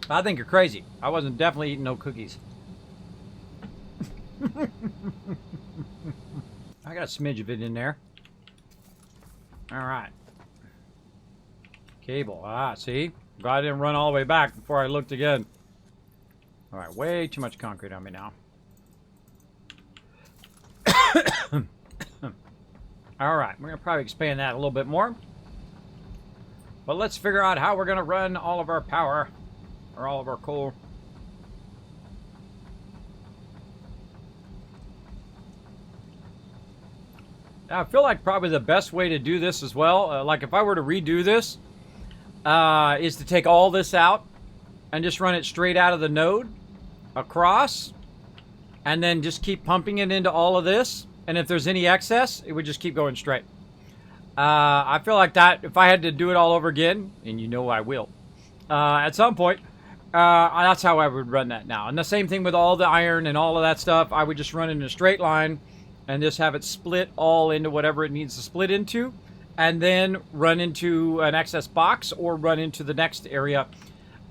I think you're crazy. I wasn't definitely eating no cookies. I got a smidge of it in there. All right. Cable. Ah, see? Glad I didn't run all the way back before I looked again. All right, way too much concrete on me now. All right, we're going to probably expand that a little bit more. But let's figure out how we're going to run all of our power, or all of our coal. Now, I feel like probably the best way to do this as well, like if I were to redo this, is to take all this out and just run it straight out of the node across, and then just keep pumping it into all of this. And if there's any excess, it would just keep going straight. I feel like that, if I had to do it all over again, and you know I will, at some point, that's how I would run that now. And the same thing with all the iron and all of that stuff. I would just run it in a straight line and just have it split all into whatever it needs to split into, and then run into an excess box or run into the next area.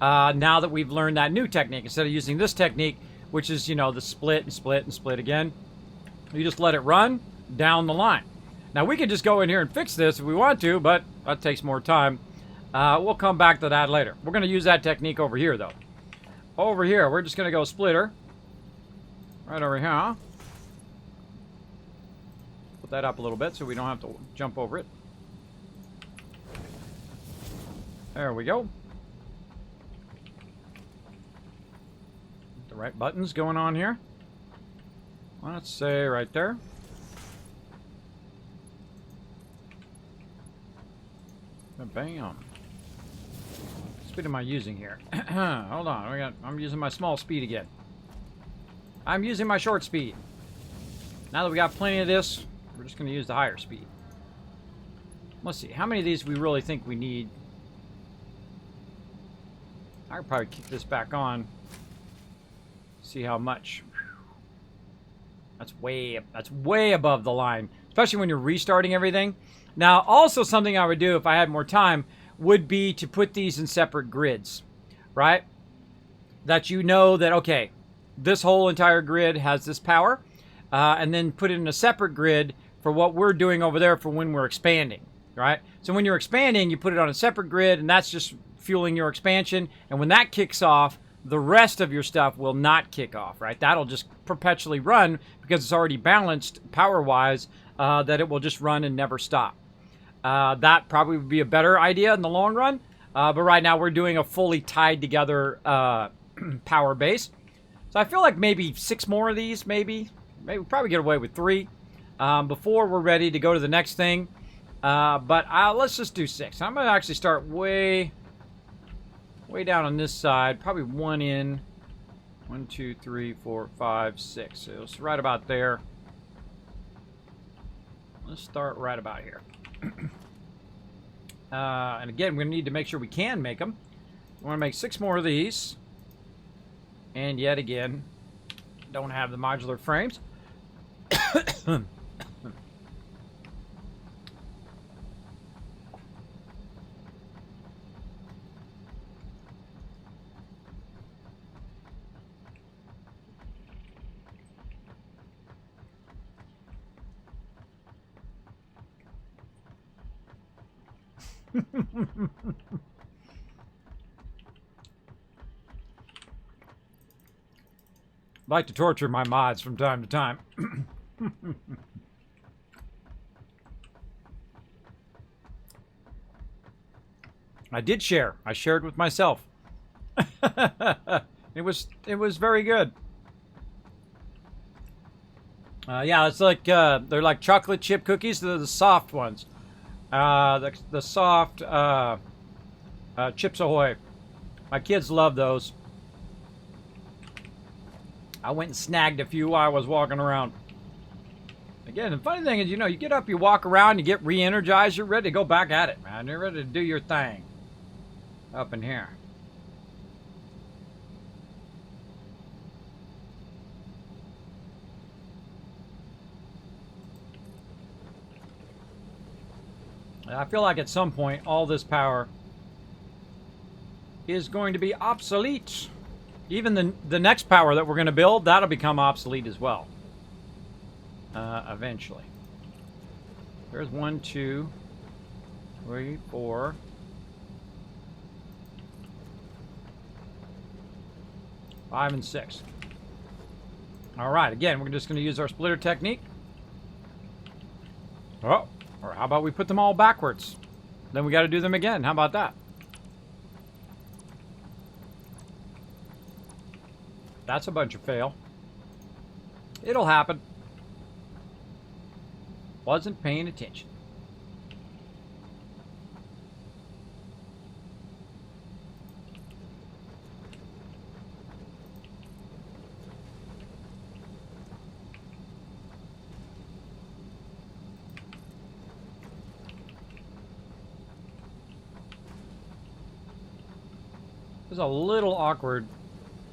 Now that we've learned that new technique, instead of using this technique, which is, you know, the split and split and split again, you just let it run down the line. Now, we can just go in here and fix this if we want to, but that takes more time. We'll come back to that later. We're going to use that technique over here, though. Over here, we're just going to go splitter. Right over here. Put that up a little bit so we don't have to jump over it. There we go. The right buttons going on here. Let's say right there. Bam. What speed am I using here? Hold on. I'm using my small speed again. I'm using my short speed. Now that we got plenty of this, we're just going to use the higher speed. Let's see. How many of these we really think we need? I could probably kick this back on. See how much. That's way above the line, especially when you're restarting everything. Now, also something I would do if I had more time would be to put these in separate grids, right? That you know that, okay, this whole entire grid has this power, and then put it in a separate grid for what we're doing over there for when we're expanding, right? So when you're expanding, you put it on a separate grid, and that's just fueling your expansion. And when that kicks off, the rest of your stuff will not kick off, right? That'll just perpetually run because it's already balanced power-wise, that it will just run and never stop. That probably would be a better idea in the long run. But right now we're doing a fully tied together power base. So I feel like maybe 6 more of these, maybe we'll probably get away with 3 before we're ready to go to the next thing. But let's just do 6. I'm going to actually start way down on this side. Probably 1 in. 1, 2, 3, 4, 5, 6. So it's right about there. Let's start right about here. And again, we're going to need to make sure we can make them. We want to make 6 more of these. And yet again, don't have the modular frames. Like to torture my mods from time to time. I did share. I shared with myself. It was very good. Yeah, it's like they're like chocolate chip cookies. They're the soft ones. The soft Chips Ahoy. My kids love those. I went and snagged a few while I was walking around. Again, the funny thing is, you know, you get up, you walk around, you get re-energized, you're ready to go back at it, man. You're ready to do your thing. Up in here. I feel like at some point, all this power is going to be obsolete. Even the next power that we're going to build, that'll become obsolete as well. Eventually. There's 1, 2, 3, 4. 5 and 6. All right, again, we're just going to use our splitter technique. Oh, or how about we put them all backwards? Then we got to do them again. How about that? That's a bunch of fail. It'll happen. Wasn't paying attention. It was a little awkward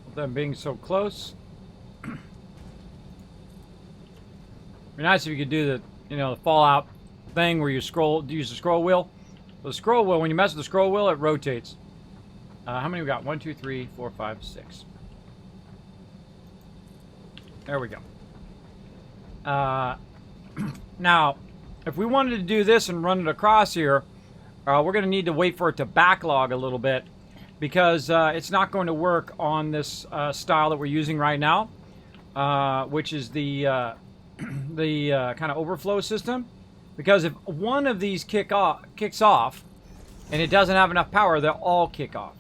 with them being so close. It'd be nice if you could do the, you know, the Fallout thing where you use the scroll wheel. The scroll wheel, when you mess with the scroll wheel, it rotates. How many we got? 1, 2, 3, 4, 5, 6. There we go. Now, if we wanted to do this and run it across here, we're going to need to wait for it to backlog a little bit, because it's not going to work on this style that we're using right now, which is the kind of overflow system. Because if one of these kicks off and it doesn't have enough power, they'll all kick off.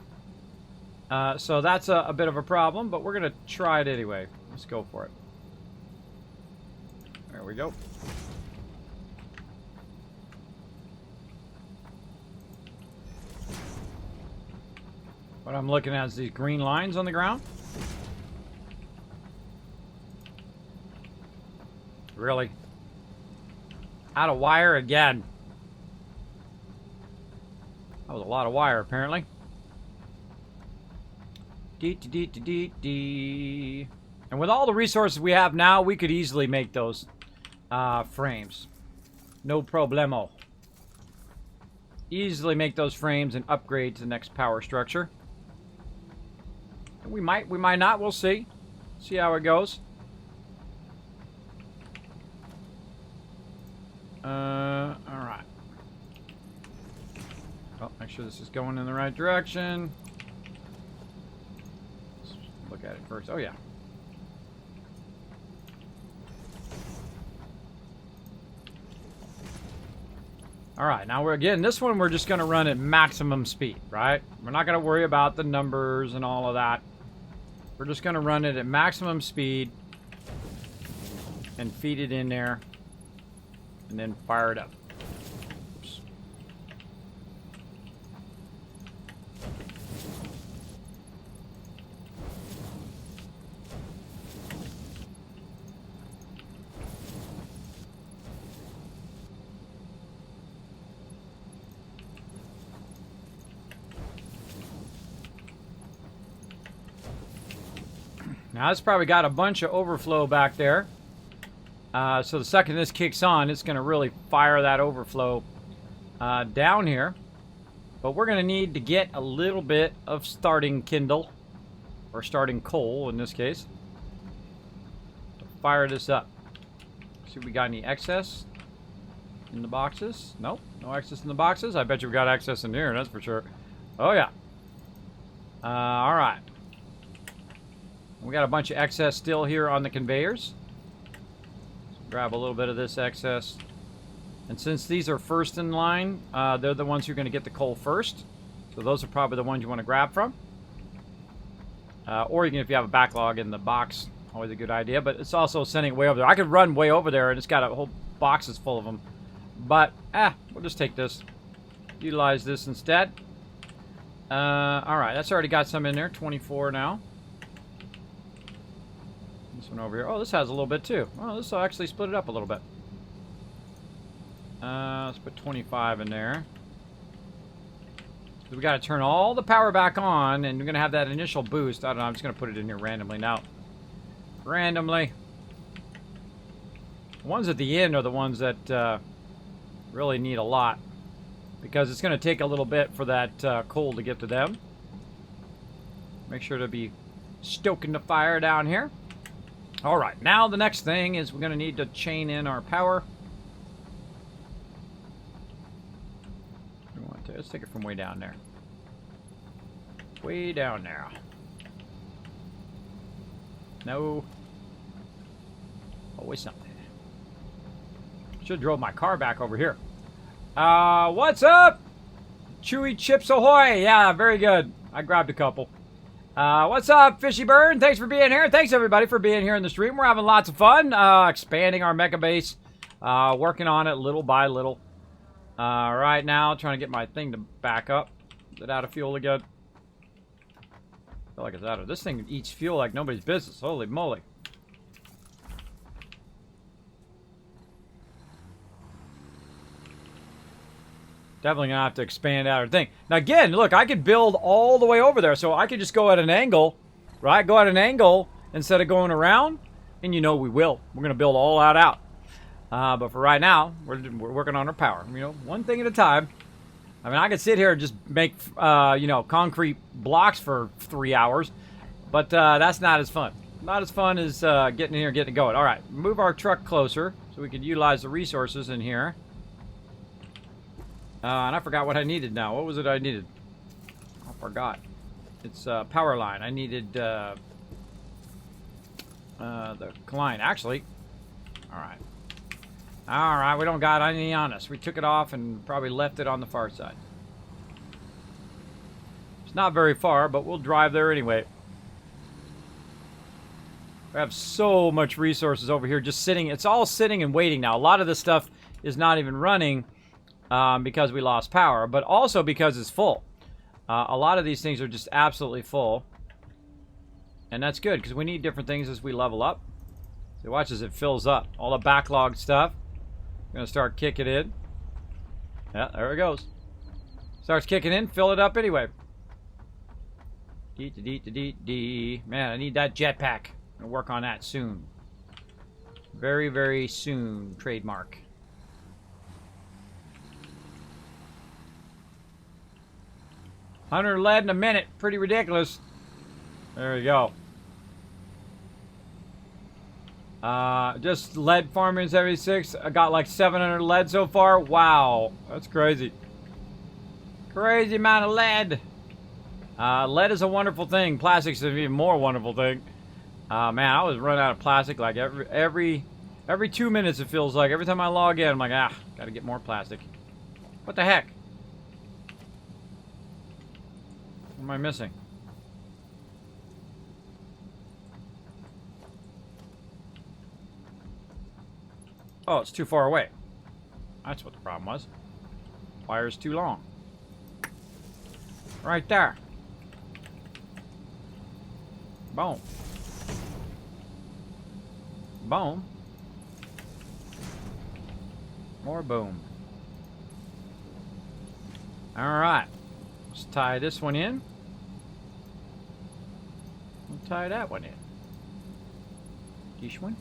So that's a bit of a problem, but we're going to try it anyway. Let's go for it. There we go. What I'm looking at is these green lines on the ground. Really? Out of wire again. That was a lot of wire, apparently. Dee. And with all the resources we have now, we could easily make those frames. No problemo. Easily make those frames and upgrade to the next power structure. We might not. We'll see. See how it goes. All right. Oh, make sure this is going in the right direction. Let's look at it first. Oh, yeah. All right, now this one we're just going to run at maximum speed, right? We're not going to worry about the numbers and all of that. We're just going to run it at maximum speed and feed it in there and then fire it up. Oops. Now it's probably got a bunch of overflow back there. So the second this kicks on, it's going to really fire that overflow down here. But we're going to need to get a little bit of starting kindle, or starting coal in this case, to fire this up. See if we got any excess in the boxes. Nope, no excess in the boxes. I bet you we got excess in here, that's for sure. Oh yeah. All right. We got a bunch of excess still here on the conveyors. So grab a little bit of this excess. And since these are first in line, they're the ones who are going to get the coal first. So those are probably the ones you want to grab from. Or you can, if you have a backlog in the box, always a good idea. But it's also sending it way over there. I could run way over there and it's got a whole boxes full of them. But, we'll just take this. Utilize this instead. Alright, that's already got some in there. 24 now. This one over here. Oh, this has a little bit too. Oh, this will actually split it up a little bit. Let's put 25 in there. So we got to turn all the power back on, and we're going to have that initial boost. I don't know, I'm just going to put it in here randomly now. Randomly. The ones at the end are the ones that really need a lot, because it's going to take a little bit for that coal to get to them. Make sure to be stoking the fire down here. All right, now the next thing is we're going to need to chain in our power. Let's take it from way down there. Way down there. No. Always something. Should have drove my car back over here. What's up? Chewy Chips Ahoy. Yeah, very good. I grabbed a couple. What's up, Fishy Burn? Thanks for being here. Thanks, everybody, for being here in the stream. We're having lots of fun. Expanding our mecha base. Working on it little by little. Right now, trying to get my thing to back up. Is it out of fuel again? I feel like it's out of... This thing eats fuel like nobody's business. Holy moly. Definitely gonna have to expand out our thing. Now again, look, I could build all the way over there, so I could just go at an angle, right? Go at an angle instead of going around, and you know we will. We're gonna build all that out. But for right now, we're working on our power. You know, one thing at a time. I mean, I could sit here and just make, you know, concrete blocks for 3 hours, but that's not as fun. Not as fun as getting in here and getting it going. All right, move our truck closer so we can utilize the resources in here. And I forgot what I needed now. What was it I needed? I forgot. It's power line. I needed the line. Actually, all right. All right, we don't got any on us. We took it off and probably left it on the far side. It's not very far, but we'll drive there anyway. We have so much resources over here just sitting. It's all sitting and waiting now. A lot of this stuff is not even running because we lost power, but also because it's full. A lot of these things are just absolutely full. And that's good because we need different things as we level up. So watch as it fills up. All the backlog stuff. Gonna start kicking in. Yeah, there it goes. Starts kicking in, fill it up anyway. Man, I need that jetpack. Gonna work on that soon. Very, very soon. Trademark. $100 lead in a minute. Pretty ridiculous. There we go. Just lead farming 76. I got like 700 lead so far. Wow, that's crazy. Crazy amount of lead. Lead is a wonderful thing. Plastic's an even more wonderful thing. Man, I was running out of plastic like every 2 minutes. It feels like every time I log in, I'm like, gotta get more plastic. What the heck? What am I missing? Oh, it's too far away. That's what the problem was. Wire's too long. Right there. Boom. Boom. More boom. Alright. Let's tie this one in. We'll tie that one in. This one.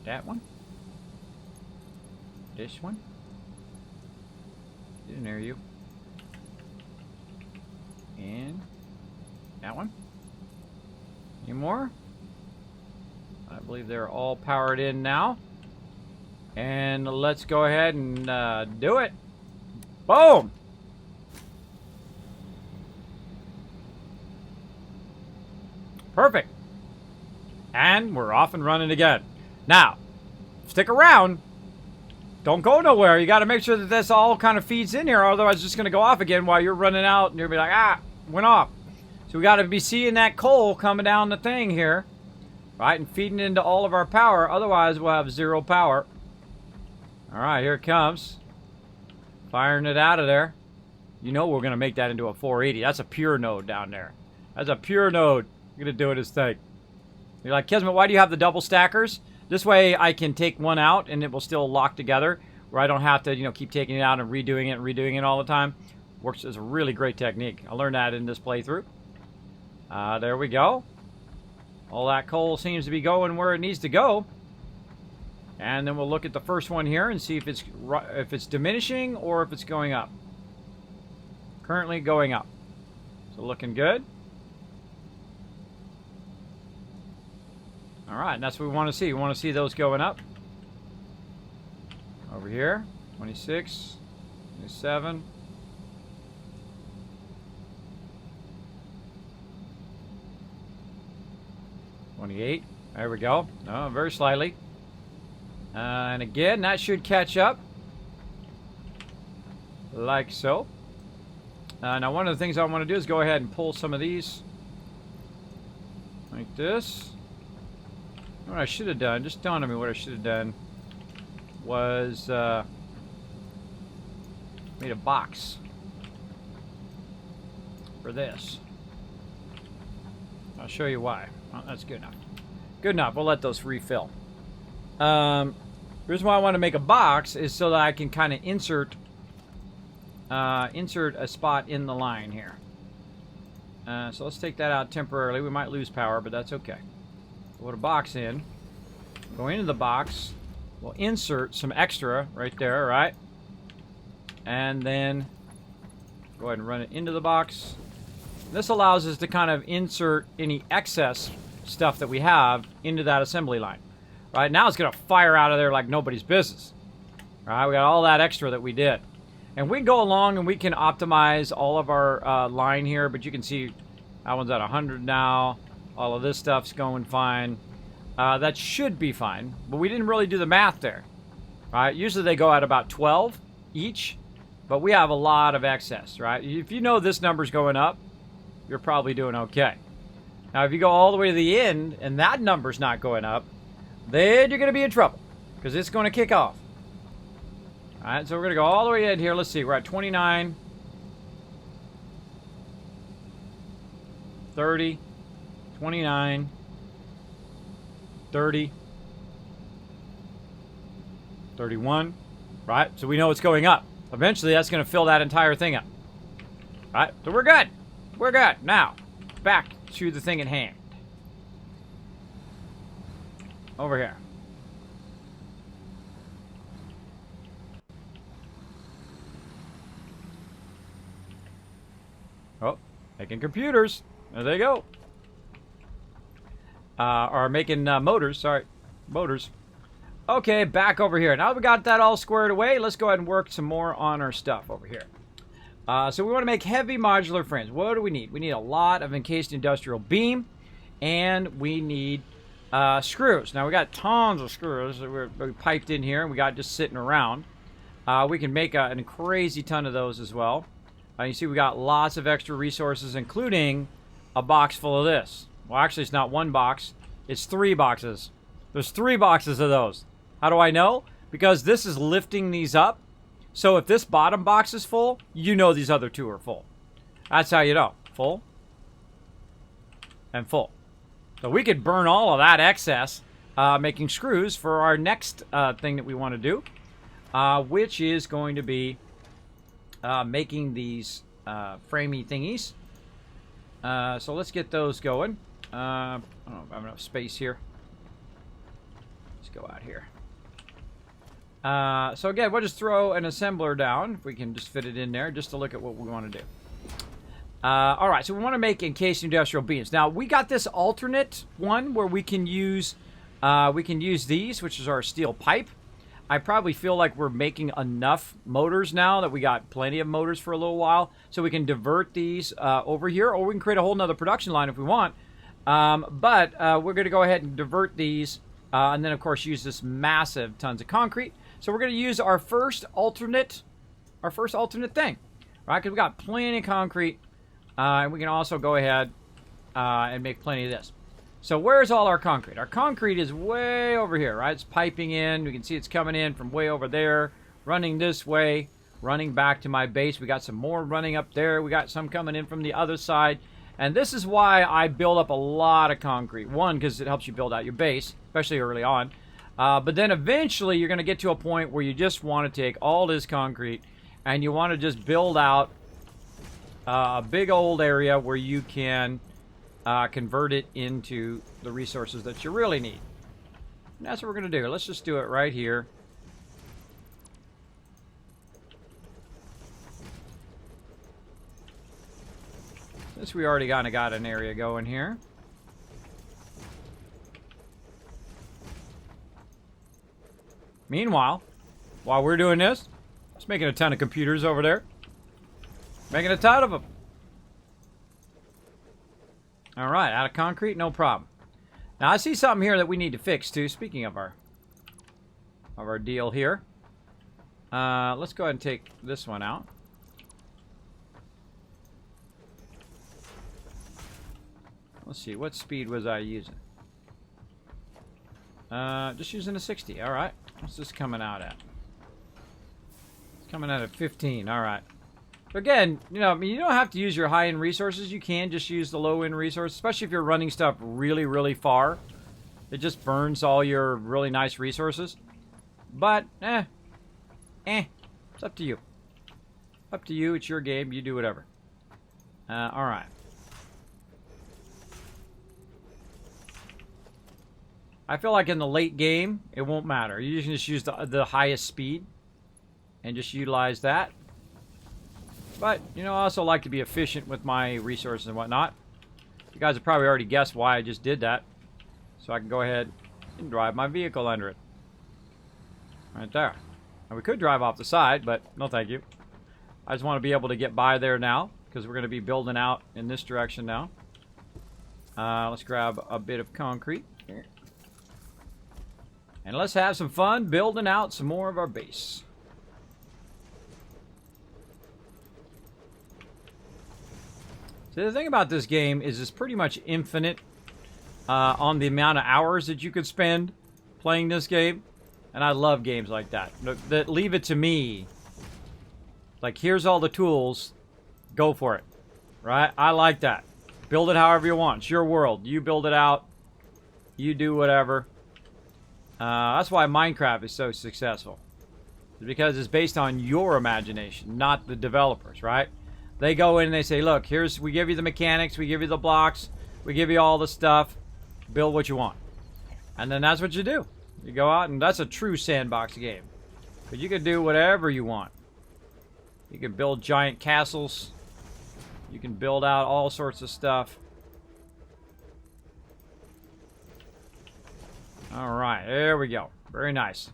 That one. This one. Get in there, you. And that one. Any more? I believe they're all powered in now. And let's go ahead and do it. Boom! Perfect. And we're off and running again. Now, stick around. Don't go nowhere. You got to make sure that this all kind of feeds in here. Otherwise, it's just going to go off again while you're running out. And you'll be like, went off. So we got to be seeing that coal coming down the thing here. Right? And feeding into all of our power. Otherwise, we'll have zero power. All right, here it comes. Firing it out of there. You know we're going to make that into a 480. That's a pure node down there. That's a pure node. Going to do it his thing. You're like, Kismet, why do you have the double stackers? This way I can take one out and it will still lock together, where I don't have to, you know, keep taking it out and redoing it all the time. Works as a really great technique. I learned that in this playthrough. There we go. All that coal seems to be going where it needs to go. And then we'll look at the first one here and see if it's diminishing or if it's going up. Currently going up. So looking good. All right, and that's what we want to see. We want to see those going up. Over here, 26, 27. 28. There we go. Oh, very slightly. And again, that should catch up. Like so. Now, one of the things I want to do is go ahead and pull some of these. Like this. What I should have done, just dawned on me what I should have done, was made a box for this. I'll show you why. Well, that's good enough. Good enough. We'll let those refill. The reason why I want to make a box is so that I can kind of insert a spot in the line here. So let's take that out temporarily. We might lose power, but that's okay. Put a box in. Go into the box. We'll insert some extra right there, right? And then go ahead and run it into the box. This allows us to kind of insert any excess stuff that we have into that assembly line. Right now it's going to fire out of there like nobody's business. Right, we got all that extra that we did. And we can go along and we can optimize all of our line here, but you can see that one's at 100 now. All of this stuff's going fine. That should be fine, but we didn't really do the math there. Right? Usually they go at about 12 each, but we have a lot of excess, right? If you know this number's going up, you're probably doing okay. Now, if you go all the way to the end and that number's not going up, then you're going to be in trouble because it's going to kick off. All right, so we're going to go all the way in here. Let's see, we're at 29, 30, 29, 30, 31, right? So we know it's going up. Eventually, that's going to fill that entire thing up. All right, so we're good. We're good. Now, back to the thing at hand. Over here. Oh, making computers. There they go. Or making motors. Sorry, motors. Okay, back over here. Now we got that all squared away. Let's go ahead and work some more on our stuff over here. So we want to make heavy modular frames. What do we need? We need a lot of encased industrial beam, and we need screws. Now we got tons of screws that we piped in here, and we got just sitting around. We can make a crazy ton of those as well. You see we got lots of extra resources, including a box full of this. Well, actually, it's not one box. It's 3 boxes. There's 3 boxes of those. How do I know? Because this is lifting these up. So if this bottom box is full, you know these other 2 are full. That's how you know. Full and full. So we could burn all of that excess making screws for our next thing that we want to do, which is going to be making these framey thingies. So let's get those going. I don't know if I have enough space here. Let's go out here. So again, we'll just throw an assembler down, if we can just fit it in there, just to look at what we want to do. All right, so we want to make encased industrial beams. Now, we got this alternate one where we can use these, which is our steel pipe. I probably feel like we're making enough motors now that we got plenty of motors for a little while, so we can divert these over here, or we can create a whole nother production line if we want. But we're going to go ahead and divert these, and then, of course, use this massive tons of concrete. So we're going to use our first alternate thing, right? Because we got plenty of concrete, and we can also go ahead and make plenty of this. So where's all our concrete? Our concrete is way over here, right? It's piping in. We can see it's coming in from way over there, running this way, running back to my base. We got some more running up there. We got some coming in from the other side. And this is why I build up a lot of concrete. One, because it helps you build out your base, especially early on. But then eventually you're going to get to a point where you just want to take all this concrete and you want to just build out a big old area where you can convert it into the resources that you really need. And that's what we're going to do. Let's just do it right here. Since we already kind of got an area going here. Meanwhile, while we're doing this, just making a ton of computers over there. Making a ton of them. All right, out of concrete, no problem. Now I see something here that we need to fix too. Speaking of our deal here, let's go ahead and take this one out. Let's see, what speed was I using? Just using a 60. All right, what's this coming out at? It's coming out at 15. All right. So again, you know, I mean, you don't have to use your high-end resources. You can just use the low-end resources, especially if you're running stuff really, really far. It just burns all your really nice resources. But, it's up to you. Up to you. It's your game. You do whatever. All right. I feel like in the late game, it won't matter. You can just use the highest speed and just utilize that. But, you know, I also like to be efficient with my resources and whatnot. You guys have probably already guessed why I just did that. So I can go ahead and drive my vehicle under it. Right there. Now, we could drive off the side, but no thank you. I just want to be able to get by there now, because we're going to be building out in this direction now. Let's grab a bit of concrete here. And let's have some fun building out some more of our base. So the thing about this game is it's pretty much infinite on the amount of hours that you could spend playing this game. And I love games like that. That leave it to me. Like, here's all the tools. Go for it. Right? I like that. Build it however you want. It's your world. You build it out. You do whatever. That's why Minecraft is so successful. It's because it's based on your imagination, not the developers, right? They go in and they say, look, we give you the mechanics, we give you the blocks, we give you all the stuff, build what you want. And then that's what you do. You go out, and that's a true sandbox game. But you can do whatever you want. You can build giant castles. You can build out all sorts of stuff. Alright, there we go. Very nice.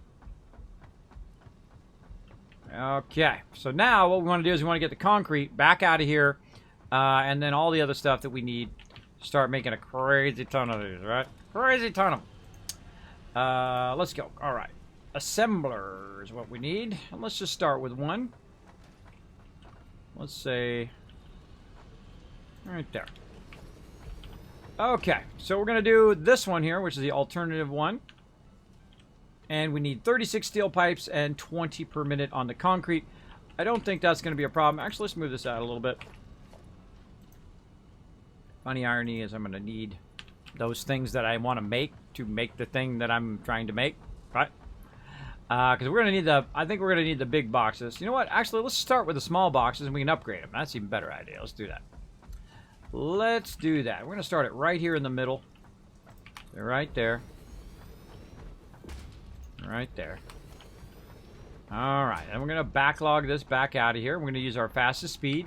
Okay, so now what we want to do is we want to get the concrete back out of here, and then all the other stuff that we need to start making a crazy ton of these, right? Crazy ton of them. Let's go. All right, assembler is what we need, and let's just start with one. Let's say right there. Okay, so we're gonna do this one here, which is the alternative one. And we need 36 steel pipes and 20 per minute on the concrete. I don't think that's going to be a problem. Actually, let's move this out a little bit. Funny irony is I'm going to need those things that I want to make the thing that I'm trying to make. Right? Because we're going to need I think we're going to need the big boxes. You know what? Actually, let's start with the small boxes and we can upgrade them. That's an even better idea. Let's do that. Let's do that. We're going to start it right here in the middle. They're right there. Right there. Alright, and we're going to backlog this back out of here. We're going to use our fastest speed.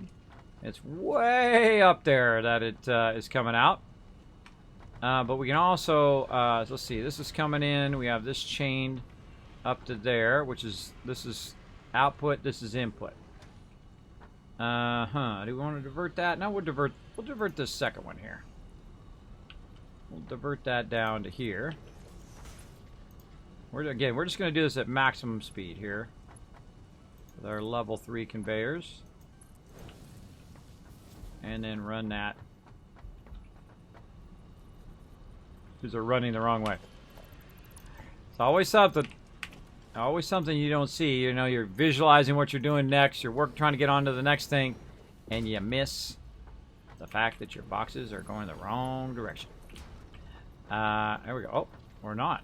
It's way up there that it is coming out. But we can also, let's see, this is coming in. We have this chained up to there, which is, this is output, this is input. Do we want to divert that? No, we'll divert this second one here. We'll divert that down to here. We're just going to do this at maximum speed here with our level 3 conveyors. And then run that. These are running the wrong way. It's always something. Always something you don't see. You know, you're visualizing what you're doing next. You're trying to get on to the next thing. And you miss the fact that your boxes are going the wrong direction. There we go. Oh, or not.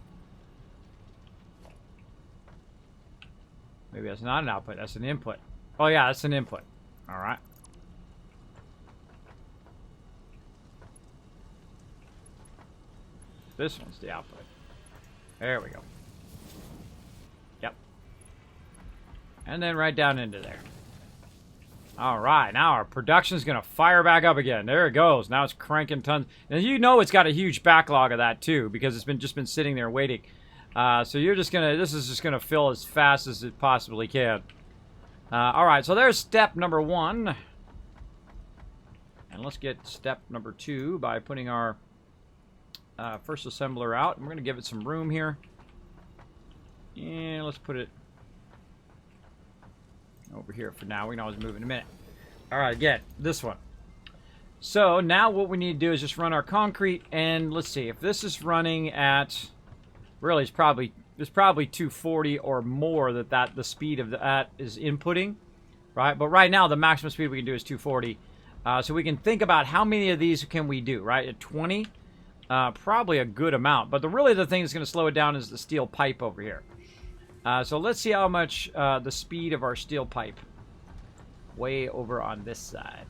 Maybe that's not an output, that's an input. Oh yeah, that's an input. Alright. This one's the output. There we go. Yep. And then right down into there. Alright, now our production's gonna fire back up again. There it goes. Now it's cranking tons. And you know it's got a huge backlog of that too, because it's just been sitting there waiting. So you're just gonna, this is just gonna fill as fast as it possibly can. All right, so there's step number 1. And let's get step number 2 by putting our first assembler out. And we're gonna give it some room here. And let's put it over here for now. We can always move in a minute. All right, again, this one. So now what we need to do is just run our concrete, and let's see if this is running at, really, it's probably 240 or more that the speed of that is inputting, right? But right now the maximum speed we can do is 240. So we can think about how many of these can we do, right? At 20, probably a good amount. But the thing that's going to slow it down is the steel pipe over here. So let's see how much the speed of our steel pipe. Way over on this side.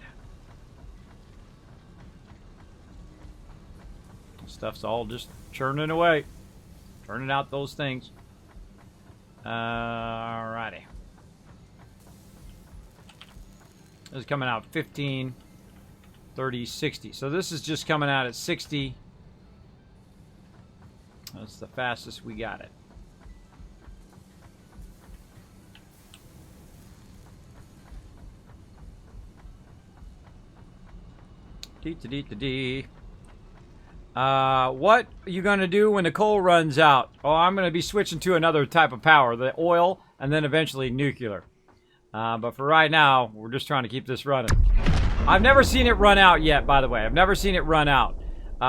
Stuff's all just churning away. Turning out those things. Alrighty. This is coming out 15, 30, 60. So this is just coming out at 60. That's the fastest we got it. D-to-D-to-D. What are you going to do when the coal runs out? Oh, I'm going to be switching to another type of power, the oil, and then eventually nuclear. But for right now, we're just trying to keep this running. I've never seen it run out yet, by the way. I've never seen it run out.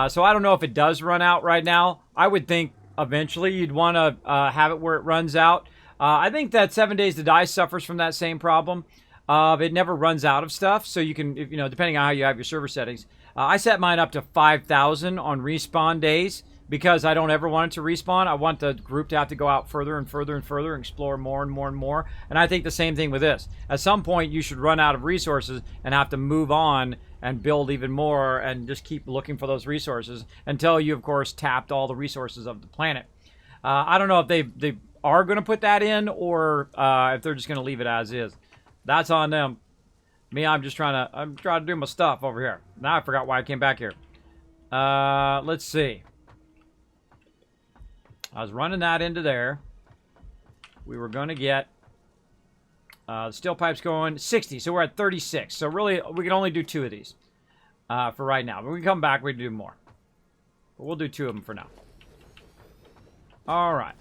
So I don't know if it does run out right now. I would think eventually you'd want to have it where it runs out. I think that 7 Days to Die suffers from that same problem. It never runs out of stuff, so you can, depending on how you have your server settings. I set mine up to 5,000 on respawn days because I don't ever want it to respawn. I want the group to have to go out further and further and further, and explore more and more and more. And I think the same thing with this. At some point, you should run out of resources and have to move on and build even more and just keep looking for those resources until you, of course, tapped all the resources of the planet. I don't know if they are going to put that in or if they're just going to leave it as is. That's on them. Me, I'm trying to do my stuff over here. Now I forgot why I came back here. Let's see. I was running that into there. We were going to get the steel pipes going 60, so we're at 36. So really, we can only do 2 of these for right now. But we can come back, we can do more. But we'll do 2 of them for now. All right.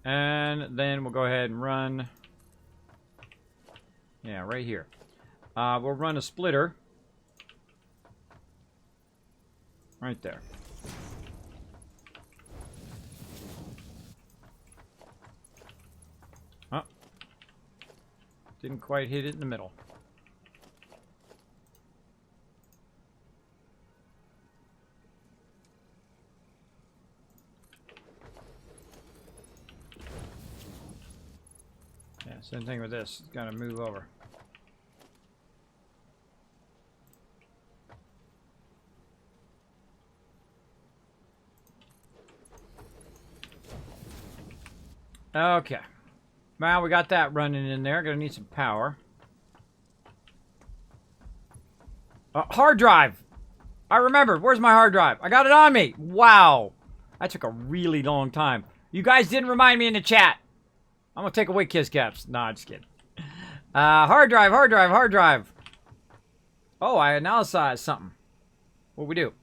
And then we'll go ahead and run. Yeah, right here. We'll run a splitter. Right there. Oh. Didn't quite hit it in the middle. Yeah, same thing with this. It's gotta move over. Okay. Well, we got that running in there. Gonna need some power. Hard drive! I remembered. Where's my hard drive? I got it on me! Wow! That took a really long time. You guys didn't remind me in the chat. I'm gonna take away kiss caps. Nah, just kidding. Hard drive, hard drive, hard drive. Oh, I analyzed something. What'd we do?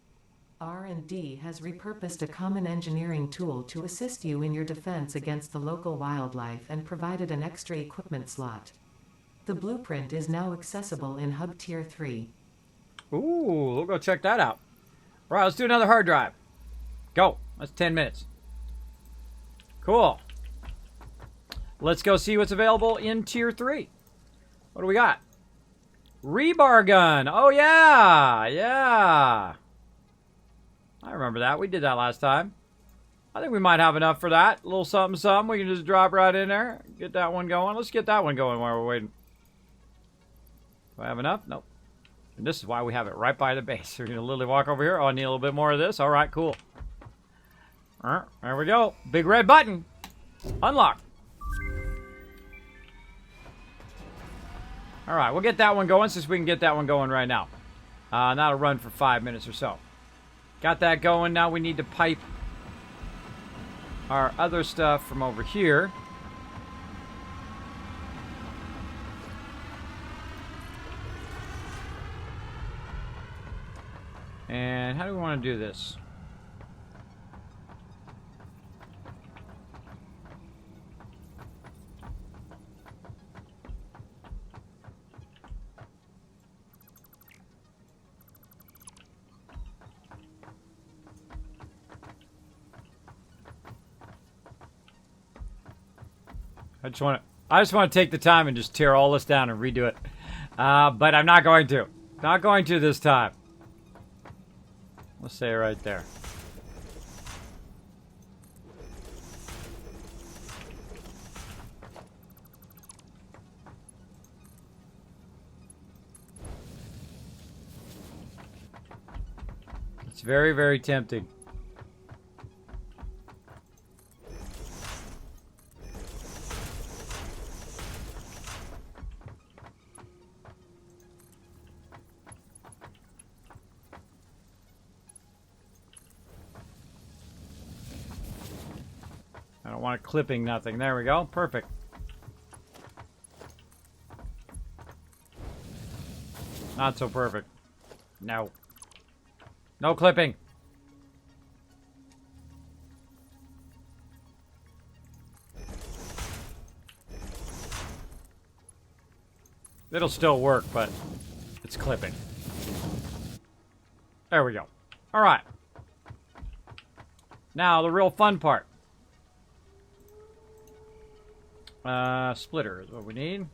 R&D has repurposed a common engineering tool to assist you in your defense against the local wildlife and provided an extra equipment slot. The blueprint is now accessible in Hub Tier 3. Ooh, we'll go check that out. All right, let's do another hard drive. Go. That's 10 minutes. Cool. Let's go see what's available in Tier 3. What do we got? Rebar gun. Oh, yeah. Yeah. I remember that. We did that last time. I think we might have enough for that. A little something, something. We can just drop right in there. Get that one going. Let's get that one going while we're waiting. Do I have enough? Nope. And this is why we have it right by the base. We're going to literally walk over here. Oh, I need a little bit more of this. All right, cool. There we go. Big red button. Unlock. All right, we'll get that one going since we can get that one going right now. That'll run for 5 minutes or so. Got that going. Now we need to pipe our other stuff from over here. And how do we want to do this? I just want to take the time and just tear all this down and redo it. But I'm not going to. Not going to this time. Let's say it right there. It's very, very tempting. I don't want it clipping nothing. There we go. Perfect. Not so perfect. No. No clipping. It'll still work, but it's clipping. There we go. All right. Now, the real fun part. Splitter is what we need.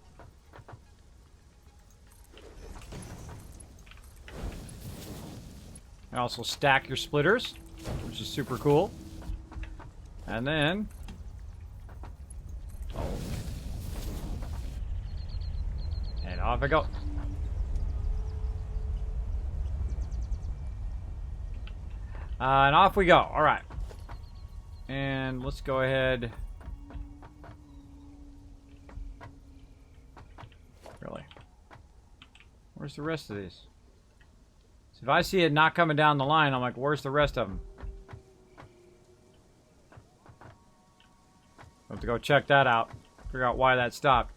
And also stack your splitters, which is super cool. And then... oh. And off I go. And off we go. All right. And let's go ahead... really? Where's the rest of these? So if I see it not coming down the line, I'm like, where's the rest of them? I'll have to go check that out. Figure out why that stopped.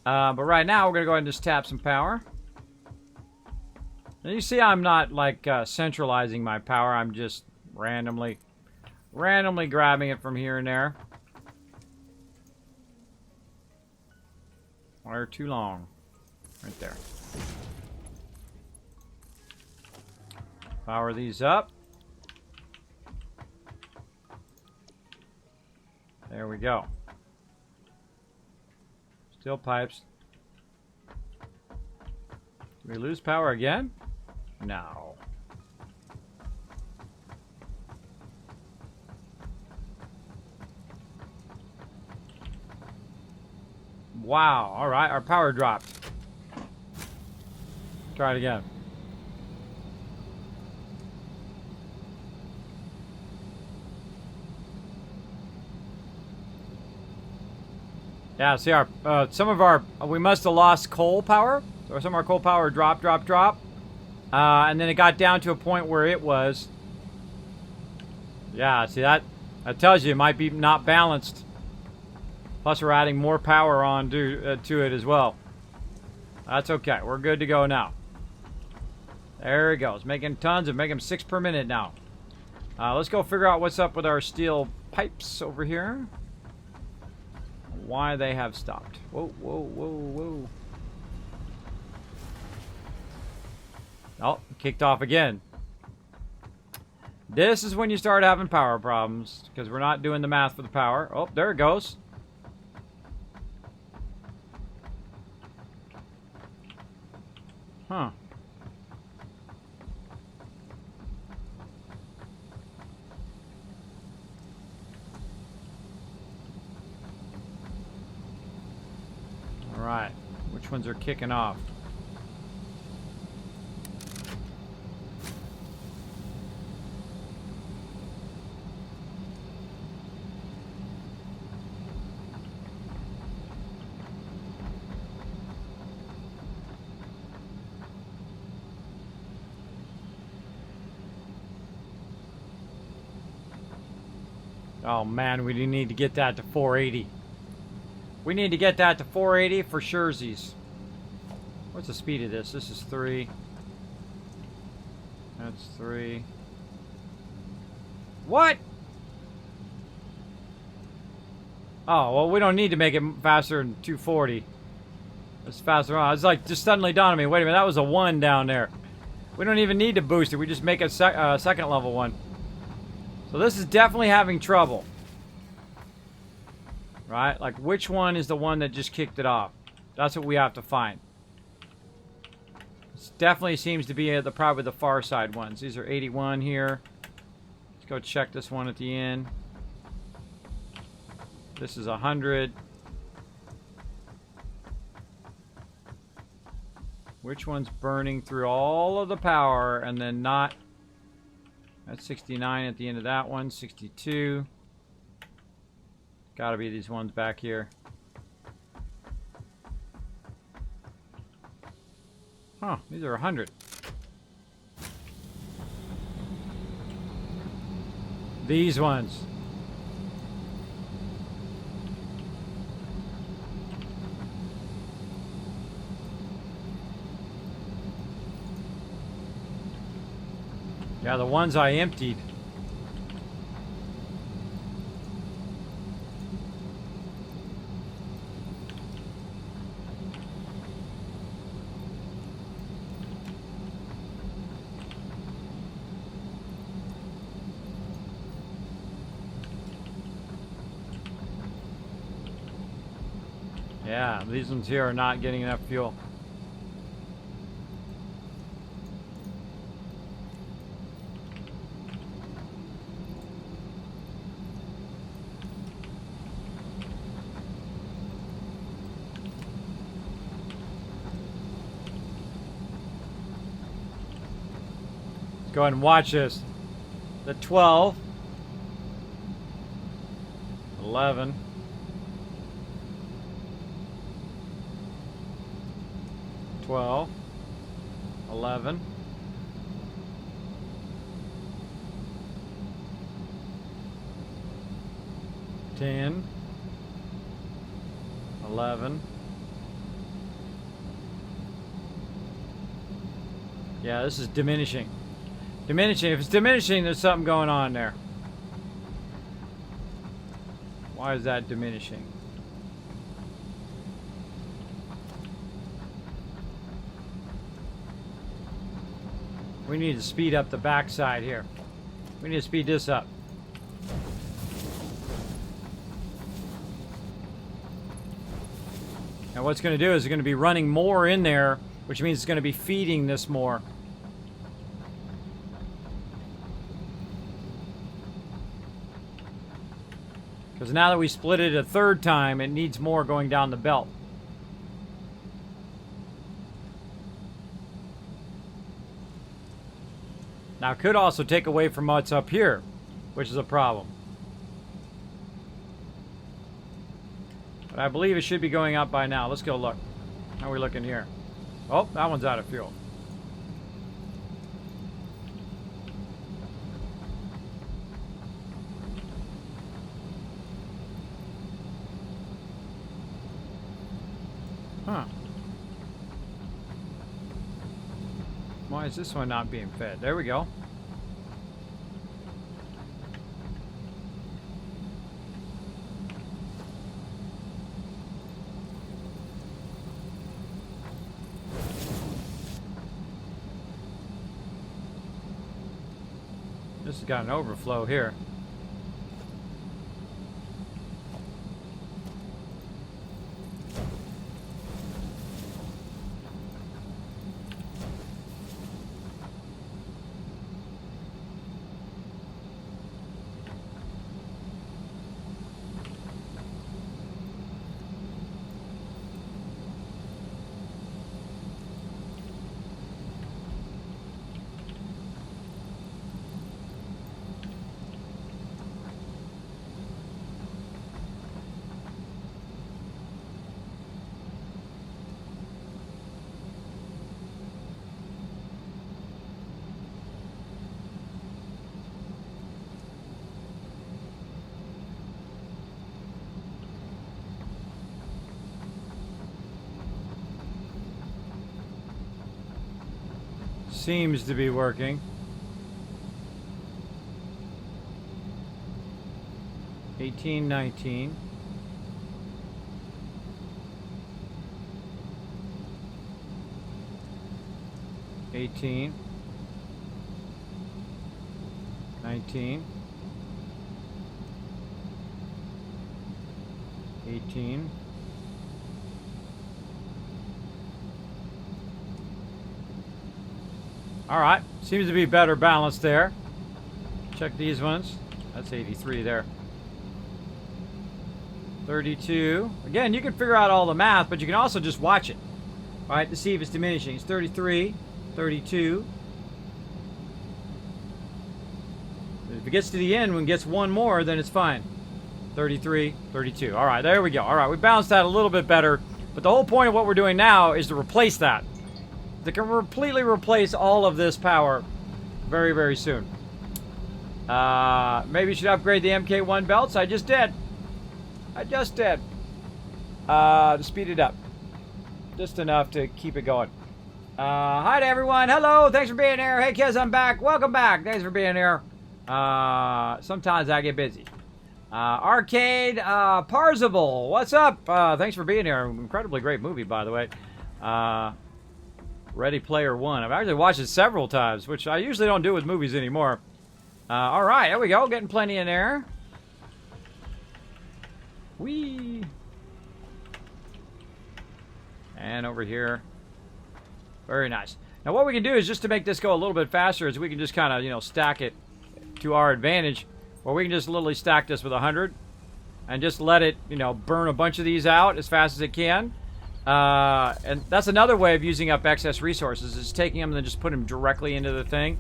But right now, we're going to go ahead and just tap some power. And you see I'm not, like, centralizing my power. I'm just randomly grabbing it from here and there. Wire too long. Right there. Power these up. There we go. Still pipes. Did we lose power again? No. Wow. All right. Our power dropped. Try it again. Yeah, see our some of our we must have lost coal power, or some of our coal power dropped, and then it got down to a point where it was. Yeah, see that tells you it might be not balanced. Plus, we're adding more power on to it as well. That's okay. We're good to go now. There he goes, making tons, and making them 6 per minute now. Let's go figure out what's up with our steel pipes over here. Why they have stopped. Whoa, whoa, whoa, whoa. Oh, kicked off again. This is when you start having power problems, because we're not doing the math for the power. Oh, there it goes. Huh. Alright, which ones are kicking off? Oh man, we do need to get that to 480. We need to get that to 480 for surezies. What's the speed of this? This is 3. That's 3. What? Oh, well, we don't need to make it faster than 240. It's faster on. It's like just suddenly dawned on me. Wait a minute, that was a 1 down there. We don't even need to boost it. We just make a second level one. So this is definitely having trouble. Right? Like, which one is the one that just kicked it off? That's what we have to find. It definitely seems to be probably the far side ones. These are 81 here. Let's go check this one at the end. This is 100. Which one's burning through all of the power and then not? That's 69 at the end of that one. 62. Gotta be these ones back here. Huh, these are 100. These ones. Yeah, the ones I emptied. Yeah, these ones here are not getting enough fuel. Go ahead and watch this. The 12, 11, 12, 11, 10, 11. Yeah, this is diminishing. Diminishing. If it's diminishing, there's something going on there. Why is that diminishing? We need to speed up the backside here. We need to speed this up. Now what's going to do is it's going to be running more in there, which means it's going to be feeding this more. Because now that we split it a third time, it needs more going down the belt. Now, it could also take away from what's up here, which is a problem. But I believe it should be going up by now. Let's go look. How are we looking here? Oh, that one's out of fuel. Huh. Why is this one not being fed? There we go. This has got an overflow here. Seems to be working. 18, 19. $18, 19, 18, 'All right, seems to be better balanced there. Check these ones. That's 83 there. 32. Again, you can figure out all the math, but you can also just watch it, all right, to see if it's diminishing. It's 33, 32. If it gets to the end, when it gets one more, then it's fine. 33, 32. All right, there we go. All right, we balanced that a little bit better. But the whole point of what we're doing now is to replace that. They can completely replace all of this power very, very soon. Maybe you should upgrade the MK1 belts. I just did. To speed it up. Just enough to keep it going. Hi to everyone. Hello. Thanks for being here. Hey, kids, I'm back. Welcome back. Thanks for being here. Sometimes I get busy. Arcade Parzival. What's up? Thanks for being here. Incredibly great movie, by the way. Ready Player One. I've actually watched it several times, which I usually don't do with movies anymore. All right, there we go. Getting plenty in there. Whee! And over here. Very nice. Now what we can do is, just to make this go a little bit faster, is we can just kind of, you know, stack it to our advantage. Or we can just literally stack this with 100 and just let it, you know, burn a bunch of these out as fast as it can. And that's another way of using up excess resources, is taking them and then just put them directly into the thing.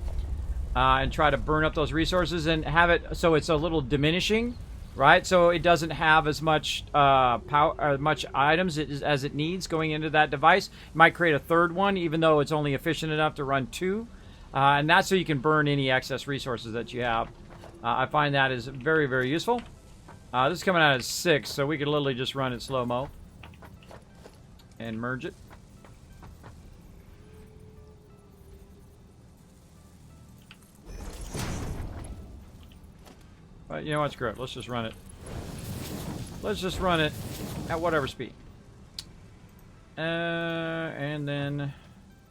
And try to burn up those resources and have it so it's a little diminishing, right? So it doesn't have as much power, much items as it needs going into that device. You might create a third one, even though it's only efficient enough to run 2. And that's so you can burn any excess resources that you have. I find that is very, very useful. This is coming out at 6, so we could literally just run it slow-mo and merge it. But you know what? Screw it. Let's just run it. Let's just run it at whatever speed. And then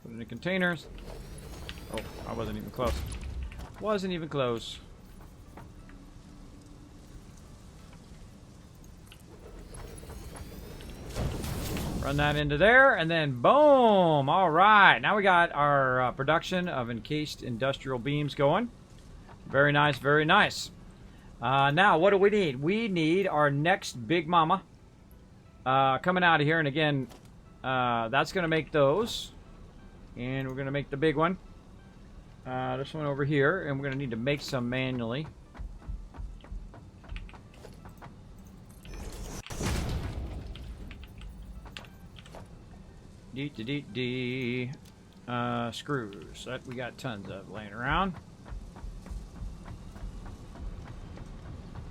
put it in the containers. Oh, I wasn't even close. Wasn't even close. Run that into there, and then boom! All right, now we got our production of encased industrial beams going. Very nice, very nice. Now, what do we need? We need our next Big Mama coming out of here. And again, that's going to make those. And we're going to make the big one. This one over here. And we're going to need to make some manually. Screws. That we got tons of laying around.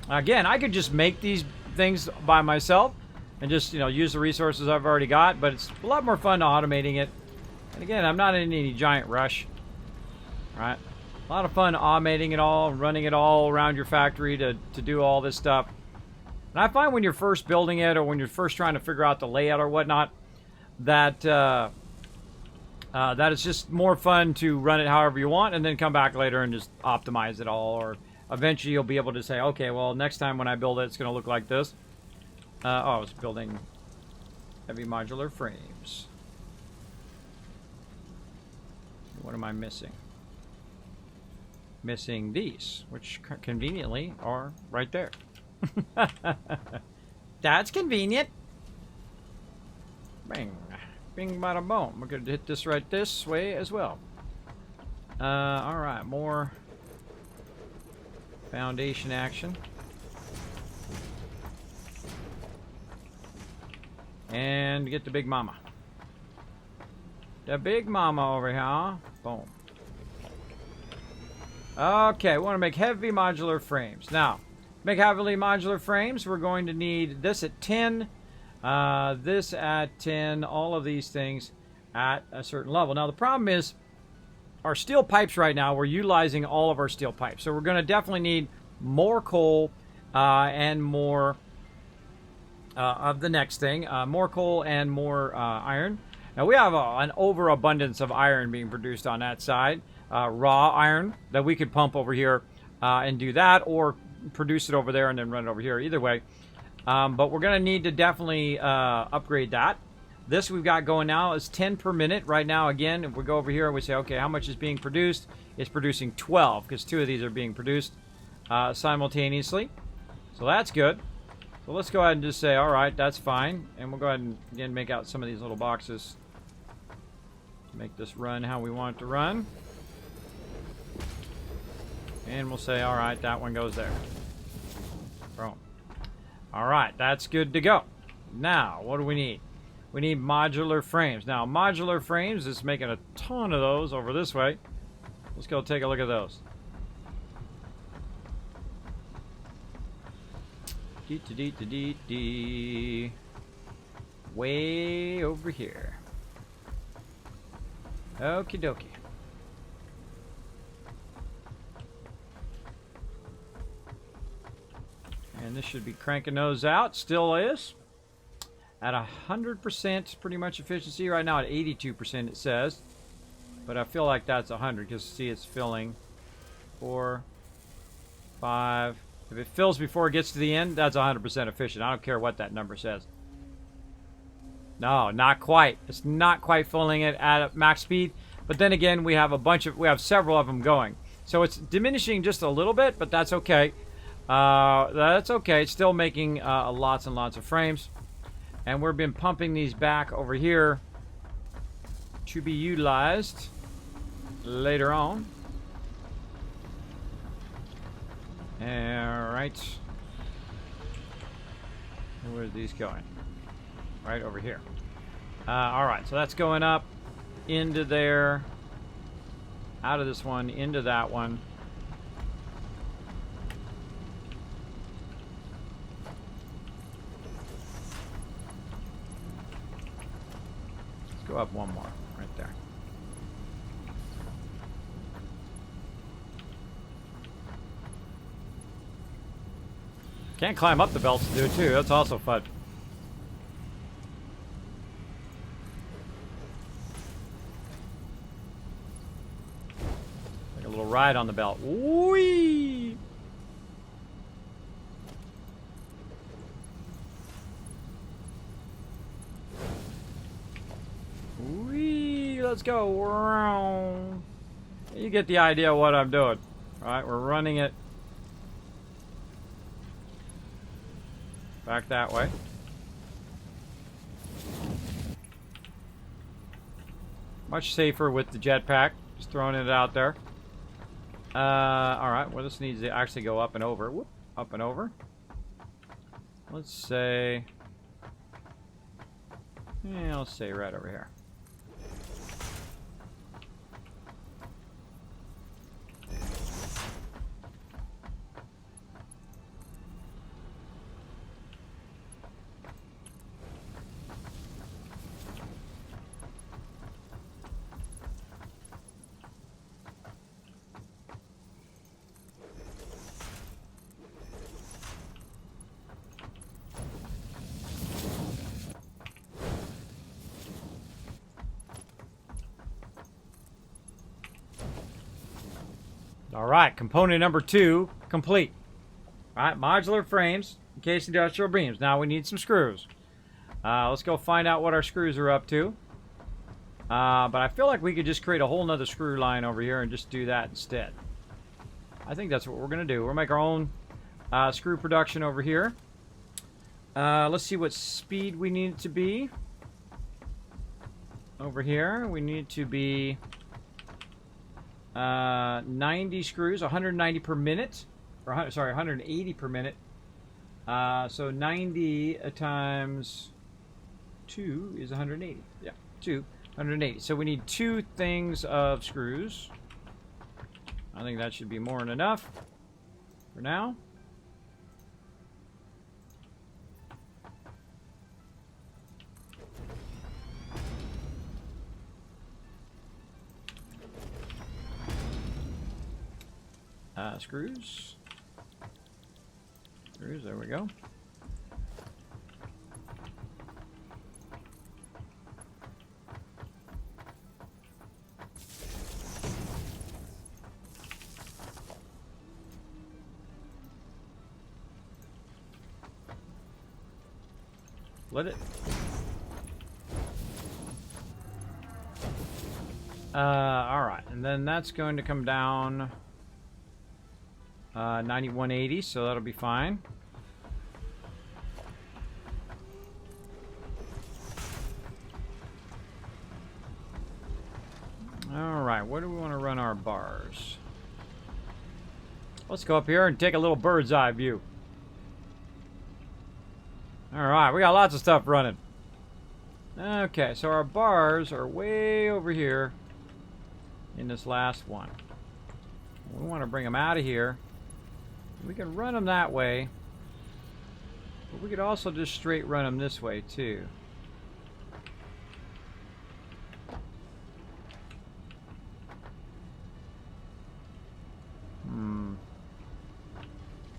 Again, I could just make these things by myself and just, you know, use the resources I've already got, but it's a lot more fun automating it. And again, I'm not in any giant rush. Right? A lot of fun automating it all, running it all around your factory to do all this stuff. And I find when you're first building it, or when you're first trying to figure out the layout or whatnot, that that it's just more fun to run it however you want and then come back later and just optimize it all. Or eventually you'll be able to say, okay, well, next time when I build it, it's going to look like this. Oh, I was building heavy modular frames. What am I missing? Missing these, which conveniently are right there. That's convenient. Bang. Bing, bada, boom. We're going to hit this right this way as well. Alright, more foundation action. And get the Big Mama. The Big Mama over here. Boom. Okay, we want to make heavy modular frames. Now, make heavily modular frames, we're going to need this at 10, this at 10, all of these things at a certain level. Now, the problem is our steel pipes right now, we're utilizing all of our steel pipes. So we're going to definitely need more coal and more of the next thing. More coal and more iron. Now we have an overabundance of iron being produced on that side. Raw iron that we could pump over here and do that, or produce it over there and then run it over here. Either way. But we're going to need to definitely upgrade that. This we've got going now is 10 per minute. Right now, again, if we go over here and we say, okay, how much is being produced? It's producing 12 because 2 of these are being produced simultaneously. So that's good. So let's go ahead and just say, all right, that's fine. And we'll go ahead and, again, make out some of these little boxes to make this run how we want it to run. And we'll say, all right, that one goes there. Boom. All right, that's good to go. Now, what do we need? We need modular frames. Now, modular frames is making a ton of those over this way. Let's go take a look at those. Way over here. Okie dokie. And this should be cranking those out. Still is. At 100% pretty much efficiency. Right now at 82% it says. But I feel like that's 100 because see it's filling. 4, 5. If it fills before it gets to the end, that's 100% efficient. I don't care what that number says. No, not quite. It's not quite filling it at max speed. But then again, we have several of them going. So it's diminishing just a little bit, but that's okay. That's okay. It's still making lots and lots of frames. And we've been pumping these back over here to be utilized later on. Alright. Where are these going? Right over here. Alright, so that's going up into there. Out of this one, into that one. Let's go up one more, right there. Can't climb up the belts to do it too. That's also fun. Like a little ride on the belt. Whee! Whee! Let's go. You get the idea of what I'm doing. All right, we're running it back that way. Much safer with the jetpack. Just throwing it out there. Alright, well this needs to actually go up and over. Whoop, up and over. Let's say... yeah, let's say right over here. Alright, component number 2 complete. Alright, modular frames, encased industrial beams. Now we need some screws. Let's go find out what our screws are up to. But I feel like we could just create a whole nother screw line over here and just do that instead. I think that's what we're going to do. We'll make our own screw production over here. Let's see what speed we need it to be. Over here, we need to be 90 screws, 190 per minute. Or, sorry, 180 per minute. So 90 times 2 is 180. Yeah, 180. So we need 2 things of screws. I think that should be more than enough for now. Screws. Screws, there we go. Let it. Alright, and then that's going to come down 9180, so that'll be fine. Alright, where do we want to run our bars? Let's go up here and take a little bird's eye view. Alright, we got lots of stuff running. Okay, so our bars are way over here in this last one. We want to bring them out of here. We can run them that way, but we could also just straight run them this way too. I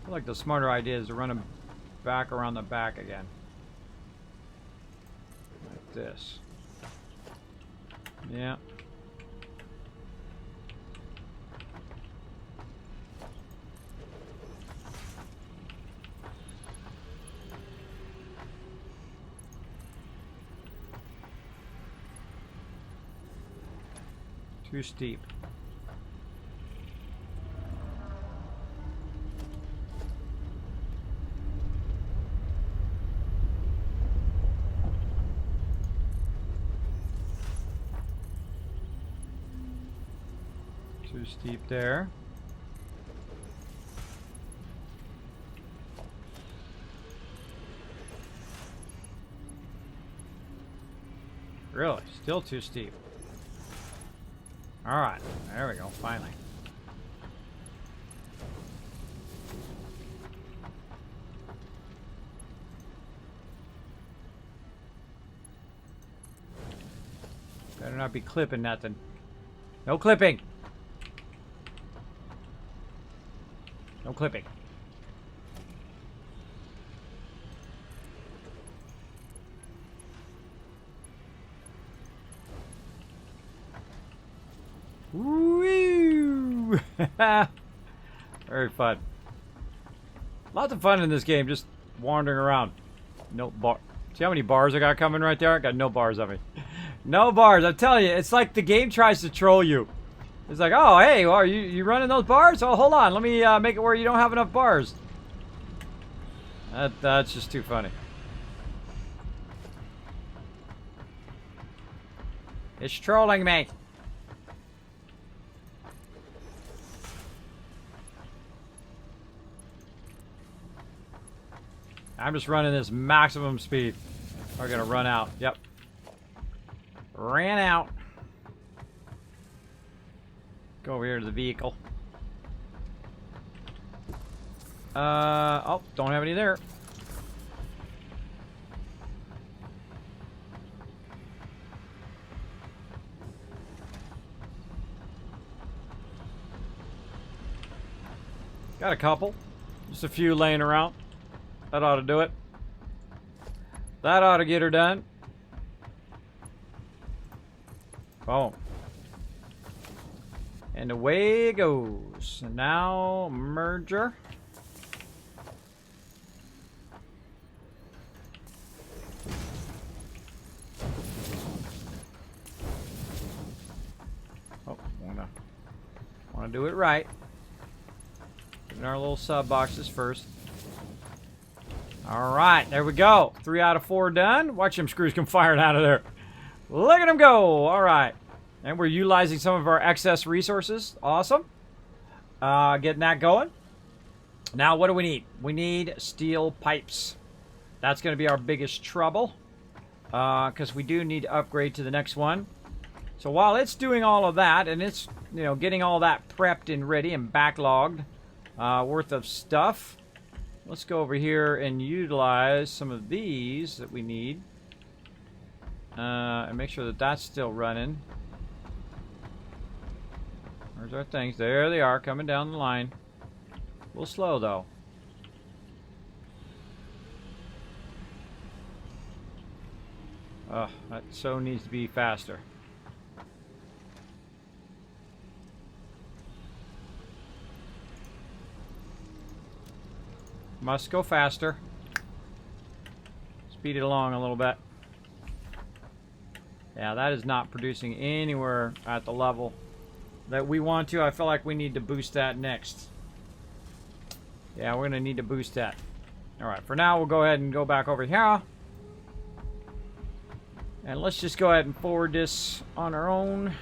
feel like the smarter idea is to run them back around the back again. Like this. Yeah. Too steep. Too steep there. Really? Still too steep. Alright, there we go, finally. Better not be clipping nothing. No clipping! No clipping. Woo! Very fun. Lots of fun in this game, just wandering around. No bar. See how many bars I got coming right there? I got no bars on me. No bars. I'm telling you, it's like the game tries to troll you. It's like, oh, hey, well, are you running those bars? Oh, hold on. Let me make it where you don't have enough bars. That's just too funny. It's trolling me. I'm just running this maximum speed. We're gonna run out. Yep. Ran out. Go over here to the vehicle. Oh, don't have any there. Got a couple. Just a few laying around. That ought to do it. That ought to get her done. Boom. And away it goes. And now, merger. Oh, wanna do it right. Get in our little sub boxes first. All right, there we go. 3 out of 4 done. Watch them screws come firing out of there. Look at them go. All right. And we're utilizing some of our excess resources. Awesome. Getting that going. Now, what do we need? We need steel pipes. That's going to be our biggest trouble. Because we do need to upgrade to the next one. So while it's doing all of that, and it's, you know, getting all that prepped and ready and backlogged worth of stuff, let's go over here and utilize some of these that we need. And make sure that that's still running. Where's our things? There they are, coming down the line. A little slow, though. That so needs to be faster. Must go faster. Speed it along a little bit. Yeah, that is not producing anywhere at the level that we want to. I feel like we need to boost that next. Yeah, we're going to need to boost that. Alright, for now, we'll go ahead and go back over here. And let's just go ahead and forward this on our own.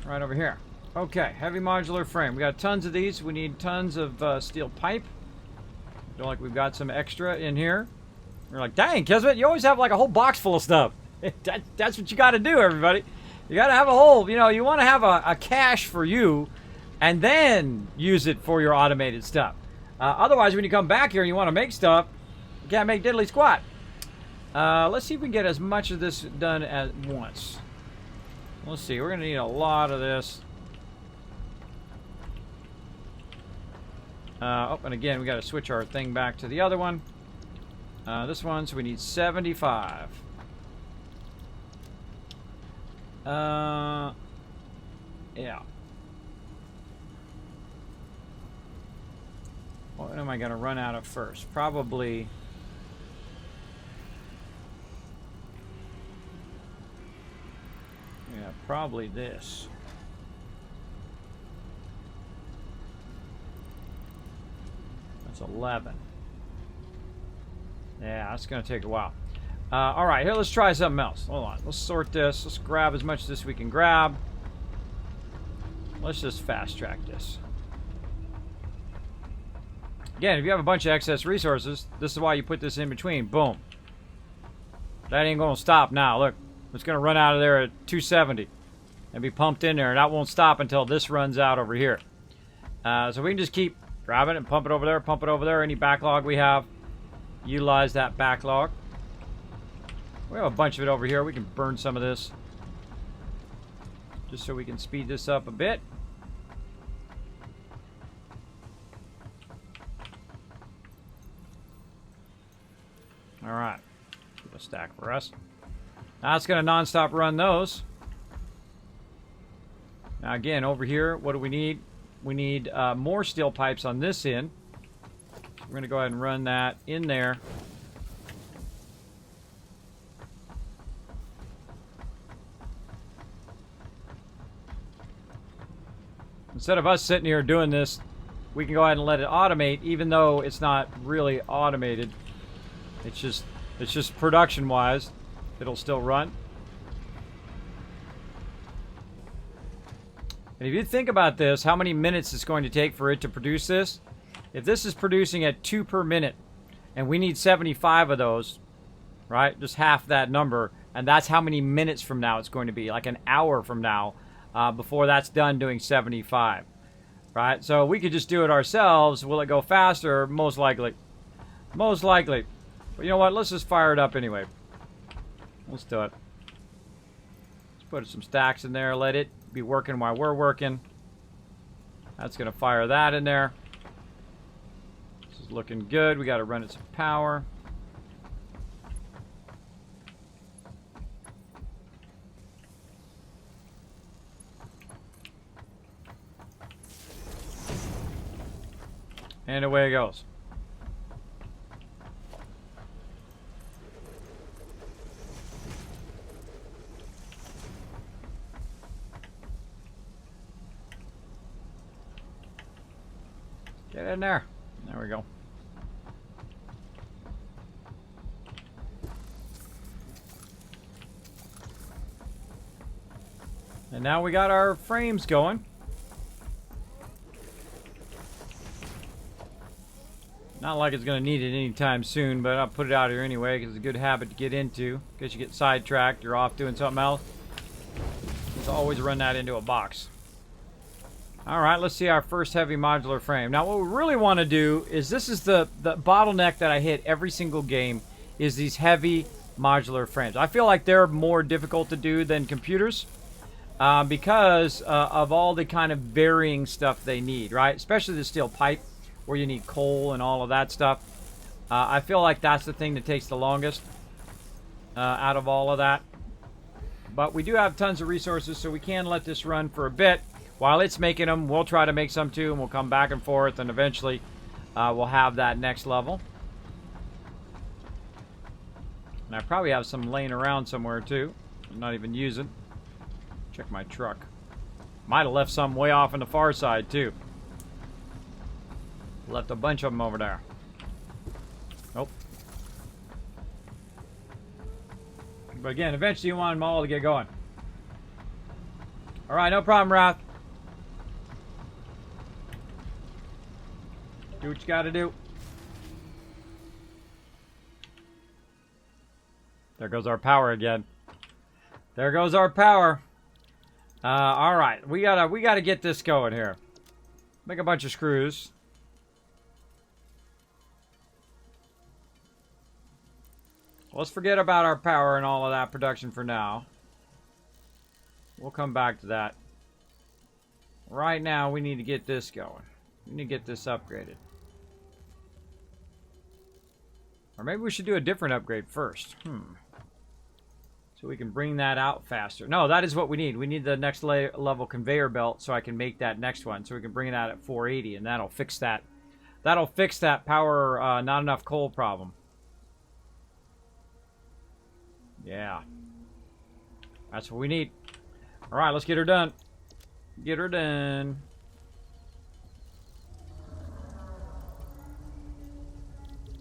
Right over here. Okay, heavy modular frame. We got tons of these. We need tons of steel pipe. Feel like we've got some extra in here. We're like, dang, Kismet, you always have like a whole box full of stuff. That's what you got to do, everybody. You got to have a whole, you know, you want to have a cache for you and then use it for your automated stuff. Otherwise, when you come back here and you want to make stuff, you can't make diddly squat. Let's see if we can get as much of this done at once. Let's see. We're going to need a lot of this. Oh, and again, we got to switch our thing back to the other one. This one, so we need 75. Yeah. What am I going to run out of first? Probably... yeah, probably this. That's 11. Yeah, that's going to take a while. Alright, here, let's try something else. Hold on. Let's sort this. Let's grab as much of this we can grab. Let's just fast track this. Again, if you have a bunch of excess resources, this is why you put this in between. Boom. That ain't going to stop now. Look, it's going to run out of there at 270 and be pumped in there. And that won't stop until this runs out over here. So we can just keep grabbing it and pump it over there, pump it over there. Any backlog we have, utilize that backlog. We have a bunch of it over here. We can burn some of this just so we can speed this up a bit. All right, keep a stack for us. Now it's going to non-stop run those. Now again, over here, what do we need? We need more steel pipes on this end. We're going to go ahead and run that in there. Instead of us sitting here doing this, we can go ahead and let it automate, even though it's not really automated. It's just production-wise, it'll still run. And if you think about this, how many minutes it's going to take for it to produce this? If this is producing at 2 per minute, and we need 75 of those, right? Just half that number, and that's how many minutes from now it's going to be, like an hour from now, before that's done doing 75, right? So we could just do it ourselves. Will it go faster? Most likely. Most likely. But you know what? Let's just fire it up anyway. Let's do it. Let's put some stacks in there. Let it be working while we're working. That's going to fire that in there. This is looking good. We got to run it some power. And away it goes. Get in there. There we go. And now we got our frames going. Not like it's going to need it anytime soon, but I'll put it out here anyway because it's a good habit to get into. In case you get sidetracked, you're off doing something else. Just always run that into a box. Alright, let's see our first heavy modular frame. Now what we really want to do is, this is the bottleneck that I hit every single game, is these heavy modular frames. I feel like they're more difficult to do than computers because of all the kind of varying stuff they need, right? Especially the steel pipe. where you need coal and all of that stuff. I feel like that's the thing that takes the longest out of all of that. But we do have tons of resources, so we can let this run for a bit. While it's making them, we'll try to make some too, and we'll come back and forth, and eventually we'll have that next level. And I probably have some laying around somewhere too. I'm not even using. Check my truck. Might have left some way off on the far side too. Left a bunch of them over there. Nope. But again, eventually you want them all to get going. Alright, no problem, Wrath. Do what you gotta do. There goes our power again. There goes our power. Alright, we gotta get this going here. Make a bunch of screws. Let's forget about our power and all of that production for now. We'll come back to that. Right now, we need to get this going. We need to get this upgraded. Or maybe we should do a different upgrade first. So we can bring that out faster. No, that is what we need. We need the next level conveyor belt so I can make that next one. So we can bring it out at 480, and that'll fix that. That'll fix that power, not enough coal problem. Yeah. That's what we need. Alright, let's get her done. Get her done.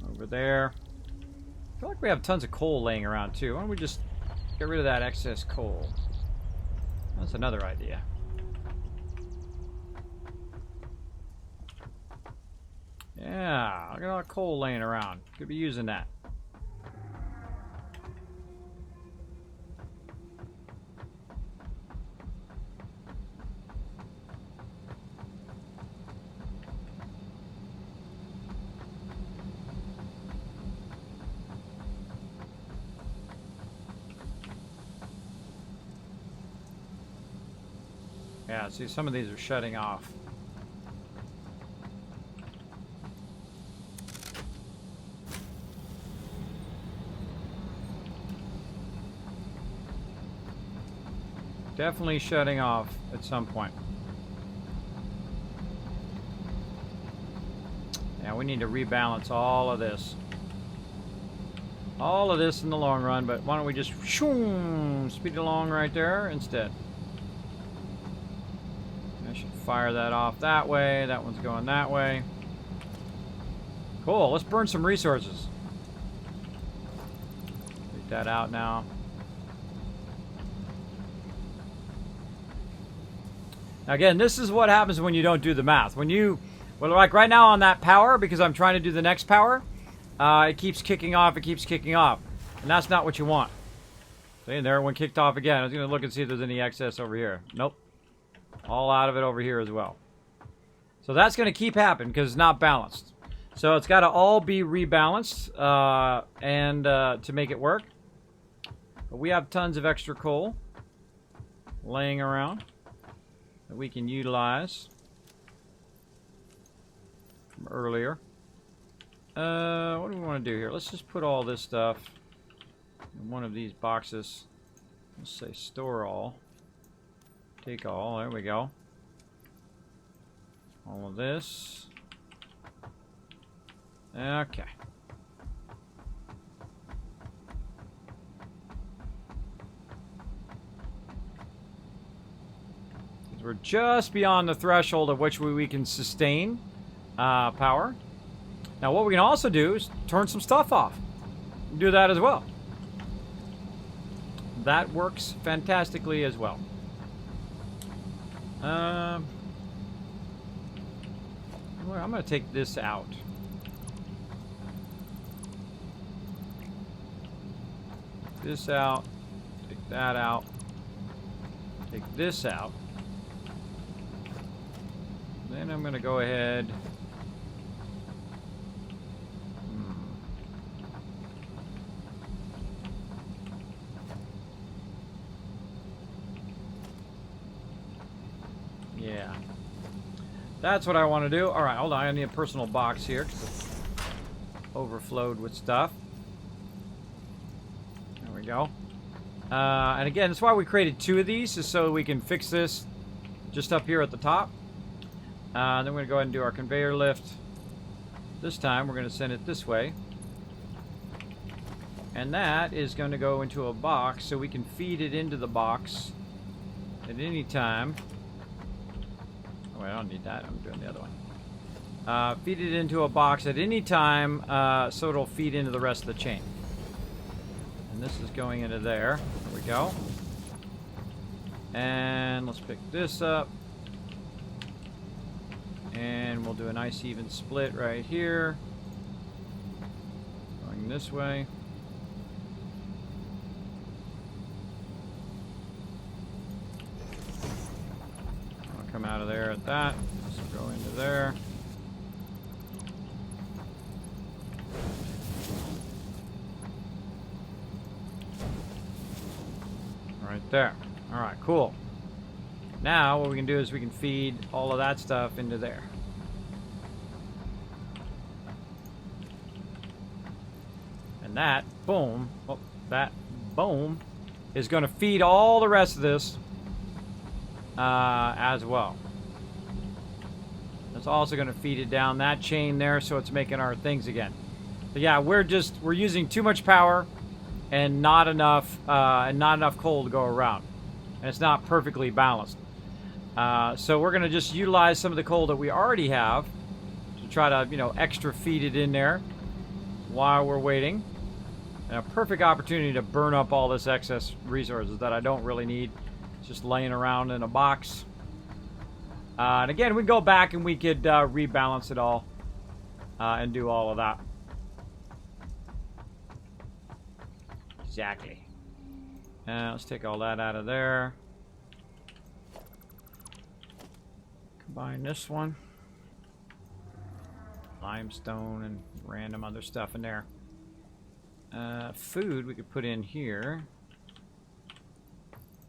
Over there. I feel like we have tons of coal laying around too. Why don't we just get rid of that excess coal? That's another idea. Yeah, look at all that coal laying around. Could be using that. Yeah, see, some of these are shutting off. Definitely shutting off at some point. Yeah, we need to rebalance all of this. All of this in the long run, but why don't we just speed along right there instead? I should fire that off that way. That one's going that way. Cool, let's burn some resources. Take that out now. Now again, this is what happens when you don't do the math. When you, well, like right now on that power, because I'm trying to do the next power, it keeps kicking off, it keeps kicking off. And that's not what you want. See, there, one kicked off again. I was going to look and see if there's any excess over here. Nope. All out of it over here as well. So that's going to keep happening because it's not balanced. So it's got to all be rebalanced to make it work. But we have tons of extra coal laying around that we can utilize from earlier. What do we want to do here? Let's just put all this stuff in one of these boxes. Let's say store all. Take all. There we go. All of this. Okay. We're just beyond the threshold of which we can sustain power. Now what we can also do is turn some stuff off. Do that as well. That works fantastically as well. Well, I'm going to take this out. Take this out. Take that out. Take this out. Then I'm going to go ahead. Yeah. That's what I want to do. All right, hold on. I need a personal box here because it's overflowed with stuff. There we go. And again, that's why we created 2 of these, is so we can fix this just up here at the top. Then we're going to go ahead and do our conveyor lift. This time, we're going to send it this way. And that is going to go into a box, so we can feed it into the box at any time. Oh, I don't need that. I'm doing the other one. Feed it into a box at any time, so it'll feed into the rest of the chain. And this is going into there. There we go. And let's pick this up. And we'll do a nice even split right here. Going this way. I'll come out of there at that. Just go into there. Right there. Alright, cool. Now what we can do is we can feed all of that stuff into there. And that, boom, oh, that, boom, is going to feed all the rest of this as well. It's also going to feed it down that chain there, so it's making our things again. But yeah, we're using too much power and not enough coal to go around, and it's not perfectly balanced. So we're going to just utilize some of the coal that we already have to try to, you know, extra feed it in there while we're waiting. And a perfect opportunity to burn up all this excess resources that I don't really need. It's just laying around in a box. And again, we can go back and we could rebalance it all and do all of that. Exactly. Let's take all that out of there. Combine this one. Limestone and random other stuff in there. Food we could put in here.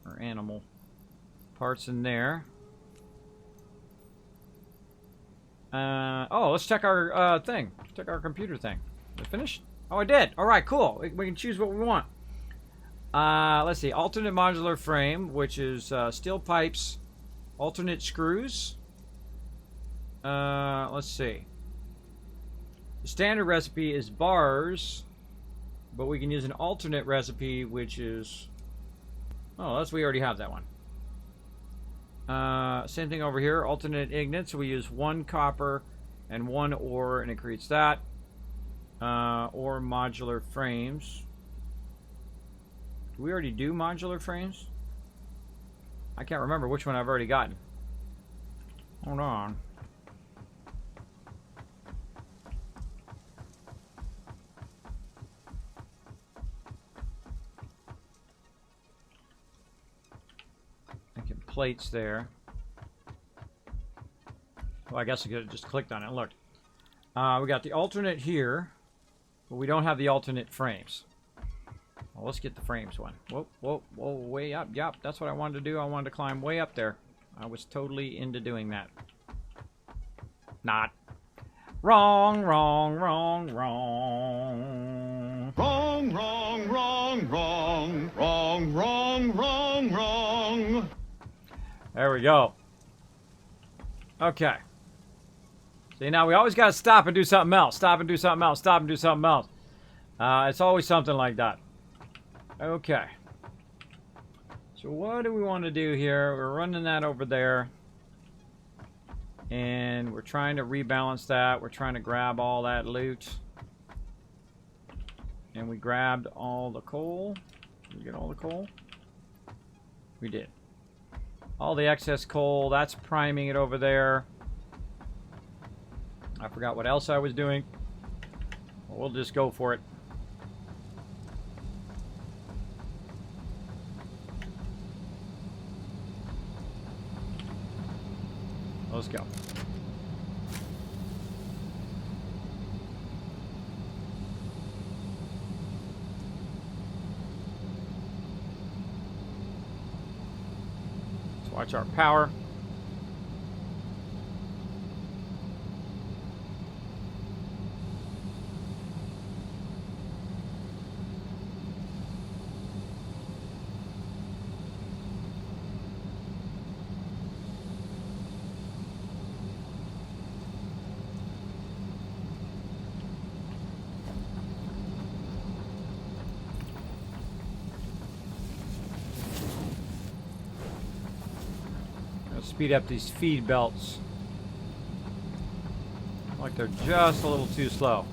Or animal parts in there. Oh, let's check our thing. Check our computer thing. Did I finish? Oh, I did. All right, cool. We can choose what we want. Let's see. Alternate modular frame, which is steel pipes, alternate screws. Let's see. The standard recipe is bars, but we can use an alternate recipe, which is... Oh, we already have that one. Same thing over here. Alternate ignites. So we use 1 copper and 1 ore, and it creates that. Or modular frames. Do we already do modular frames? I can't remember which one I've already gotten. Hold on. Making plates there. Well, I guess I could have just clicked on it. Look. We got the alternate here, but we don't have the alternate frames. Well, let's get the frames one. Whoa, whoa, whoa, way up. Yep, that's what I wanted to do. I wanted to climb way up there. I was totally into doing that. Not. Wrong, wrong, wrong, wrong. Wrong, wrong, wrong, wrong, wrong, wrong, wrong, wrong. There we go. Okay. See, now we always got to stop and do something else. Stop and do something else. Stop and do something else. It's always something like that. Okay. So what do we want to do here? We're running that over there. And we're trying to rebalance that. We're trying to grab all that loot. And we grabbed all the coal. Did we get all the coal? We did. All the excess coal. That's priming it over there. I forgot what else I was doing. We'll just go for it. Let's go. Let's watch our power. speed up these feed belts. Like they're just a little too slow.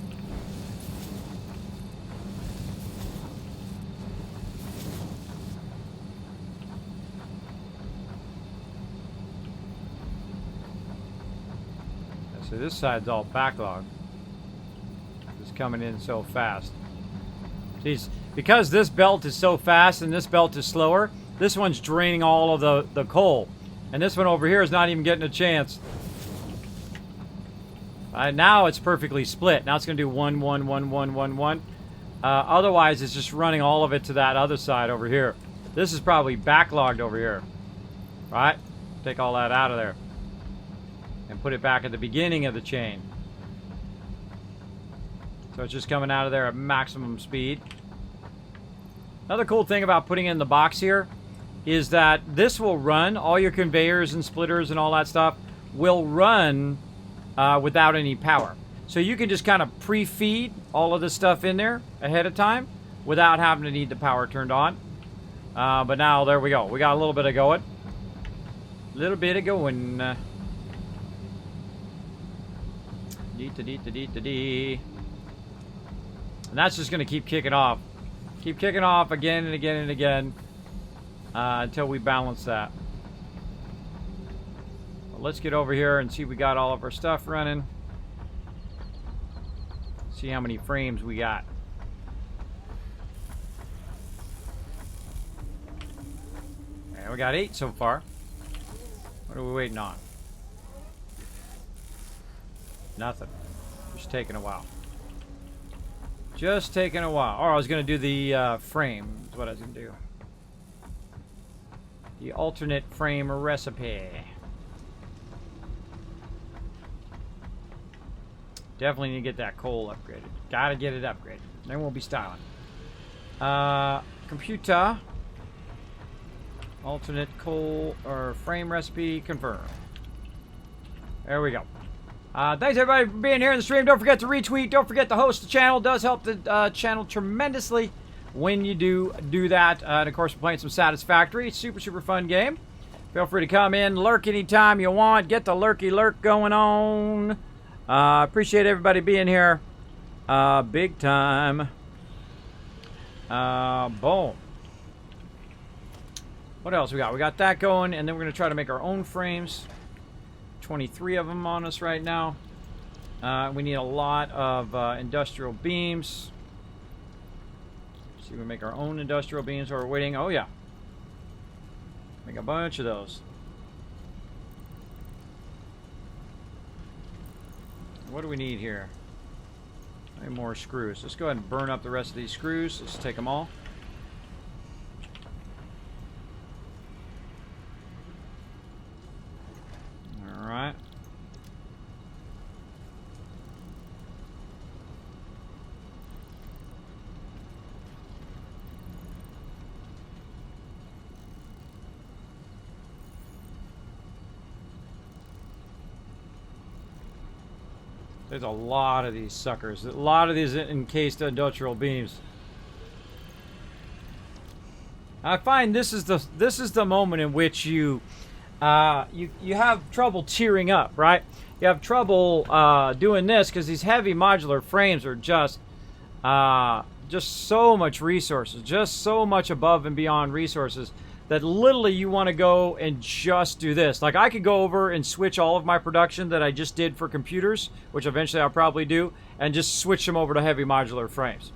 So this side's all backlogged. It's coming in so fast. See, because this belt is so fast and this belt is slower, this one's draining all of the coal. And this one over here is not even getting a chance. Now it's perfectly split. Now it's going to do 1, 1, 1, 1, 1, 1. Otherwise, it's just running all of it to that other side over here. This is probably backlogged over here. Right? Take all that out of there. And put it back at the beginning of the chain. So it's just coming out of there at maximum speed. Another cool thing about putting in the box here is that this will run, all your conveyors and splitters and all that stuff will run without any power. So you can just kind of pre-feed all of this stuff in there ahead of time without having to need the power turned on. But now, there we go. We got a little bit of going. A little bit of going. And that's just going to keep kicking off. Keep kicking off again and again and again until we balance that. Well, let's get over here and see if we got all of our stuff running. See how many frames we got. And we got 8 so far. What are we waiting on? Nothing. Just taking a while. Just taking a while. Or I was going to do the frame. Is what I was going to do. The alternate frame recipe. Definitely need to get that coal upgraded. Gotta get it upgraded. Then we'll be styling. Computer. Alternate coal or frame recipe confirmed. There we go. Thanks everybody for being here in the stream. Don't forget to retweet. Don't forget to host the channel. It does help the channel tremendously when you do that. And of course, we're playing some Satisfactory. It's super, super fun game. Feel free to come in, lurk anytime you want. Get the lurky lurk going on. Appreciate everybody being here. Big time. Boom. What else we got? We got that going, and then we're going to try to make our own frames. 23 of them on us right now. We need a lot of industrial beams. See if we make our own industrial beams while we're waiting. Oh, yeah. Make a bunch of those. What do we need here? Any more screws. Let's go ahead and burn up the rest of these screws. Let's take them all. Alright. There's a lot of these suckers. A lot of these encased industrial beams. I find this is the moment in which you have trouble tearing up, right? You have trouble doing this because these heavy modular frames are just so much resources, just so much above and beyond resources that literally you want to go and just do this. Like I could go over and switch all of my production that I just did for computers, which eventually I'll probably do, and just switch them over to heavy modular frames.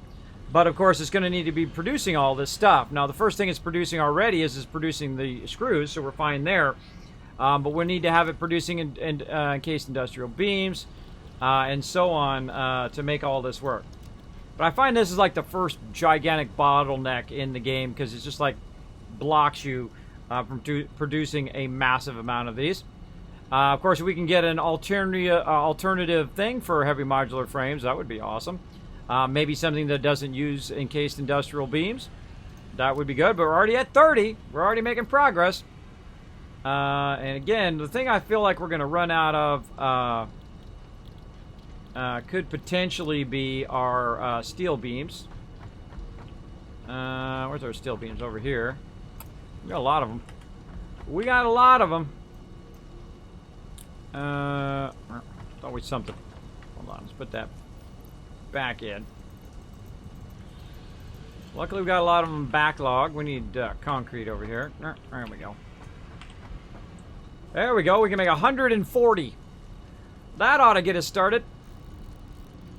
But of course, it's going to need to be producing all this stuff. Now, the first thing it's producing already is producing the screws, so we're fine there. But we need to have it producing encased industrial beams and so on to make all this work. But I find this is like the first gigantic bottleneck in the game because it's just like blocks you from producing a massive amount of these. Of course, if we can get an alternative thing for heavy modular frames, that would be awesome. Maybe something that doesn't use encased industrial beams. That would be good, but we're already at 30. We're already making progress. And again, the thing I feel like we're going to run out of could potentially be our steel beams. Where's our steel beams? Over here. We got a lot of them. We got a lot of them. It's always something. Hold on, let's put that back in. Luckily, we got a lot of them backlog. We need concrete over here. There we go. There we go. We can make 140. That ought to get us started.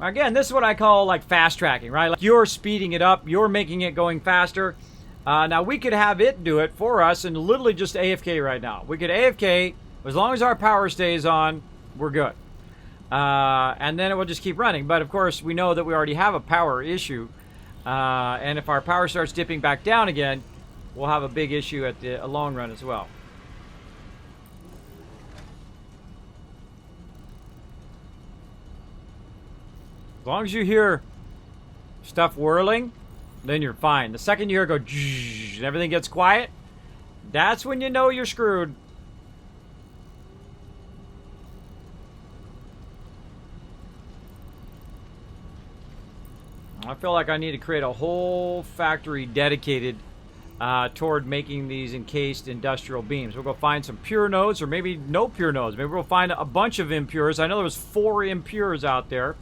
Again, this is what I call like fast tracking, right? Like you're speeding it up. You're making it going faster. Now, we could have it do it for us and literally just AFK right now. We could AFK. As long as our power stays on, we're good. And then it will just keep running. But, of course, we know that we already have a power issue. And if our power starts dipping back down again, we'll have a big issue at the long run as well. As long as you hear stuff whirling, then you're fine. The second you hear it go and everything gets quiet, that's when you know you're screwed. I feel like I need to create a whole factory dedicated toward making these encased industrial beams. We'll go find some pure nodes, or maybe no pure nodes. Maybe we'll find a bunch of impures. I know there was 4 impures out there.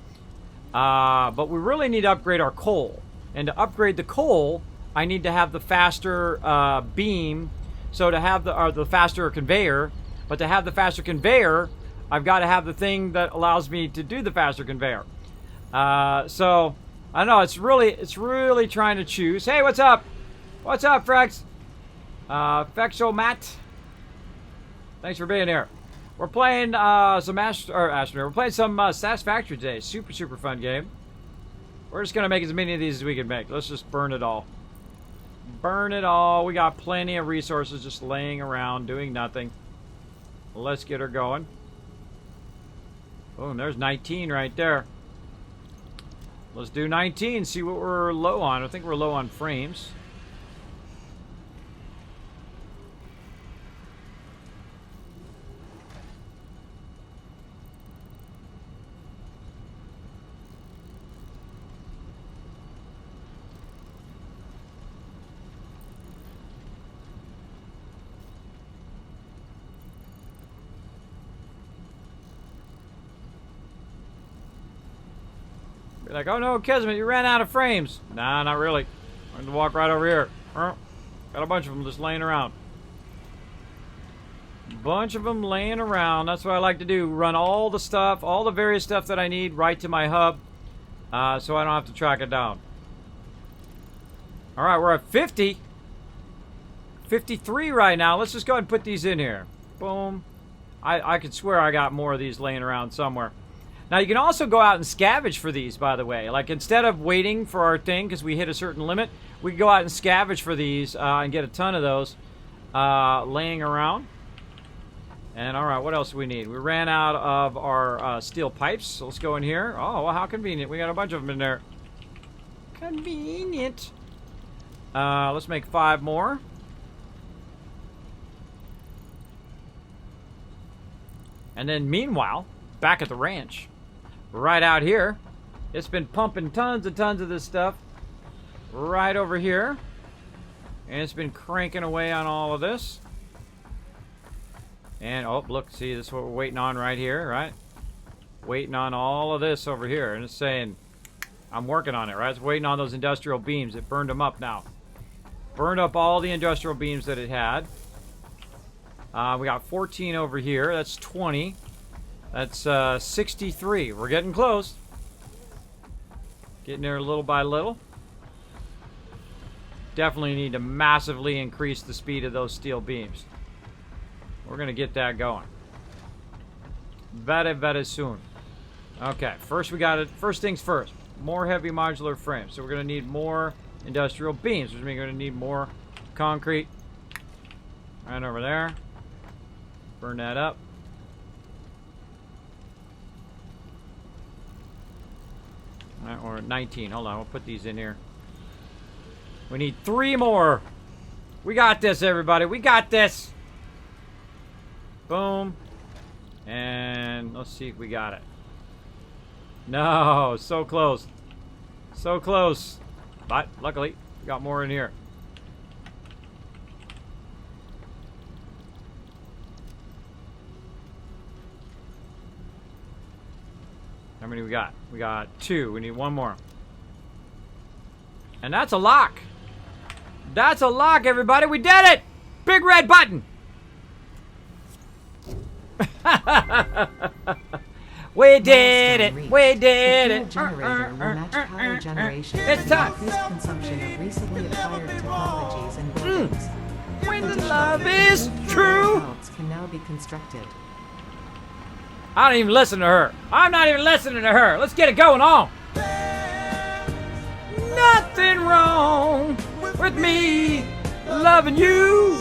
But we really need to upgrade our coal. And to upgrade the coal, I need to have the faster beam. So to have the faster conveyor. But to have the faster conveyor, I've got to have the thing that allows me to do the faster conveyor. So I don't know. It's really trying to choose. Hey, what's up? What's up, Frex? Fexo Matt. Thanks for being here. We're playing some We're playing some Satisfactory today. Super fun game. We're just gonna make as many of these as we can make. Let's just burn it all. Burn it all. We got plenty of resources just laying around doing nothing. Let's get her going. Boom, there's 19 right there. Let's do 19, see what we're low on. I think we're low on frames. Be like, oh no, Kismet, you ran out of frames. Nah, not really. I'm going to walk right over here. Got a bunch of them just laying around. Bunch of them laying around. That's what I like to do. Run all the stuff, all the various stuff that I need right to my hub. So I don't have to track it down. Alright, we're at 50. 53 right now. Let's just go ahead and put these in here. Boom. I could swear I got more of these laying around somewhere. Now, you can also go out and scavenge for these, by the way. Like, instead of waiting for our thing because we hit a certain limit, we can go out and scavenge for these and get a ton of those laying around. And, all right, what else do we need? We ran out of our steel pipes, so let's go in here. Oh, well, how convenient. We got a bunch of them in there. Convenient. Let's make 5 more. And then, meanwhile, back at the ranch, right out here, it's been pumping tons and tons of this stuff right over here, and it's been cranking away on all of this. And oh, look, see, this is what we're waiting on right here, right? Waiting on all of this over here, and it's saying I'm working on it, right? It's waiting on those industrial beams. It burned them up now. Burned up all the industrial beams that it had. We got 14 over here. That's 20. That's 63. We're getting close. Getting there little by little. Definitely need to massively increase the speed of those steel beams. We're going to get that going. Very soon. Okay, first things first. More heavy modular frames. So we're going to need more industrial beams. Which means we're going to need more concrete. Right over there. Burn that up. Alright, we're at 19. Hold on, we'll put these in here. We need 3 more. We got this, everybody. We got this. Boom. And let's see if we got it. No, so close. So close. But luckily, we got more in here. How many we got? We got 2. We need 1 more. And that's a lock. That's a lock, everybody. We did it! Big red button. We did it. We did it. The generator will match power generation It's and time. increased consumption of recently acquired technologies and buildings. When the Additional love is improved true. routes can now be constructed. I don't even listen to her. I'm not even listening to her. Let's get it going on. Nothing wrong with me loving you.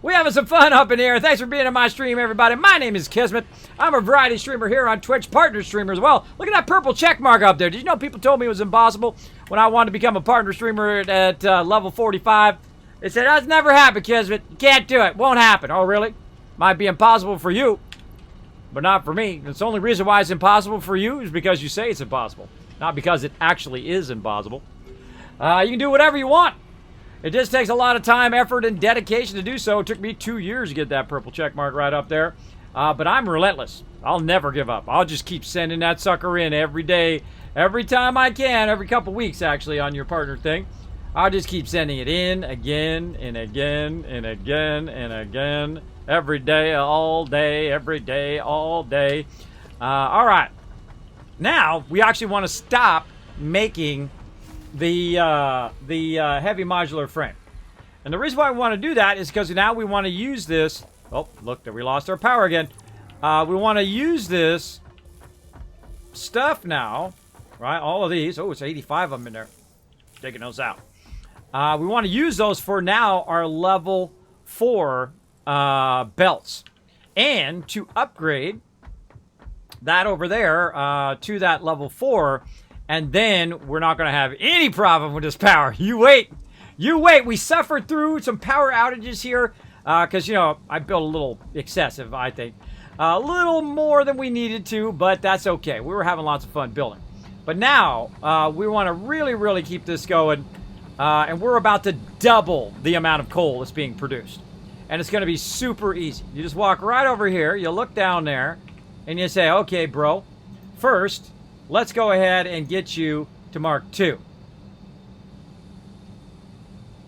We having some fun up in here. Thanks for being on my stream, everybody. My name is Kismet. I'm a variety streamer here on Twitch, partner streamer as well. Look at that purple check mark up there. Did you know people told me it was impossible when I wanted to become a partner streamer at level 45? They said, that's never happened, Kismet. You can't do it. Won't happen. Oh, really? Might be impossible for you, but not for me. It's the only reason why it's impossible for you is because you say it's impossible, not because it actually is impossible. You can do whatever you want. It just takes a lot of time, effort, and dedication to do so. It took me 2 years to get that purple check mark right up there. But I'm relentless. I'll never give up. I'll just keep sending that sucker in every day, every time I can, every couple weeks, actually, on your partner thing. I'll just keep sending it in again and again and again and again. Every day, all day, every day, all day. All right. Now, we actually want to stop making the heavy modular frame. And the reason why we want to do that is because now we want to use this. Oh, look, we lost our power again. We want to use this stuff now, right? All of these. Oh, it's 85 of them in there. Taking those out. We want to use those for now our level 4 belts. And to upgrade that over there to that level 4, and then we're not going to have any problem with this power. You wait. You wait. We suffered through some power outages here because, you know, I built a little excessive, I think. A little more than we needed to, but that's okay. We were having lots of fun building. But now we want to really, really keep this going. And we're about to double the amount of coal that's being produced. And it's going to be super easy. You just walk right over here. You look down there. And you say, okay, bro. First, let's go ahead and get you to Mark 2.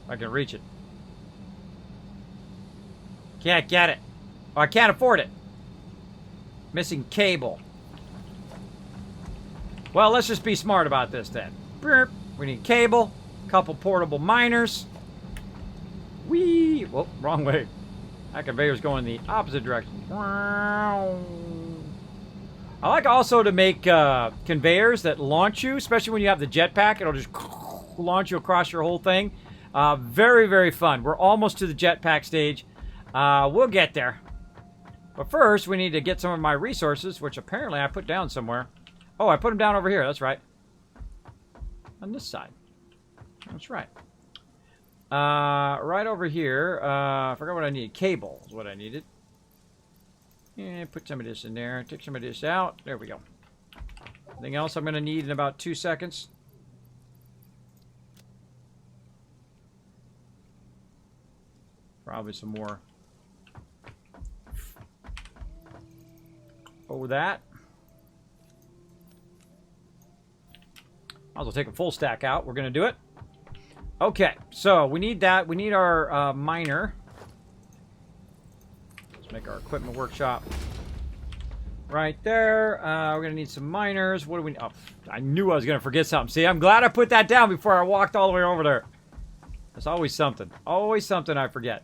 I can reach it. Can't get it. Oh, I can't afford it. Missing cable. Well, let's just be smart about this then. We need cable. Couple portable miners. Whee! Whoa, wrong way. That conveyor's going in the opposite direction. I like also to make conveyors that launch you, especially when you have the jetpack. It'll just launch you across your whole thing. Very, very fun. We're almost to the jetpack stage. We'll get there. But first, we need to get some of my resources, which apparently I put down somewhere. Oh, I put them down over here. That's right. On this side. That's right. Right over here. I forgot what I needed. Cable is what I needed. Yeah, put some of this in there. Take some of this out. There we go. Anything else I'm going to need in about 2 seconds? Probably some more. Oh, that. Might as well take a full stack out. We're going to do it. Okay, so we need that. We need our miner. Let's make our equipment workshop right there. We're going to need some miners. What do we need? Oh, I knew I was going to forget something. See, I'm glad I put that down before I walked all the way over there. There's always something. Always something I forget.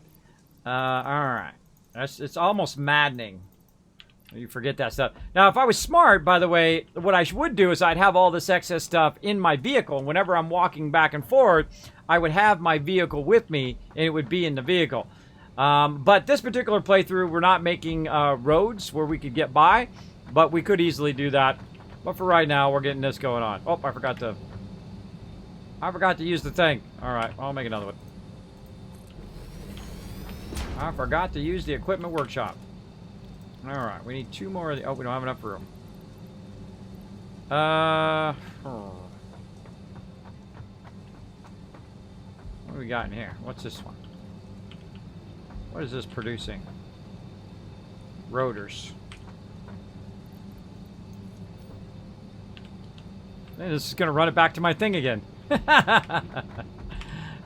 All right. It's almost maddening. You forget that stuff. Now, if I was smart, by the way, what I would do is I'd have all this excess stuff in my vehicle. And whenever I'm walking back and forth, I would have my vehicle with me, and it would be in the vehicle. But this particular playthrough, we're not making roads where we could get by, but we could easily do that. But for right now, we're getting this going on. Oh, I forgot to use the thing. All right, I'll make another one. I forgot to use the equipment workshop. All right, we need 2 more of the... Oh, we don't have enough room. What do we got in here? What's this one? What is this producing? Rotors. Hey, this is going to run it back to my thing again. You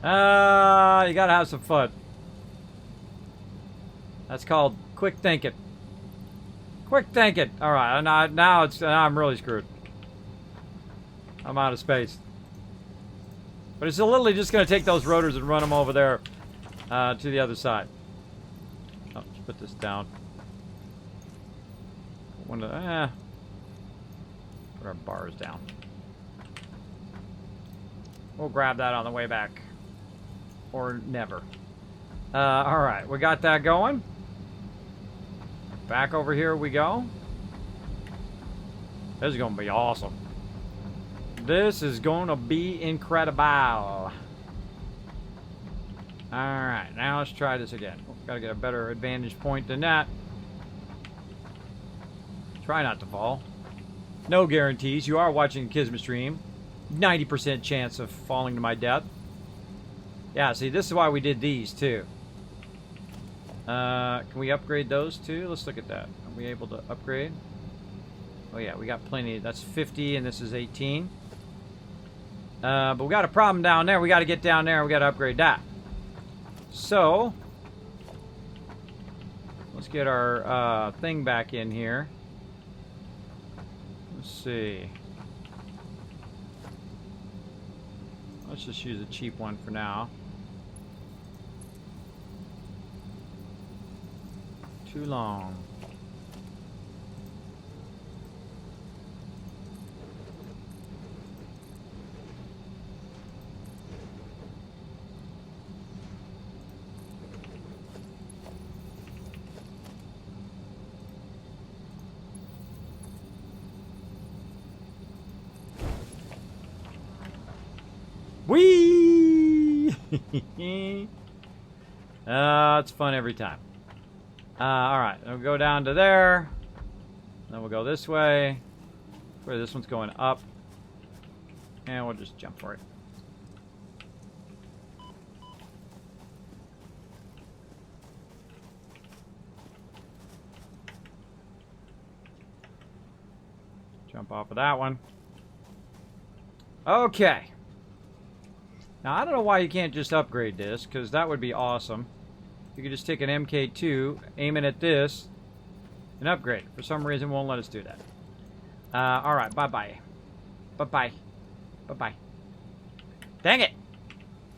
gotta have some fun. That's called quick thinking. Quick thinking. All right, now I'm really screwed. I'm out of space. But it's literally just going to take those rotors and run them over there to the other side. Oh, let's put this down. Put our bars down. We'll grab that on the way back. Or never. Alright, we got that going. Back over here we go. This is going to be awesome. This is going to be incredible. Alright, now let's try this again. Got to get a better advantage point than that. Try not to fall. No guarantees. You are watching a Kismet stream. 90% chance of falling to my death. Yeah, see, this is why we did these, too. Can we upgrade those, too? Let's look at that. Are we able to upgrade? Oh, yeah, we got plenty. That's 50, and this is 18. But we got a problem down there. We got to get down there. We got to upgrade that. So, let's get our thing back in here. Let's see. Let's just use a cheap one for now. Too long. Whee! It's fun every time. Alright, we'll go down to there. Then we'll go this way. Where this one's going up. And we'll just jump for it. Jump off of that one. Okay. Now, I don't know why you can't just upgrade this, because that would be awesome. You could just take an MK2, aim it at this, and upgrade. For some reason, it won't let us do that. Alright, bye-bye. Bye-bye. Bye-bye. Dang it!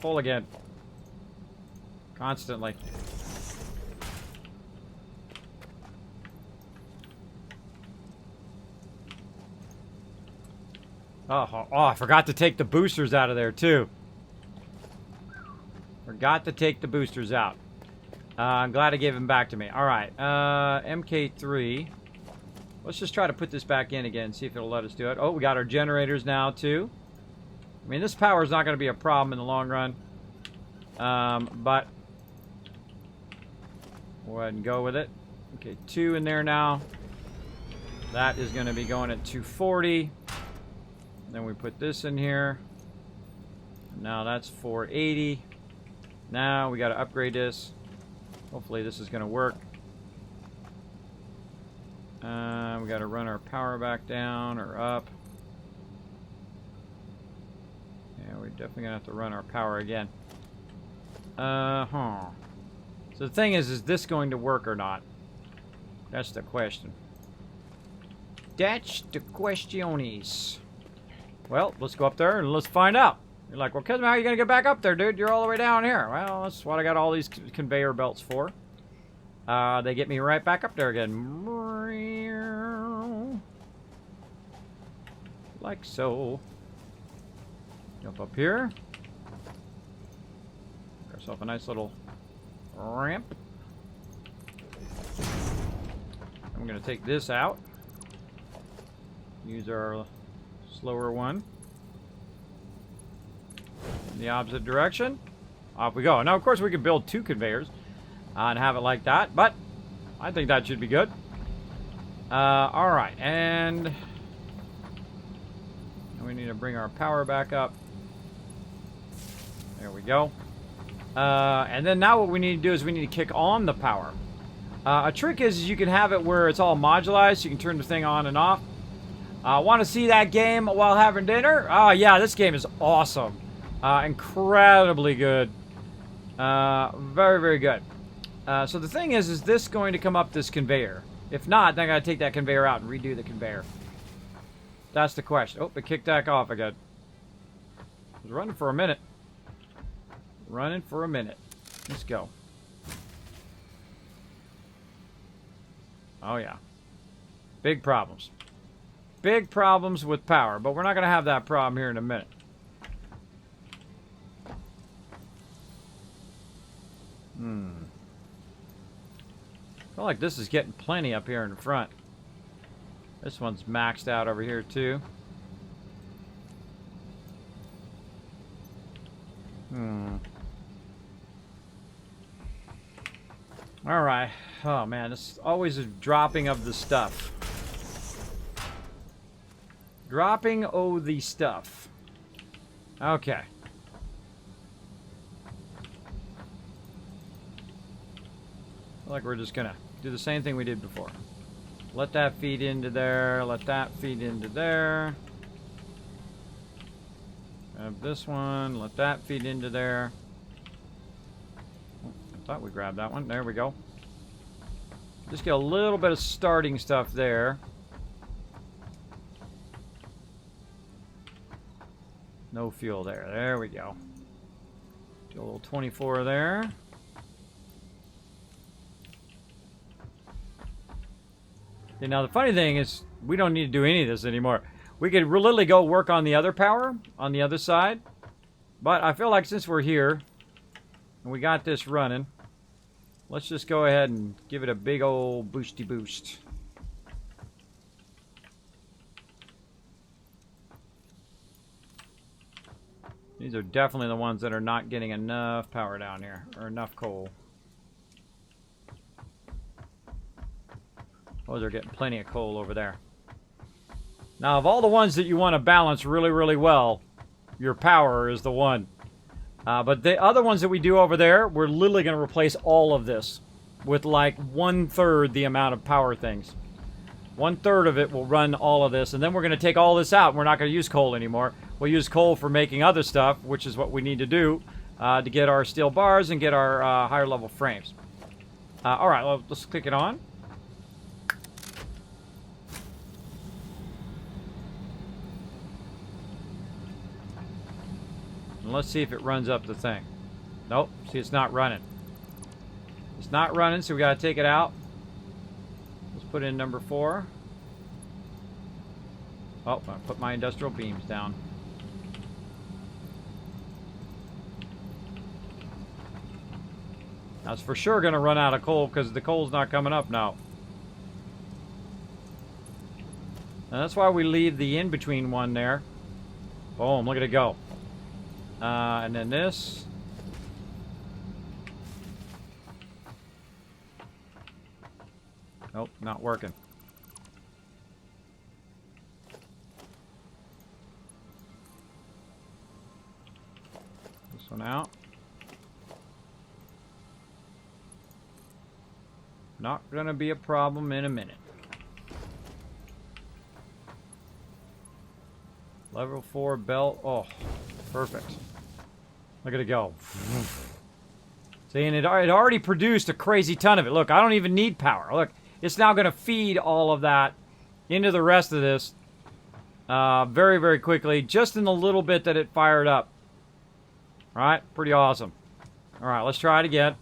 Full again. Constantly. Oh, I forgot to take the boosters out of there, too. Forgot to take the boosters out. I'm glad I gave them back to me. Alright, MK3. Let's just try to put this back in again, see if it'll let us do it. Oh, we got our generators now, too. I mean, this power is not going to be a problem in the long run. But we'll go ahead and go with it. Okay, 2 in there now. That is going to be going at 240. Then we put this in here. Now that's 480. Now we got to upgrade this. Hopefully this is going to work. We got to run our power back down or up. Yeah, we're definitely going to have to run our power again. So the thing is this going to work or not? That's the question. That's the questiones. Well, let's go up there and let's find out. You're like, well, Kismet, how are you going to get back up there, dude? You're all the way down here. Well, that's what I got all these conveyor belts for. They get me right back up there again. Like so. Jump up here. Get ourselves a nice little ramp. I'm going to take this out. Use our slower one. In the opposite direction. Off we go. Now, of course, we could build 2 conveyors and have it like that, but I think that should be good. Alright, and we need to bring our power back up. There we go. And then now what we need to do is we need to kick on the power. A trick is you can have it where it's all modularized, so you can turn the thing on and off. Want to see that game while having dinner? Oh, yeah, this game is awesome. Incredibly good. Very, very good. So the thing is this going to come up this conveyor? If not, then I gotta take that conveyor out and redo the conveyor. That's the question. Oh, it kicked back off again. I was running for a minute. Running for a minute. Let's go. Oh, yeah. Big problems. Big problems with power, but we're not going to have that problem here in a minute. I feel like this is getting plenty up here in the front. This one's maxed out over here, too. Alright. Oh, man. It's always a dropping of the stuff. Dropping the stuff. Okay. I feel like we're just gonna do the same thing we did before. Let that feed into there. Let that feed into there. Grab this one. Let that feed into there. Oh, I thought we grabbed that one. There we go. Just get a little bit of starting stuff there. No fuel there. There we go. Do a little 24 there. Okay, now the funny thing is, we don't need to do any of this anymore. We could literally go work on the other power, on the other side. But I feel like since we're here, and we got this running, let's just go ahead and give it a big old boosty boost. These are definitely the ones that are not getting enough power down here, or enough coal. Oh, they're getting plenty of coal over there. Now, of all the ones that you want to balance really, really well, your power is the one. But the other ones that we do over there, we're literally going to replace all of this with like 1/3 the amount of power things. 1/3 of it will run all of this, and then we're going to take all this out. We're not going to use coal anymore. We'll use coal for making other stuff, which is what we need to do to get our steel bars and get our higher level frames. All right, well, let's click it on. And let's see if it runs up the thing. Nope, see, it's not running. It's not running, so we got to take it out. Let's put in number 4. Oh, I put my industrial beams down. That's for sure going to run out of coal because the coal's not coming up now. And that's why we leave the in-between one there. Boom, look at it go. And then this. Nope, not working. This one out. Not gonna be a problem in a minute. Level 4 belt. Oh, perfect. Look at it go. See, and it already produced a crazy ton of it. Look, I don't even need power. Look, it's now going to feed all of that into the rest of this very, very quickly, just in the little bit that it fired up. All right, pretty awesome. All right, let's try it again.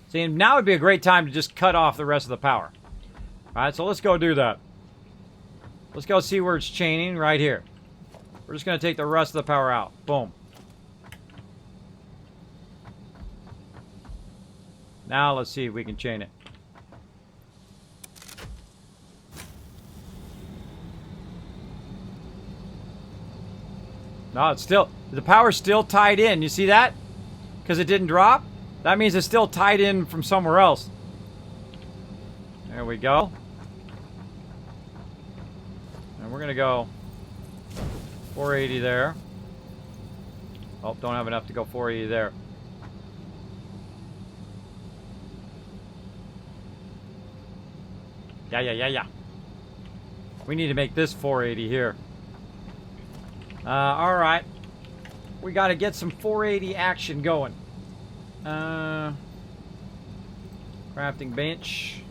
See, and now would be a great time to just cut off the rest of the power. All right, so let's go do that. Let's go see where it's chaining right here. We're just going to take the rest of the power out. Boom. Now let's see if we can chain it. No, it's still, the power's still tied in. You see that? Because it didn't drop? That means it's still tied in from somewhere else. There we go. And we're going to go 480 there. Oh, don't have enough to go 480 there. Yeah. We need to make this 480 here. Alright. We got to get some 480 action going. Crafting bench.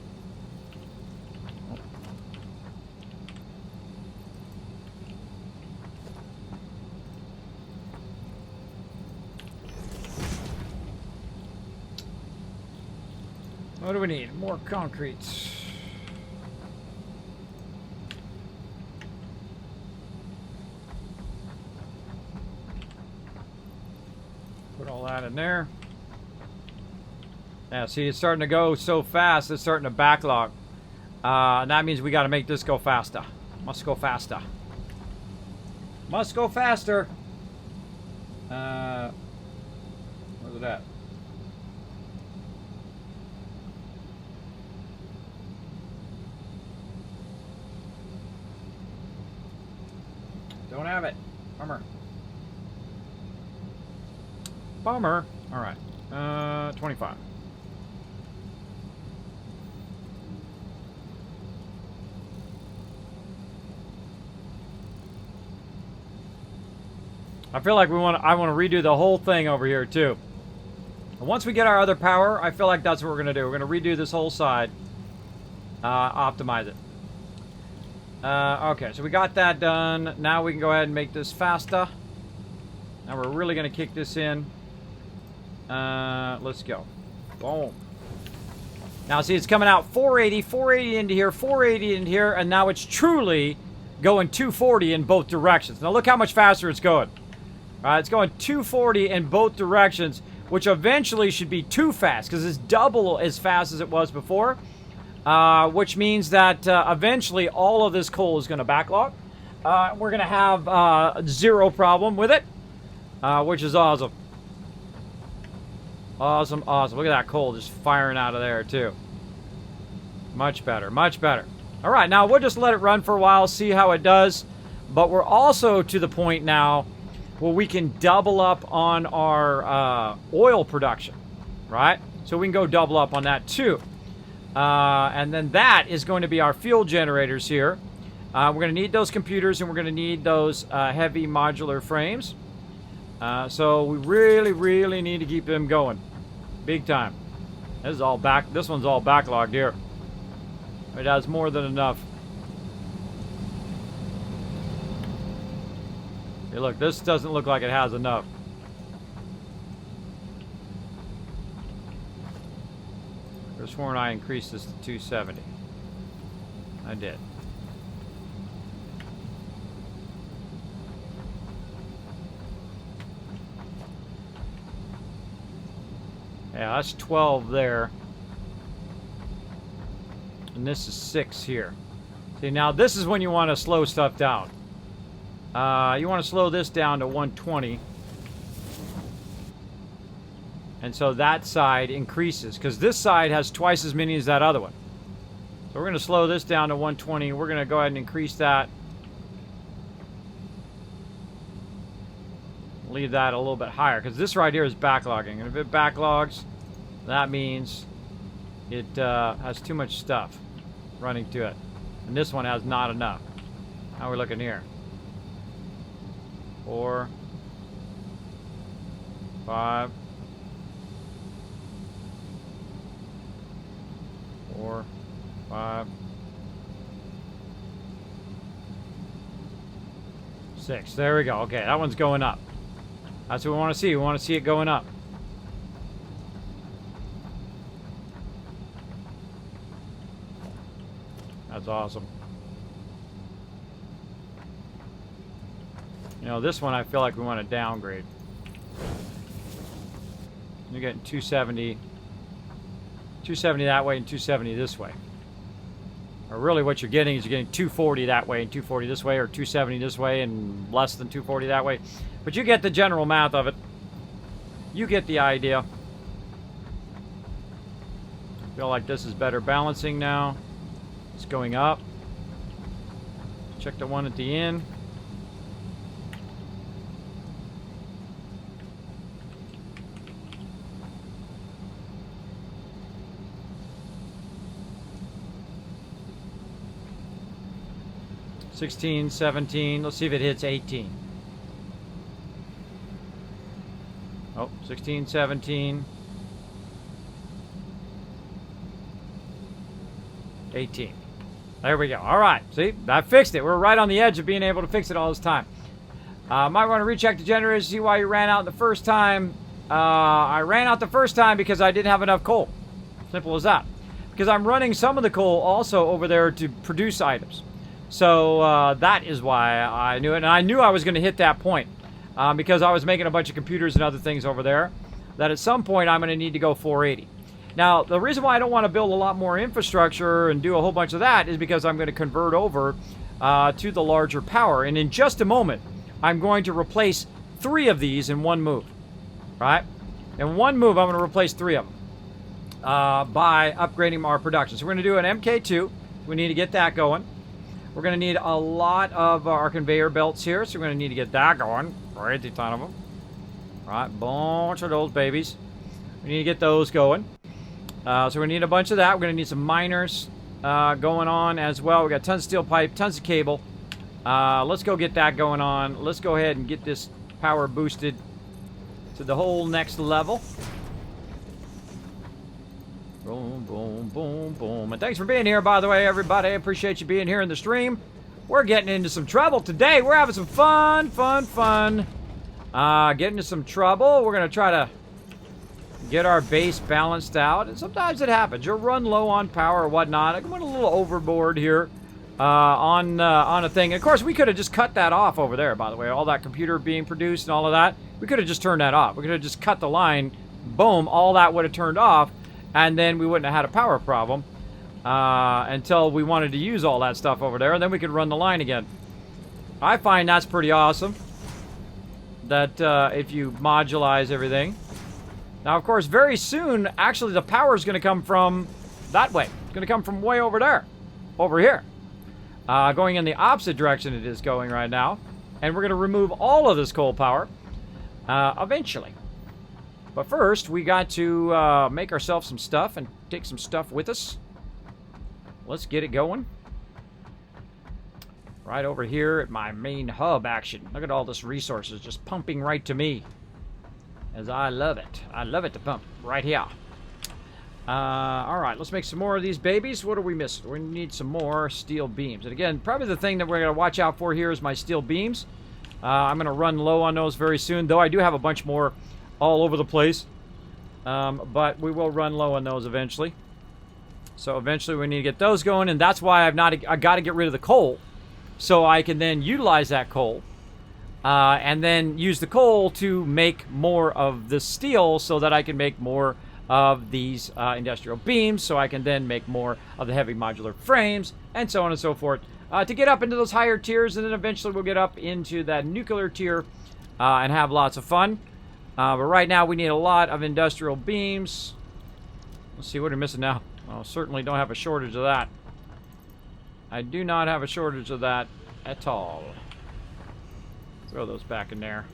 What do we need? More concrete. Put all that in there. Yeah, see, it's starting to go so fast, it's starting to backlog. And that means we got to make this go faster. Must go faster. Must go faster. Where's it at? Don't have it. Bummer. Bummer. All right. 25. I feel like I want to redo the whole thing over here too. And once we get our other power, I feel like that's what we're going to do. We're going to redo this whole side. Optimize it. Okay, so we got that done. Now we can go ahead and make this faster. Now we're really going to kick this in. Let's go. Boom. Now see, it's coming out 480, 480 into here, 480 into here, and now it's truly going 240 in both directions. Now look how much faster it's going. It's going 240 in both directions, which eventually should be too fast because it's double as fast as it was before. Which means that eventually all of this coal is going to backlog. We're going to have zero problem with it, which is awesome. Awesome. Look at that coal just firing out of there, too. Much better. All right, now we'll just let it run for a while, see how it does. But we're also to the point now where we can double up on our oil production, right? So we can go double up on that, too. And then that is going to be our fuel generators here. We're going to need those computers, and we're going to need those heavy modular frames. So we really need to keep them going. Big time. This one's all backlogged here. It has more than enough. Hey, look, this doesn't look like it has enough. I could have sworn I increased this to 270. I did. Yeah, that's 12 there. And this is 6 here. See, now this is when you want to slow stuff down. You want to slow this down to 120. And so that side increases, because this side has twice as many as that other one. So we're going to slow this down to 120. We're going to go ahead and increase that. Leave that a little bit higher, because this right here is backlogging. And if it backlogs, that means it has too much stuff running to it. And this one has not enough. How are we looking here? 4, 5, 4, 5, 6. There we go. Okay, that one's going up. That's what we want to see. We want to see it going up. That's awesome. You know, this one I feel like we want to downgrade. You're getting 270. 270 that way and 270 this way. Or really what you're getting is you're getting 240 that way and 240 this way, or 270 this way and less than 240 that way. But you get the general math of it. You get the idea. I feel like this is better balancing now. It's going up. Check the one at the end. 16, 17. Let's see if it hits 18. Oh, 16, 17. 18. There we go. All right. See, I fixed it. We're right on the edge of being able to fix it all this time. Might want to recheck the generators to see why you ran out the first time. I ran out the first time because I didn't have enough coal. Simple as that. Because I'm running some of the coal also over there to produce items. So that is why I knew it. And I knew I was going to hit that point because I was making a bunch of computers and other things over there. That at some point I'm going to need to go 480. Now, the reason why I don't want to build a lot more infrastructure and do a whole bunch of that is because I'm going to convert over to the larger power. And in just a moment, I'm going to replace 3 of these in one move. Right? In one move, I'm going to replace 3 of them by upgrading our production. So we're going to do an MK2. We need to get that going. We're going to need a lot of our conveyor belts here. So we're going to need to get that going. Crazy ton of them. Right? Bunch of those babies. We need to get those going. So we need a bunch of that. We're going to need some miners going on as well. We got tons of steel pipe, tons of cable. Let's go get that going on. Let's go ahead and get this power boosted to the whole next level. Boom, boom, boom, boom. And thanks for being here, by the way, everybody. I appreciate you being here in the stream. We're getting into some trouble today. We're having some fun. Getting into some trouble. We're going to try to get our base balanced out. And sometimes it happens. You'll run low on power or whatnot. I went a little overboard here on a thing. And of course, we could have just cut that off over there, by the way. All that computer being produced and all of that. We could have just turned that off. We could have just cut the line. Boom. All that would have turned off. And then we wouldn't have had a power problem until we wanted to use all that stuff over there. And then we could run the line again. I find that's pretty awesome. That if you modulize everything. Now, of course, very soon, actually, the power is going to come from that way. It's going to come from way over there. Over here. Going in the opposite direction it is going right now. And we're going to remove all of this coal power eventually. But first, we got to make ourselves some stuff and take some stuff with us. Let's get it going. Right over here at my main hub action. Look at all this resources just pumping right to me. As I love it. I love it to pump right here. Alright, let's make some more of these babies. What are we missing? We need some more steel beams. And again, probably the thing that we're going to watch out for here is my steel beams. I'm going to run low on those very soon. Though I do have a bunch more all over the place. But we will run low on those eventually. So eventually we need to get those going. And that's why I got to get rid of the coal. So I can then utilize that coal. And then use the coal to make more of the steel so that I can make more of these industrial beams, so I can then make more of the heavy modular frames, and so on and so forth, to get up into those higher tiers, and then eventually we'll get up into that nuclear tier and have lots of fun. But right now we need a lot of industrial beams. Let's see what we're missing now. Well, certainly don't have a shortage of that. I do not have a shortage of that at all. Throw those back in there.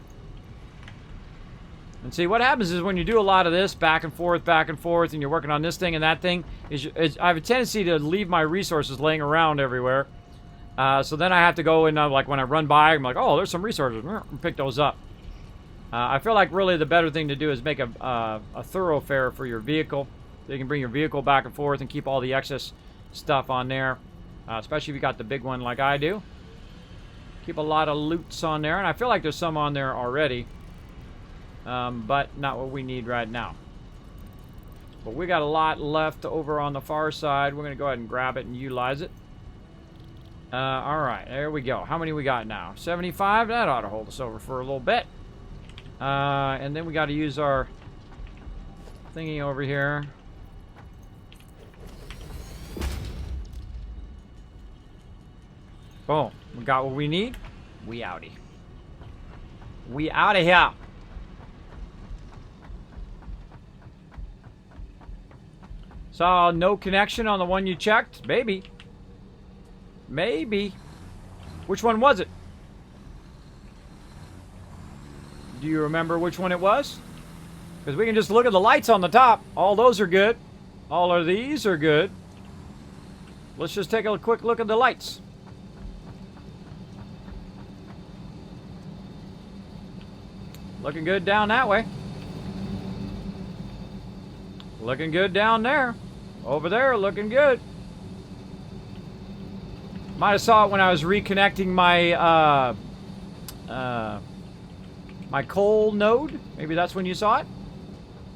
And see, what happens is when you do a lot of this back and forth, and you're working on this thing and that thing, I have a tendency to leave my resources laying around everywhere. So then I have to go and, like, when I run by, I'm like, oh, there's some resources. And pick those up. I feel like really the better thing to do is make a thoroughfare for your vehicle. So you can bring your vehicle back and forth and keep all the excess stuff on there. Especially if you got the big one like I do. Keep a lot of loots on there. And I feel like there's some on there already. But not what we need right now. But we got a lot left over on the far side. We're going to go ahead and grab it and utilize it. Alright, there we go. How many we got now? 75? That ought to hold us over for a little bit. And then we got to use our thingy over here. Boom. We got what we need. We outie. We out of here. Saw no connection on the one you checked? Maybe. Maybe. Which one was it? Do you remember which one it was? Because we can just look at the lights on the top. All those are good. All of these are good. Let's just take a quick look at the lights. Looking good down that way. Looking good down there. Over there, looking good. Might have saw it when I was reconnecting my my coal node. Maybe that's when you saw it.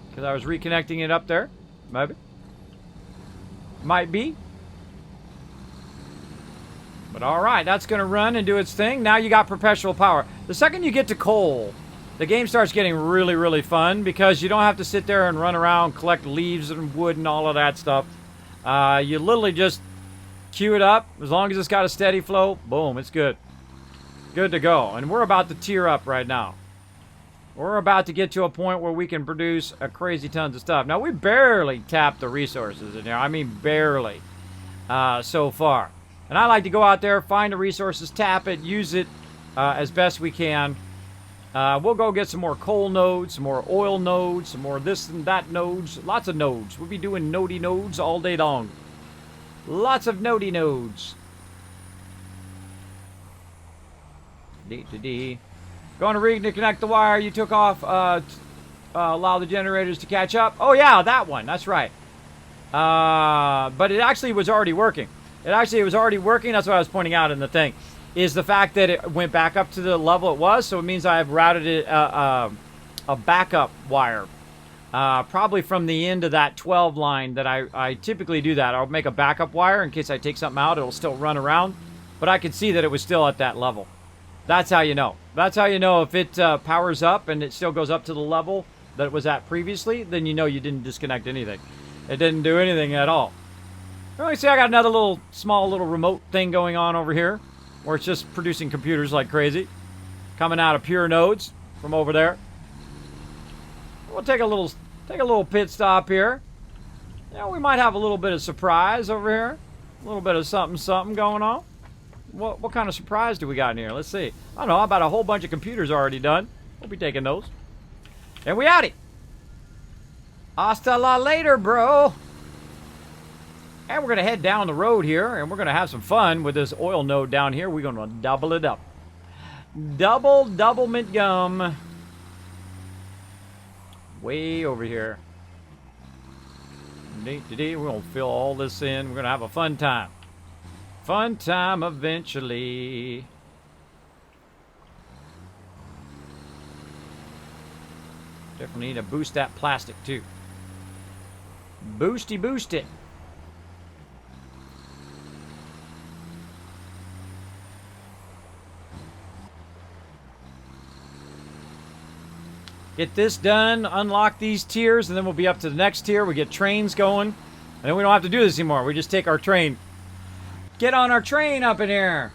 Because I was reconnecting it up there. Maybe. Might be. But alright, that's going to run and do its thing. Now you got perpetual power. The second you get to coal, the game starts getting really, really fun because you don't have to sit there and run around, collect leaves and wood and all of that stuff. You literally just queue it up. As long as it's got a steady flow, boom, it's good. Good to go. And we're about to tier up right now. We're about to get to a point where we can produce a crazy tons of stuff. Now, we barely tap the resources in here. I mean, barely so far. And I like to go out there, find the resources, tap it, use it as best we can. We'll go get some more coal nodes, some more oil nodes, some more this and that nodes. Lots of nodes. We'll be doing nodey nodes all day long. Lots of nodey nodes. D. Going to reconnect the wire. You took off. Allow the generators to catch up. Oh, yeah, that one. That's right. But it actually was already working. It was already working. That's what I was pointing out in the thing. Is the fact that it went back up to the level it was. So it means I've routed it a backup wire. Probably from the end of that 12 line that I typically do that. I'll make a backup wire in case I take something out. It'll still run around. But I could see that it was still at that level. That's how you know. That's how you know if it powers up and it still goes up to the level that it was at previously, then you know you didn't disconnect anything. It didn't do anything at all. Well, you see I got another small little remote thing going on over here where it's just producing computers like crazy. Coming out of pure nodes from over there. We'll take a little pit stop here. Yeah, we might have a little bit of surprise over here. A little bit of something going on. What kind of surprise do we got in here? Let's see. I don't know, about a whole bunch of computers already done. We'll be taking those. And we out it. Hasta la later, bro. And we're going to head down the road here, and we're going to have some fun with this oil node down here. We're going to double it up. Double mint gum. Way over here. We're going to fill all this in. We're going to have a fun time. Fun time eventually. Definitely need to boost that plastic too. Boost it. Get this done, unlock these tiers, and then we'll be up to the next tier. We get trains going, and then we don't have to do this anymore. We just take our train. Get on our train up in here.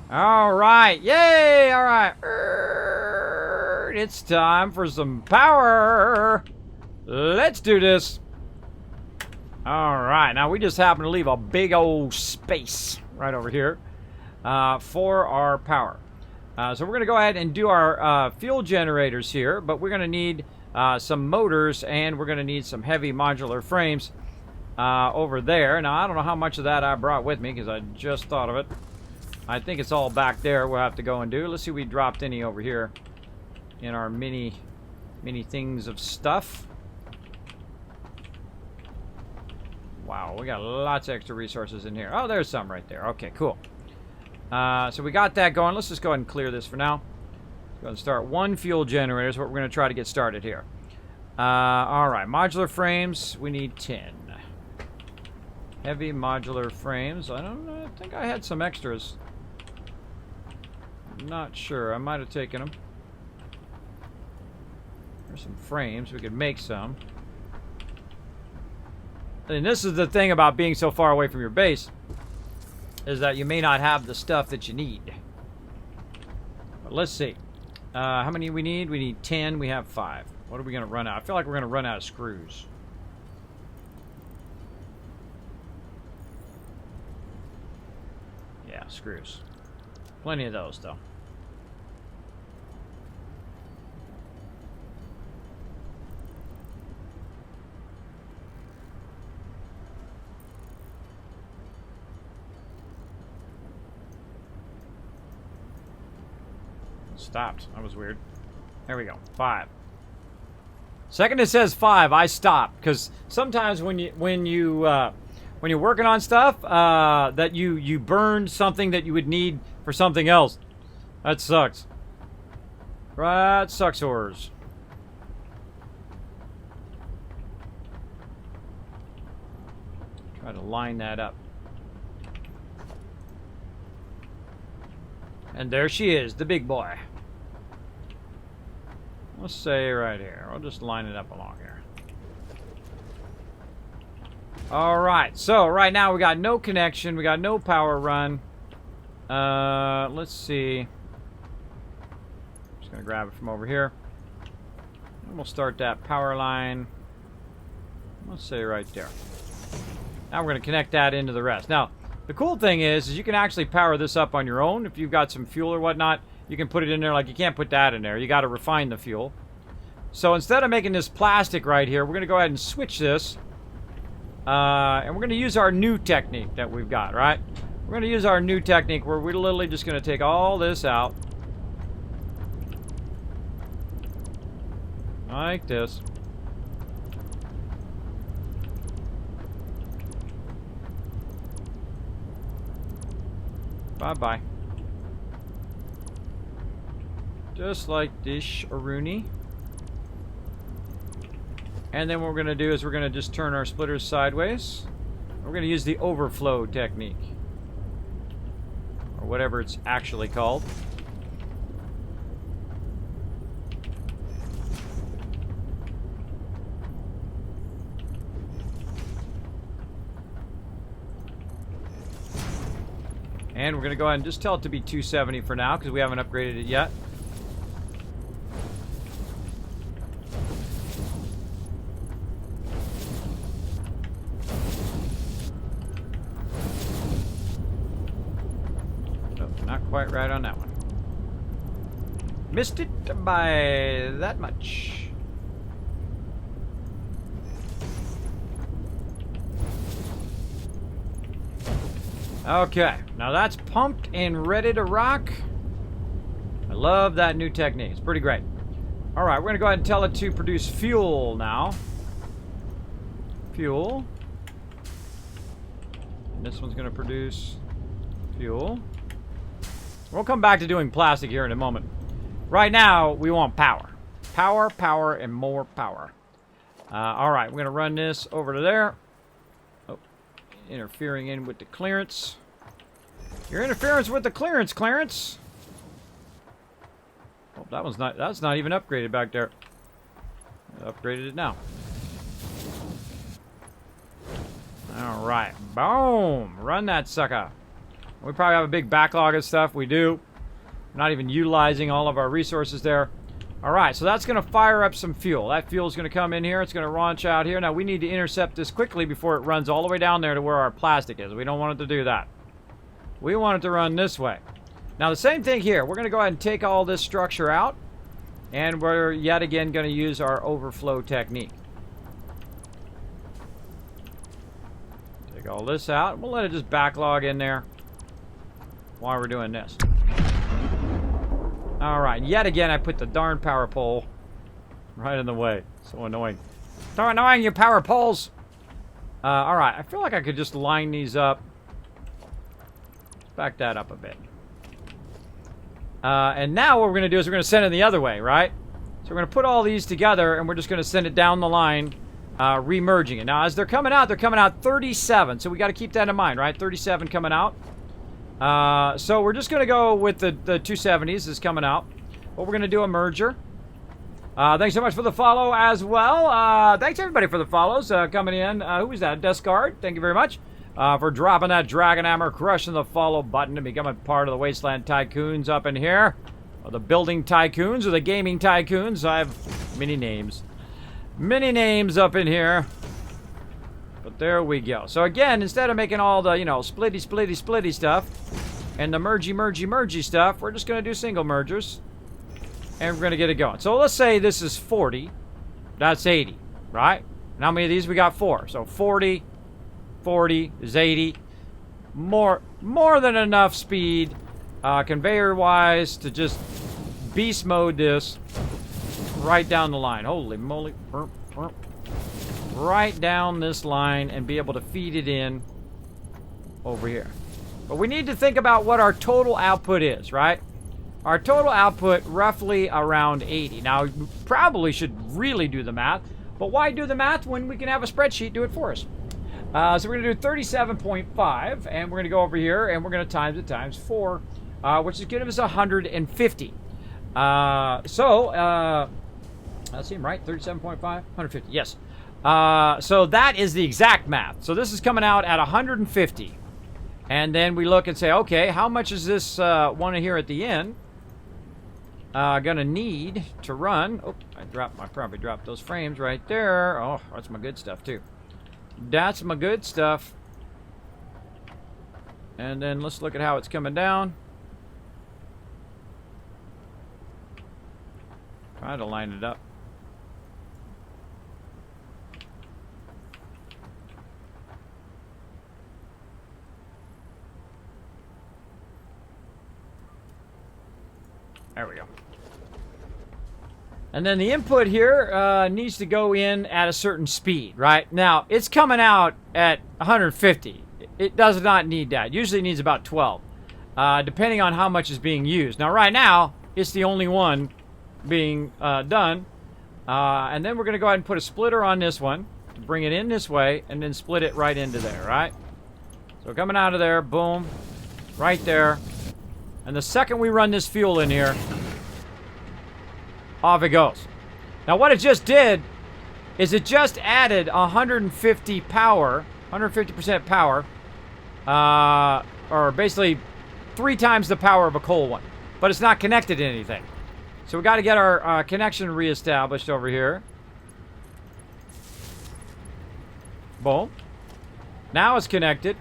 All right. Yay. All right. It's time for some power. Let's do this. All right. Now, we just happen to leave a big old space right over here for our power. So we're going to go ahead and do our fuel generators here, but we're going to need some motors, and we're going to need some heavy modular frames over there. Now, I don't know how much of that I brought with me because I just thought of it. I think it's all back there. We'll have to go and do. Let's see if we dropped any over here in our mini things of stuff. Wow, we got lots of extra resources in here. Oh, there's some right there. Okay, cool. So we got that going. Let's just go ahead and clear this for now. Go and start one fuel generator is what we're going to try to get started here. All right, modular frames. We need 10. Heavy modular frames. I don't know. I think I had some extras. Not sure. I might have taken them. There's some frames. We could make some. And this is the thing about being so far away from your base, is that you may not have the stuff that you need. But let's see. How many we need? We need 10. We have 5. What are we going to run out? I feel like we're going to run out of screws. Yeah, screws. Plenty of those, though. stopped. That was weird. There we go. 5. Second it says 5, I stop, because sometimes when you're working on stuff, that you burn something that you would need for something else. That sucks. That sucks horrors. Try to line that up. And there she is, the big boy. Let's say right here. I'll just line it up along here. Alright, so right now we got no connection. We got no power run. Let's see. Just going to grab it from over here. And we'll start that power line. Let's say right there. Now we're going to connect that into the rest. Now, the cool thing is you can actually power this up on your own. If you've got some fuel or whatnot, you can put it in there. Like, you can't put that in there. You got to refine the fuel. So instead of making this plastic right here, we're going to go ahead and switch this. And we're going to use our new technique that we've got, right? We're going to use our new technique where we're literally just going to take all this out. Like this. Bye-bye. Just like this, Aruni. And then what we're going to do is we're going to just turn our splitters sideways. We're going to use the overflow technique. Or whatever it's actually called. And we're going to go ahead and just tell it to be 270 for now, because we haven't upgraded it yet. Oh, not quite right on that one. Missed it by that much. Okay, now that's pumped and ready to rock. I love that new technique. It's pretty great. Alright, we're going to go ahead and tell it to produce fuel now. Fuel. And this one's going to produce fuel. We'll come back to doing plastic here in a moment. Right now, we want power. Power, power, and more power. Alright, we're going to run this over to there. Interfering in with the clearance. Your interference with the clearance, Clarence. Oh, that's not even upgraded back there. I upgraded it now. Alright. Boom! Run that sucker. We probably have a big backlog of stuff. We do. We're not even utilizing all of our resources there. Alright, so that's going to fire up some fuel. That fuel is going to come in here. It's going to launch out here. Now, we need to intercept this quickly before it runs all the way down there to where our plastic is. We don't want it to do that. We want it to run this way. Now, the same thing here. We're going to go ahead and take all this structure out. And we're yet again going to use our overflow technique. Take all this out. We'll let it just backlog in there while we're doing this. Alright, yet again I put the darn power pole right in the way. So annoying. So annoying, you power poles! Alright, I feel like I could just line these up. Back that up a bit. And now what we're going to do is we're going to send it the other way, right? So we're going to put all these together and we're just going to send it down the line, re-merging it. Now as they're coming out 37. So we got to keep that in mind, right? 37 coming out. So we're just going to go with the 270s is coming out. But we're going to do a merger. Thanks so much for the follow as well. Thanks everybody for the follows coming in. Who was that? Descard. Thank you very much for dropping that Dragon Hammer, crushing the follow button, and becoming part of the Wasteland Tycoons up in here. Or the Building Tycoons or the Gaming Tycoons. I have many names. Many names up in here. But there we go. So again, instead of making all the, splitty stuff and the mergy stuff, we're just going to do single mergers. And we're going to get it going. So let's say this is 40. That's 80, right? And how many of these? We got 4. So 40 is 80. More than enough speed, conveyor-wise, to just beast mode this right down the line. Holy moly. Right down this line and be able to feed it in over here. But we need to think about what our total output is, right? Our total output roughly around 80. Now, we probably should really do the math, but why do the math when we can have a spreadsheet do it for us? So we're going to do 37.5, and we're going to go over here, and we're going to times it times 4, which is giving us 150. Let's see, right? 37.5, 150, yes. So that is the exact math. So this is coming out at 150. And then we look and say, okay, how much is this one here at the end gonna need to run? Oh, I probably dropped those frames right there. Oh, that's my good stuff too. That's my good stuff. And then let's look at how it's coming down. Try to line it up. There we go. And then the input here needs to go in at a certain speed, right? Now, it's coming out at 150. It does not need that. Usually it needs about 12, depending on how much is being used. Now, right now, it's the only one being done. And then we're going to go ahead and put a splitter on this one to bring it in this way and then split it right into there, right? So coming out of there, boom, right there. And the second we run this fuel in here, off it goes. Now what it just did is it just added 150 power, 150% power, or basically 3 times the power of a coal one. But it's not connected to anything. So we got to get our connection reestablished over here. Boom. Now it's connected.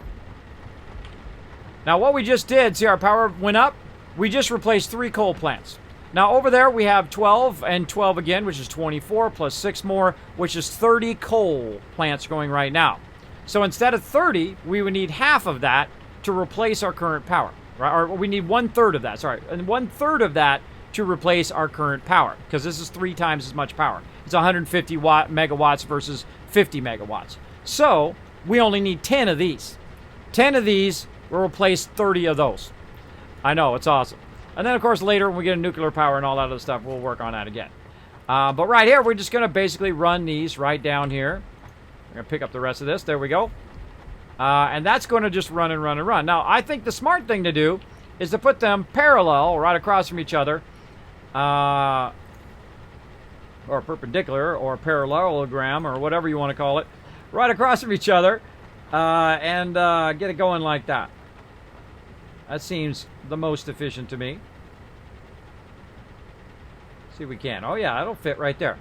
Now what we just did, see our power went up? We just replaced 3 coal plants. Now over there we have 12 and 12 again, which is 24 plus 6 more, which is 30 coal plants going right now. So instead of 30, we would need half of that to replace our current power. Right? Or we need 1/3 of that, sorry. And 1/3 of that to replace our current power, because this is 3 times as much power. It's 150 megawatts versus 50 megawatts. So we only need 10 of these. 10 of these will replace 30 of those. I know, it's awesome. And then, of course, later when we get a nuclear power and all that other stuff, we'll work on that again. But right here, we're just going to basically run these right down here. We're going to pick up the rest of this. There we go. And that's going to just run and run and run. Now, I think the smart thing to do is to put them parallel, right across from each other, or perpendicular, or parallelogram, or whatever you want to call it, right across from each other, and get it going like that. That seems the most efficient to me. See if we can. Oh yeah, it'll fit right there.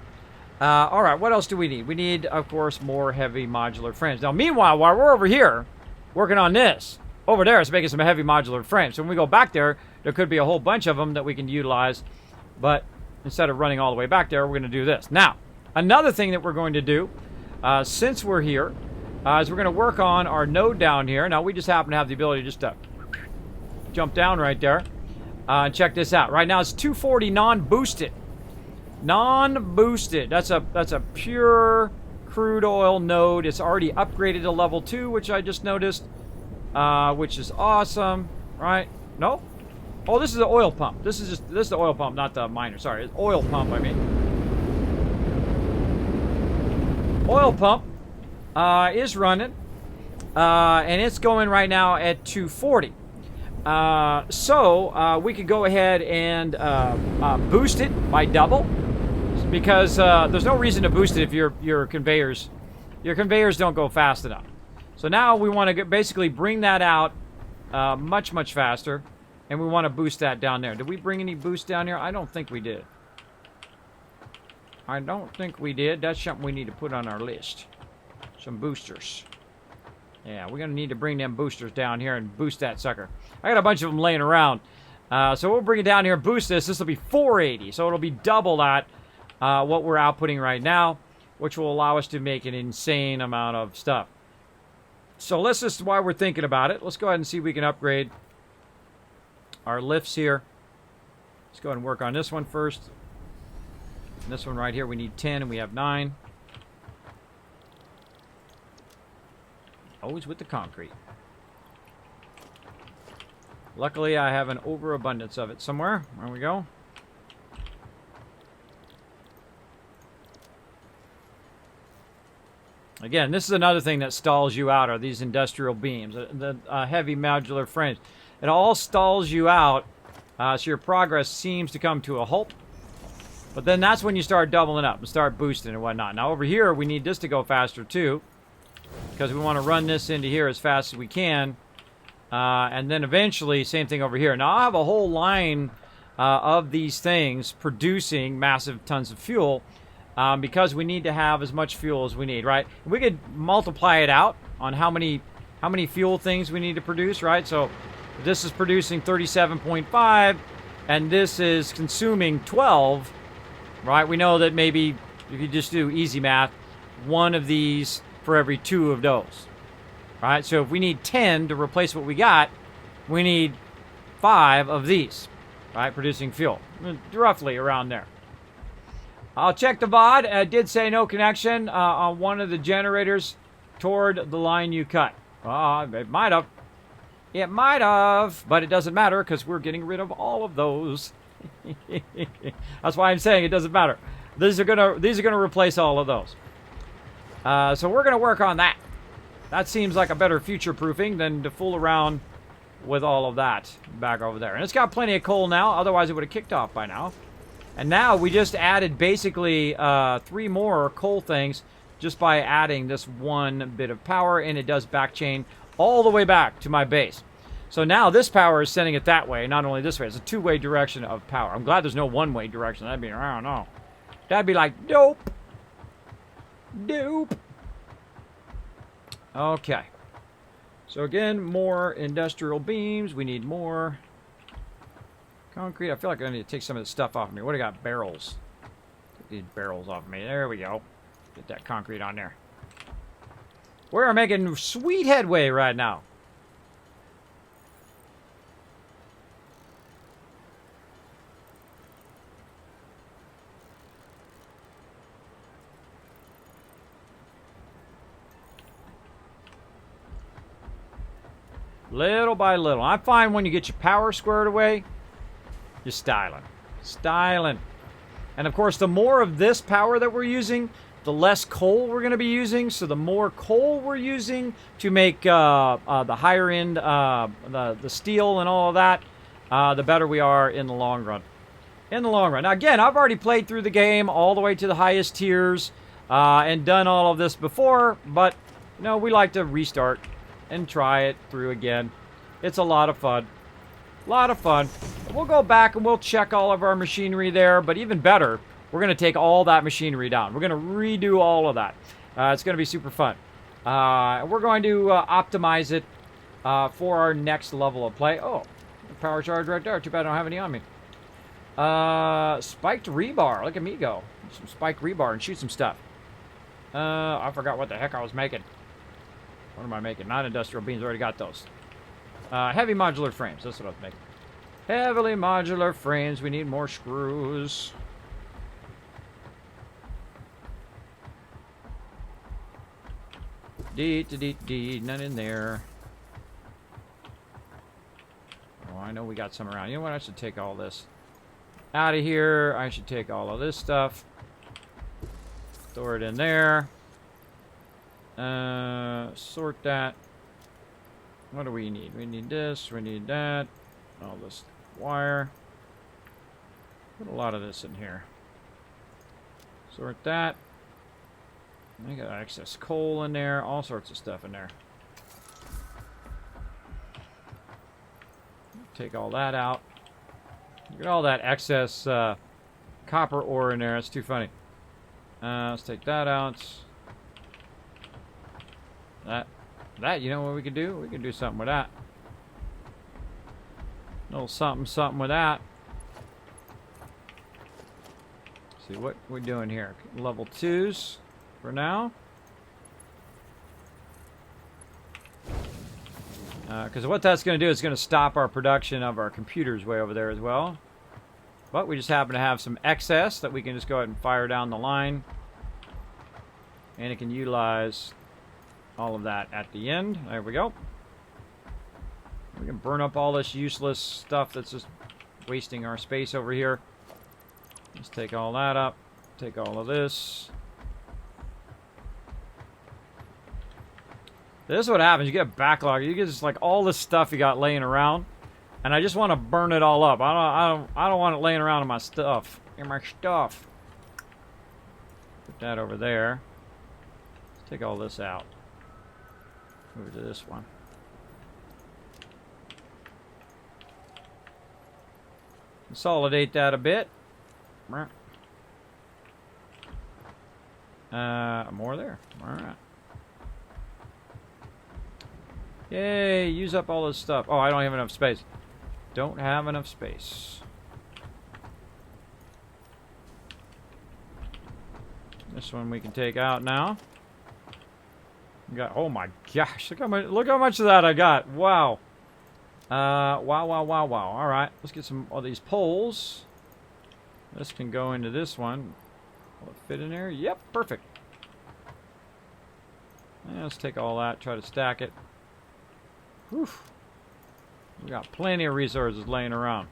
Alright, what else do we need? We need, of course, more heavy modular frames. Now, meanwhile, while we're over here working on this, over there it's making some heavy modular frames. So when we go back there, there could be a whole bunch of them that we can utilize. But instead of running all the way back there, we're going to do this. Now, another thing that we're going to do, since we're here, is we're going to work on our node down here. Now, we just happen to have the ability just to jump down right there. Check this out. Right now, it's 240 non-boosted. Non-boosted. That's a pure crude oil node. It's already upgraded to level 2, which I just noticed, which is awesome. Right? No? Oh, this is the oil pump. This is the oil pump, not the miner. Sorry, it's oil pump, I mean. Oil pump is running, and it's going right now at 240. So we could go ahead and boost it by double, because there's no reason to boost it if your conveyors don't go fast enough. So now we want to basically bring that out much faster. And we want to boost that down there. Did we bring any boost down here? I don't think we did. I don't think we did. That's something we need to put on our list. Some boosters. Yeah, we're going to need to bring them boosters down here and boost that sucker. I got a bunch of them laying around. So we'll bring it down here and boost this. This will be 480. So it'll be double that what we're outputting right now, which will allow us to make an insane amount of stuff. So let's just, while we're thinking about it, let's go ahead and see if we can upgrade our lifts here. Let's go ahead and work on this one first. And this one right here, we need 10 and we have 9. Always with the concrete. Luckily, I have an overabundance of it somewhere. There we go. Again, this is another thing that stalls you out, are these industrial beams, the heavy modular frames. It all stalls you out, so your progress seems to come to a halt. But then that's when you start doubling up and start boosting and whatnot. Now over here, we need this to go faster too, because we want to run this into here as fast as we can. And then eventually, same thing over here. Now I have a whole line of these things producing massive tons of fuel. Because we need to have as much fuel as we need, right? We could multiply it out on how many fuel things we need to produce, right? So this is producing 37.5, and this is consuming 12, right? We know that maybe if you just do easy math, one of these for every 2 of those, right? So if we need 10 to replace what we got, we need 5 of these, right? Producing fuel, roughly around there. I'll check the VOD. It did say no connection on one of the generators toward the line you cut. It might have. It might have, but it doesn't matter because we're getting rid of all of those. That's why I'm saying it doesn't matter. These are gonna replace all of those. So we're gonna work on that. That seems like a better future proofing than to fool around with all of that back over there. And it's got plenty of coal now. Otherwise, it would have kicked off by now. And now we just added basically 3 more coal things just by adding this one bit of power, and it does backchain all the way back to my base. So now this power is sending it that way, not only this way. It's a 2-way direction of power. I'm glad there's no 1-way direction. That'd be, I don't know. That'd be like, nope. Nope. Okay. So again, more industrial beams. We need more concrete. I feel like I need to take some of this stuff off of me. What do I got? Barrels. Take these barrels off of me. There we go. Get that concrete on there. We're making sweet headway right now. Little by little. I find when you get your power squared away, you're styling. Styling. And of course, the more of this power that we're using, the less coal we're going to be using. So the more coal we're using to make the higher end, the steel and all of that, the better we are in the long run. In the long run. Now again, I've already played through the game all the way to the highest tiers and done all of this before. But, you know, we like to restart and try it through again. It's a lot of fun. A lot of fun. We'll go back and we'll check all of our machinery there, but even better, we're going to take all that machinery down. We're going to redo all of that. It's going to be super fun. We're going to optimize it for our next level of play. Oh, power charge right there. Too bad I don't have any on me. Spiked rebar. Look at me go. Some spiked rebar and shoot some stuff. I forgot what the heck I was making. What am I making? Non-industrial beams. Already got those. Heavy modular frames. That's what I was making. Heavily modular frames. We need more screws. D. None in there. Oh, I know we got some around. You know what? I should take all this out of here. I should take all of this stuff. Store it in there. Sort that. What do we need? We need this. We need that. All this wire. Put a lot of this in here. Sort that. I got excess coal in there. All sorts of stuff in there. Take all that out. Look at all that excess copper ore in there. It's too funny. Let's take that out. That, you know what we could do? We could do something with that. A little something with that. See what we're doing here. Level 2s for now. Because what that's going to do is going to stop our production of our computers way over there as well. But we just happen to have some excess that we can just go ahead and fire down the line. And it can utilize all of that at the end. There we go. We can burn up all this useless stuff that's just wasting our space over here. Let's take all that up. Take all of this. This is what happens. You get a backlog. You get just like all this stuff you got laying around. And I just want to burn it all up. I don't want it laying around in my stuff. Put that over there. Let's take all this out. Over to this one. Consolidate that a bit. More there. Alright. Yay, use up all this stuff. Oh, I don't have enough space. Don't have enough space. This one we can take out now. We got, oh my gosh, look how much of that I got. Wow. Wow. Alright, let's get some of these poles. This can go into this one. Will it fit in there? Yep, perfect. And let's take all that, try to stack it. Whew. We got plenty of resources laying around.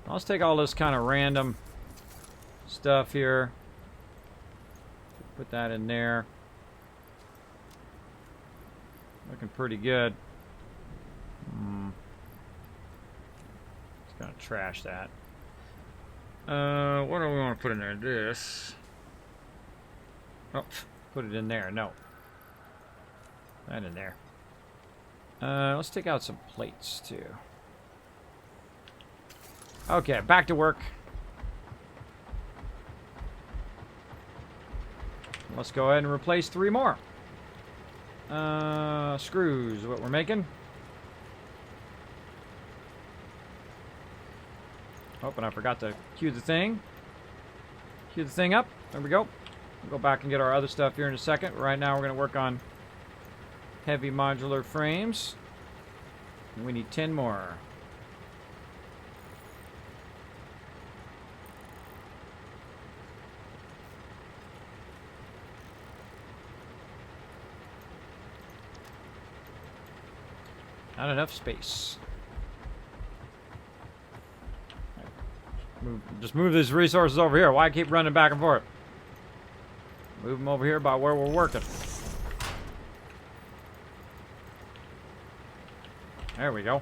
Let's take all this kind of random stuff here. Put that in there. Looking pretty good. Just gonna trash that. What do we want to put in there? This. Oh, put it in there. No. That in there. Let's take out some plates, too. Okay, back to work. Let's go ahead and replace 3 more. Screws, what we're making. Oh, and I forgot to cue the thing. Cue the thing up. There we go. We'll go back and get our other stuff here in a second. Right now, we're going to work on heavy modular frames. And we need 10 more. Not enough space. Just move these resources over here. Why keep running back and forth? Move them over here by where we're working. There we go.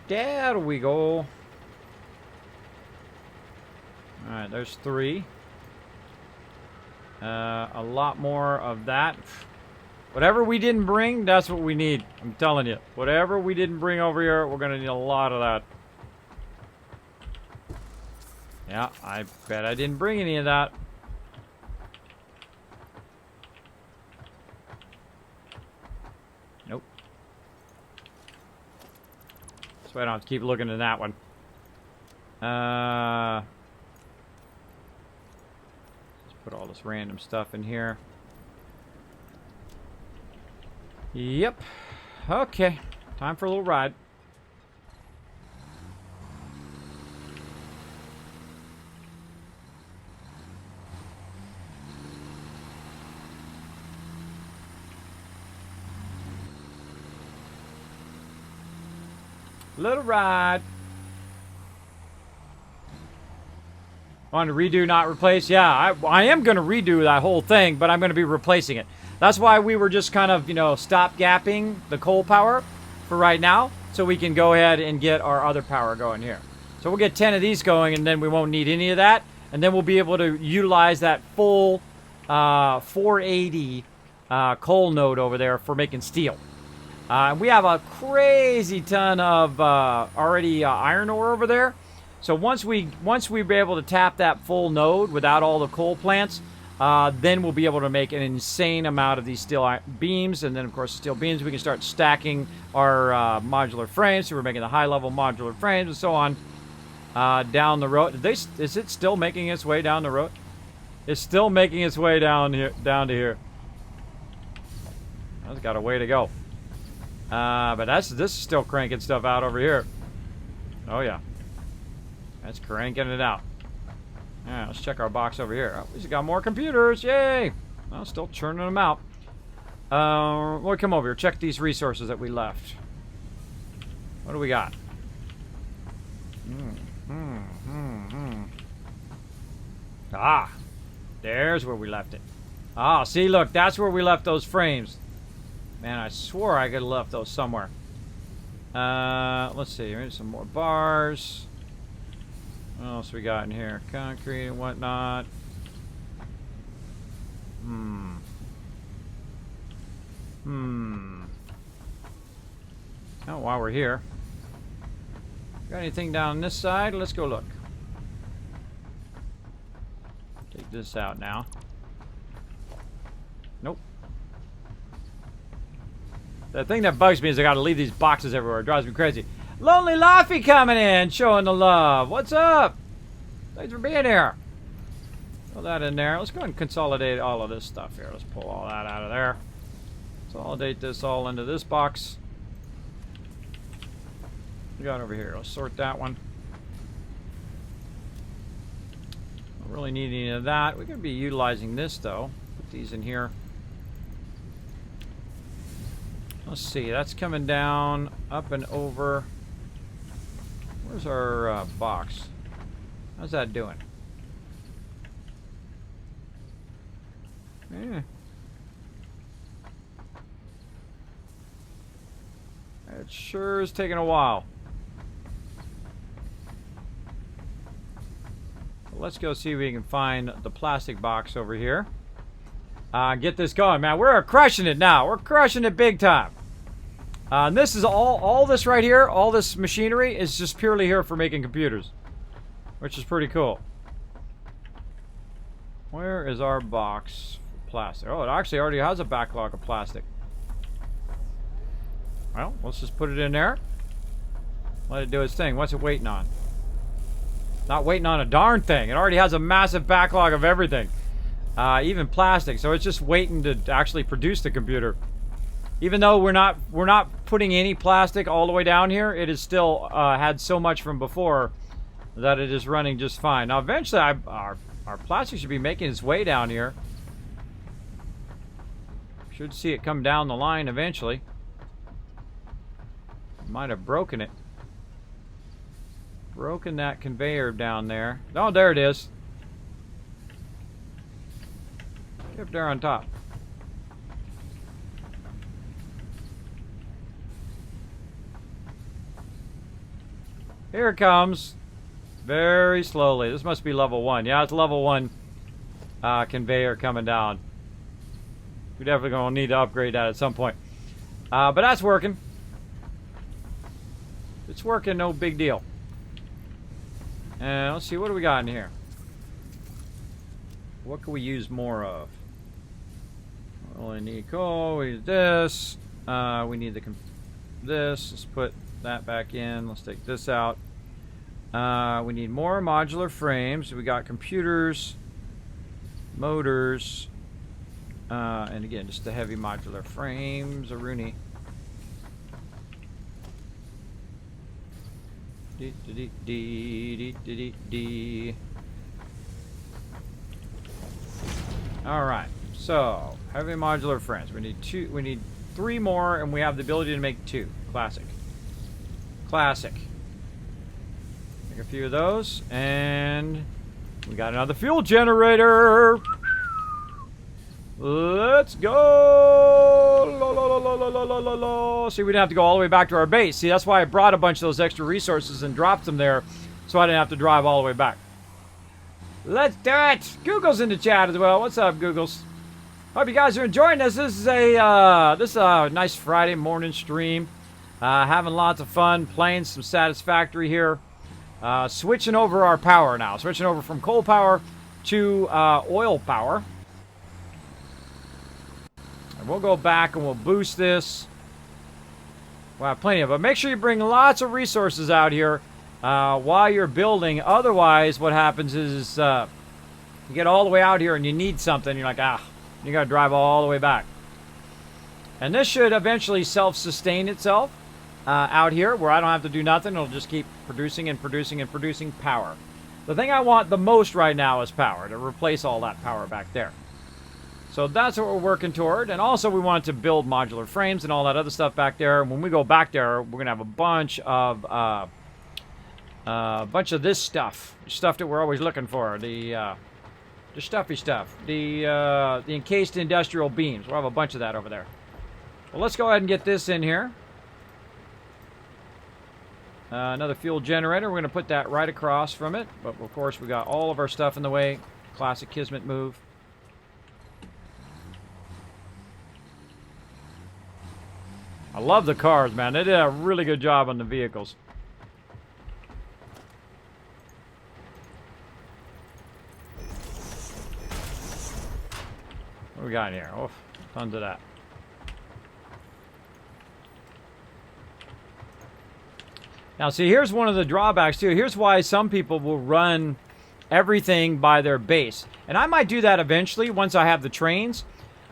There we go. Alright, there's 3. A lot more of that. Whatever we didn't bring, that's what we need. I'm telling you. Whatever we didn't bring over here, we're going to need a lot of that. Yeah, I bet I didn't bring any of that. Nope. So I don't have to keep looking at that one. Let's put all this random stuff in here. Yep. Okay. Time for a little ride. Little ride. Want to redo, not replace? Yeah, I am going to redo that whole thing, but I'm going to be replacing it. That's why we were just kind of, you know, stop-gapping the coal power for right now, so we can go ahead and get our other power going here. So we'll get 10 of these going, and then we won't need any of that, and then we'll be able to utilize that full 480 coal node over there for making steel. We have a crazy ton of already iron ore over there. So once we're able to tap that full node without all the coal plants, then we'll be able to make an insane amount of these steel beams. And then, of course, steel beams, we can start stacking our modular frames. So we're making the high-level modular frames and so on down the road. Is it still making its way down the road? It's still making its way down to here. That's got a way to go. But this is still cranking stuff out over here. Oh, yeah. That's cranking it out. Yeah, let's check our box over here. Oh, we just got more computers. Yay! Well, still churning them out. We'll come over here. Check these resources that we left. What do we got? Ah, there's where we left it. Ah, see, look, that's where we left those frames. Man, I swore I could have left those somewhere. Let's see. Maybe some more bars. What else we got in here? Concrete and whatnot. Oh, while we're here. Got anything down this side? Let's go look. Take this out now. Nope. The thing that bugs me is I gotta leave these boxes everywhere. It drives me crazy. Lonely Laffy coming in, showing the love. What's up? Thanks for being here. Throw that in there. Let's go ahead and consolidate all of this stuff here. Let's pull all that out of there. Consolidate this all into this box. What we got over here? Let's sort that one. Don't really need any of that. We're going to be utilizing this though. Put these in here. Let's see. That's coming down, up and over. Where's our box? How's that doing? Yeah. It sure is taking a while. Let's go see if we can find the plastic box over here. Get this going, man. We're crushing it now. We're crushing it big time. And this is all this right here, all this machinery is just purely here for making computers, which is pretty cool. Where is our box for plastic? Oh, it actually already has a backlog of plastic. Well, let's just put it in there. Let it do its thing. What's it waiting on? Not waiting on a darn thing. It already has a massive backlog of everything. Even plastic. So it's just waiting to actually produce the computer. Even though we're not putting any plastic all the way down here, it is still had so much from before that it is running just fine. Now eventually our plastic should be making its way down here. Should see it come down the line eventually. Might have broken it. Broken that conveyor down there. Oh, there it is. Get up there on top. Here it comes. Very slowly. This must be level 1. Yeah, it's level 1 conveyor coming down. We're definitely going to need to upgrade that at some point. But that's working. It's working, no big deal. And let's see, what do we got in here? What can we use more of? We only need coal, we need this. We need this. Let's put that back in. Let's take this out. We need more modular frames. We got computers, motors, and again, just the heavy modular frames. A Rooney. All right, so heavy modular frames. We need 3 more, and we have the ability to make 2. Classic. Make a few of those, and we got another fuel generator. Let's go! See, we didn't have to go all the way back to our base. See, that's why I brought a bunch of those extra resources and dropped them there, so I didn't have to drive all the way back. Let's do it! Google's in the chat as well. What's up, Googles? Hope you guys are enjoying this. This is a nice Friday morning stream. Having lots of fun, playing some Satisfactory here. Switching over our power now. Switching over from coal power to oil power. And we'll go back and we'll boost this. We'll have plenty of it. Make sure you bring lots of resources out here while you're building. Otherwise, what happens is you get all the way out here and you need something. You're like, you got to drive all the way back. And this should eventually self-sustain itself. out here where I don't have to do nothing. It'll just keep producing and producing and producing power. The thing I want the most right now is power, to replace all that power back there. So that's what we're working toward. And also we want to build modular frames and all that other stuff back there. And when we go back there, we're going to have a bunch of this stuff. Stuff that we're always looking for. The stuffy stuff. The encased industrial beams. We'll have a bunch of that over there. Well, let's go ahead and get this in here. Another fuel generator. We're going to put that right across from it. But, of course, we got all of our stuff in the way. Classic Kismet move. I love the cars, man. They did a really good job on the vehicles. What we got in here? Oh, tons of that. Now, see, here's one of the drawbacks, too. Here's why some people will run everything by their base. And I might do that eventually once I have the trains.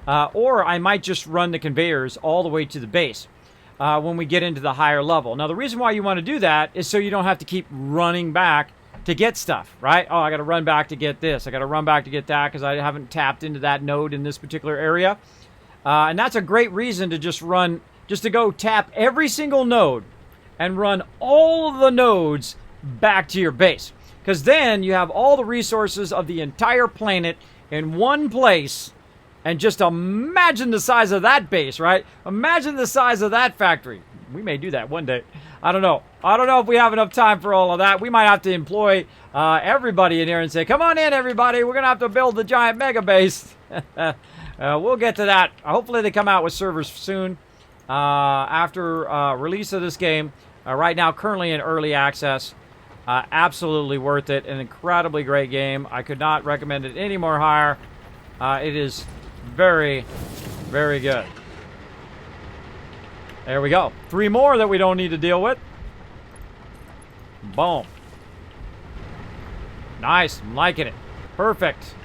Or I might just run the conveyors all the way to the base when we get into the higher level. Now, the reason why you want to do that is so you don't have to keep running back to get stuff, right? Oh, I got to run back to get this. I got to run back to get that because I haven't tapped into that node in this particular area. And that's a great reason to just to go tap every single node and run all of the nodes back to your base. Because then you have all the resources of the entire planet in one place. And just imagine the size of that base, right? Imagine the size of that factory. We may do that one day. I don't know. I don't know if we have enough time for all of that. We might have to employ everybody in here and say, come on in, everybody. We're going to have to build the giant mega base. We'll get to that. Hopefully they come out with servers soon after release of this game. Right now, currently in early access. Absolutely worth it. An incredibly great game. I could not recommend it any more higher. It is very, very good. There we go. 3 more that we don't need to deal with. Boom. Nice. I'm liking it. Perfect.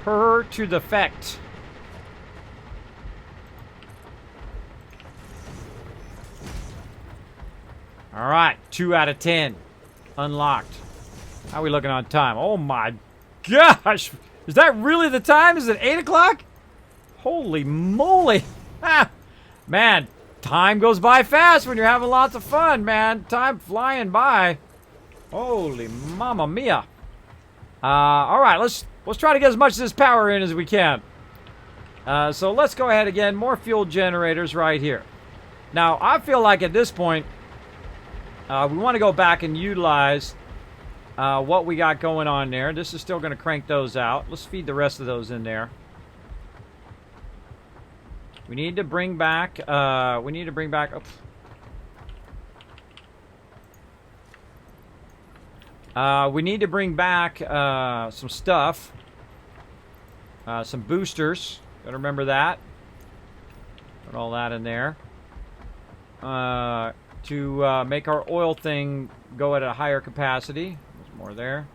To the fact. All right. 2 out of 10. Unlocked. How are we looking on time? Oh my gosh. Is that really the time? Is it 8 o'clock? Holy moly. Man, time goes by fast when you're having lots of fun, man. Time flying by. Holy mamma mia. All right, let's try to get as much of this power in as we can. So let's go ahead again. More fuel generators right here. Now, I feel like at this point, we want to go back and utilize what we got going on there. This is still going to crank those out. Let's feed the rest of those in there. We need to bring back, we need to bring back some stuff. Some boosters. Gotta remember that. Put all that in there. To make our oil thing go at a higher capacity. There's more there.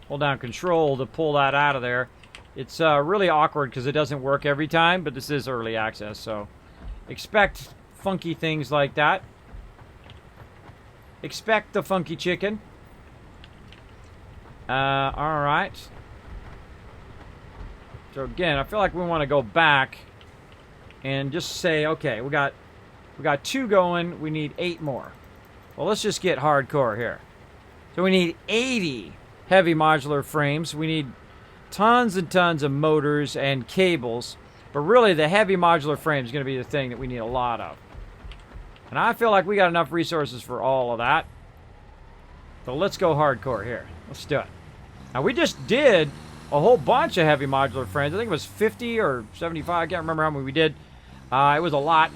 Hold down control to pull that out of there. It's really awkward because it doesn't work every time, but this is early access, so expect funky things like that. Expect the funky chicken. Alright. So again, I feel like we want to go back and just say, okay, we got 2 going, we need 8 more. Well, let's just get hardcore here. So we need 80 heavy modular frames. We need tons and tons of motors and cables. But really, the heavy modular frame is going to be the thing that we need a lot of. And I feel like we got enough resources for all of that. So let's go hardcore here. Let's do it. Now, we just did a whole bunch of heavy modular frames. I think it was 50 or 75. I can't remember how many we did. It was a lot.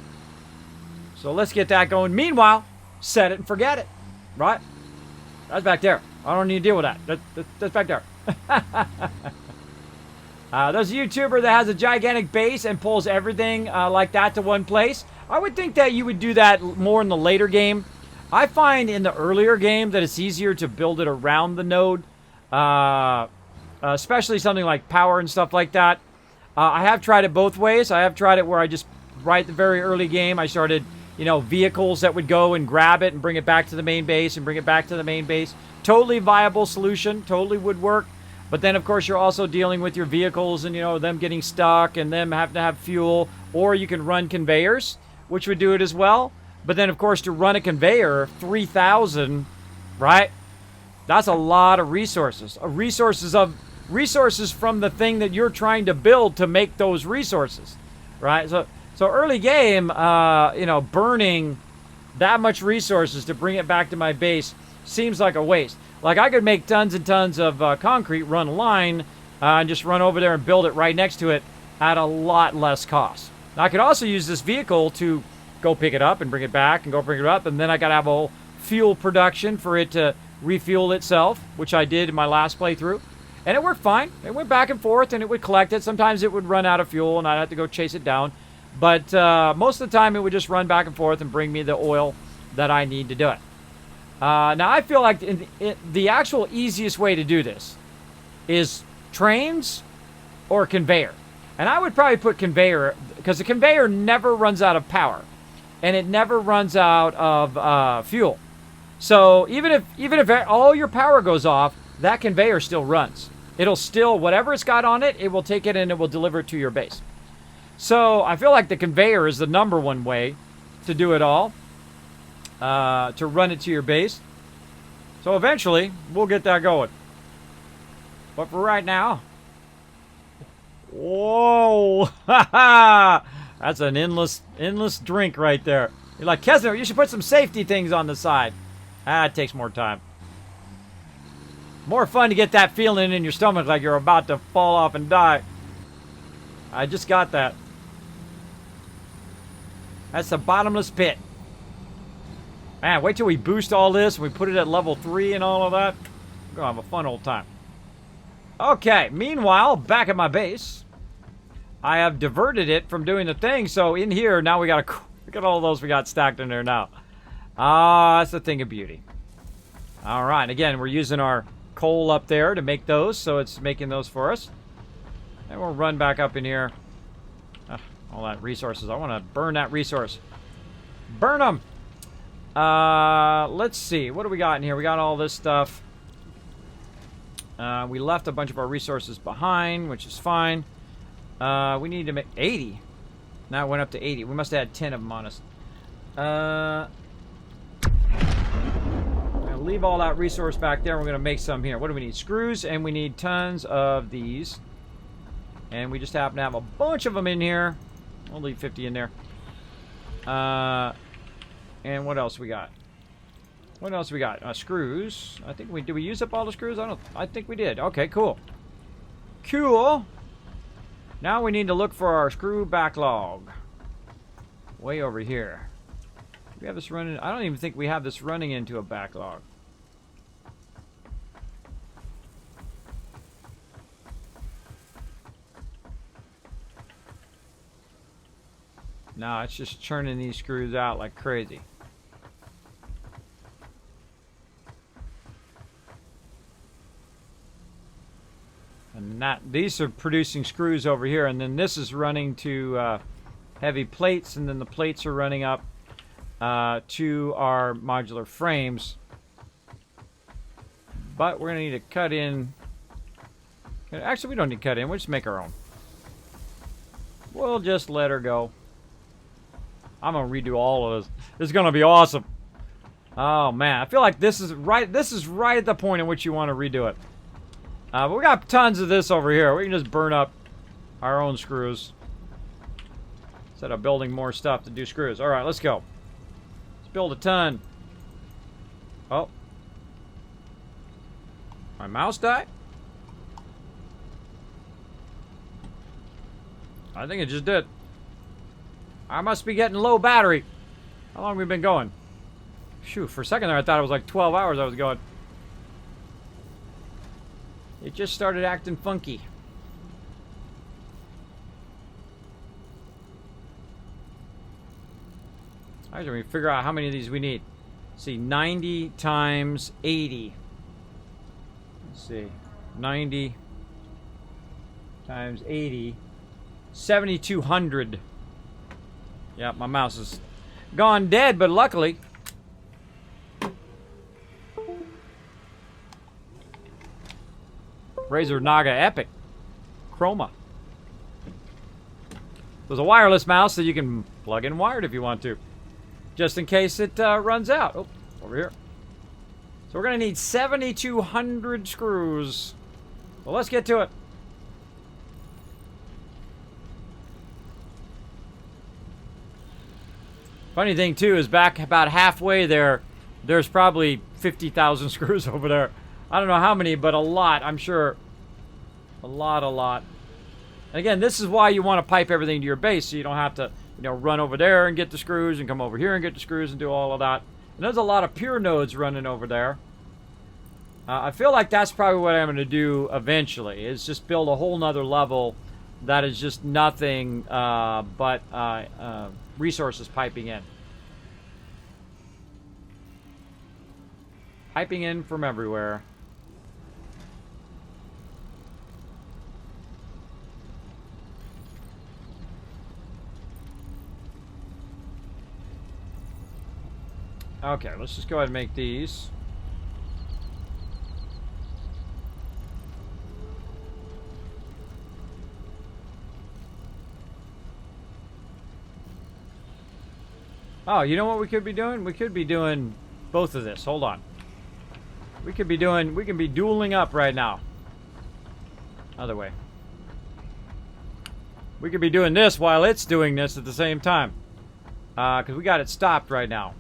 So let's get that going. Meanwhile, set it and forget it. Right? That's back there. I don't need to deal with that. That's back there. There's a YouTuber that has a gigantic base and pulls everything like that to one place. I would think that you would do that more in the later game. I find in the earlier game that it's easier to build it around the node. Especially something like power and stuff like that. I have tried it both ways. I have tried it where I just right at the very early game, I started, you know, vehicles that would go and grab it and bring it back to the main base and bring it back to the main base. Totally viable solution, totally would work. But then, of course, you're also dealing with your vehicles and, you know, them getting stuck and them having to have fuel. Or you can run conveyors, which would do it as well. But then, of course, to run a conveyor, 3,000, right? That's a lot of resources. Resources from the thing that you're trying to build to make those resources, right? So early game, you know, burning that much resources to bring it back to my base seems like a waste. Like, I could make tons and tons of concrete, run a line, and just run over there and build it right next to it at a lot less cost. Now, I could also use this vehicle to go pick it up and bring it back and go bring it up, and then I got to have a whole fuel production for it to refuel itself, which I did in my last playthrough. And it worked fine. It went back and forth, and it would collect it. Sometimes it would run out of fuel, and I'd have to go chase it down. But most of the time, it would just run back and forth and bring me the oil that I need to do it. Now, I feel like the actual easiest way to do this is trains or conveyor. And I would probably put conveyor, because the conveyor never runs out of power. And it never runs out of fuel. So even if all your power goes off, that conveyor still runs. It'll still, whatever it's got on it, it will take it and it will deliver it to your base. So I feel like the conveyor is the #1 way to do it all, to run it to your base. So eventually, we'll get that going. But for right now, whoa, that's an endless drink right there. You're like, Kismet, you should put some safety things on the side. It takes more time. More fun to get that feeling in your stomach like you're about to fall off and die. I just got that. That's the bottomless pit. Man, wait till we boost all this and we put it at level 3 and all of that. We're gonna have a fun old time. Okay, meanwhile, back at my base, I have diverted it from doing the thing. So in here, now we got look at all those we got stacked in there now. That's the thing of beauty. All right, again, we're using our coal up there to make those, so it's making those for us. And we'll run back up in here. All that resources. I want to burn that resource. Burn them! Let's see. What do we got in here? We got all this stuff. We left a bunch of our resources behind, which is fine. We need to make 80. Now it went up to 80. We must have had 10 of them on us. Leave all that resource back there. We're going to make some here. What do we need? Screws, and we need tons of these. And we just happen to have a bunch of them in here. I'll leave 50 in there. And what else we got? What else we got? Screws. I think did we use up all the screws? I think we did. Okay, cool. Cool. Now we need to look for our screw backlog. Way over here. Do we have this running? I don't even think we have this running into a backlog. No, it's just churning these screws out like crazy. And these are producing screws over here, and then this is running to heavy plates, and then the plates are running up to our modular frames. But we're going to need to cut in. Actually, we don't need to cut in. We'll just make our own. We'll just let her go. I'm going to redo all of this. This is going to be awesome. Oh, man. I feel like this is right at the point in which you want to redo it. But we got tons of this over here. We can just burn up our own screws instead of building more stuff to do screws. All right, let's go. Let's build a ton. Oh. My mouse died? I think it just did. I must be getting low battery. How long have we been going? Phew, for a second there I thought it was like 12 hours I was going. It just started acting funky. Alright, we figure out how many of these we need. Let's see, 90 times 80. Let's see, 90 times 80. 7,200. Yeah, my mouse is gone dead, but luckily. Razer Naga Epic Chroma. There's a wireless mouse that you can plug in wired if you want to, just in case it runs out. Oh, over here. So we're gonna need 7,200 screws. Well, let's get to it. Funny thing too is back about halfway there, there's probably 50,000 screws over there. I don't know how many, but a lot, I'm sure. A lot. And again, this is why you want to pipe everything to your base, so you don't have to, you know, run over there and get the screws and come over here and get the screws and do all of that. And there's a lot of pure nodes running over there. I feel like that's probably what I'm going to do eventually, is just build a whole nother level that is just nothing but resources piping in. Piping in from everywhere. Okay, let's just go ahead and make these. Oh, you know what we could be doing? We could be doing both of this. Hold on. We can be dueling up right now. Other way. We could be doing this while it's doing this at the same time. Because we got it stopped right now.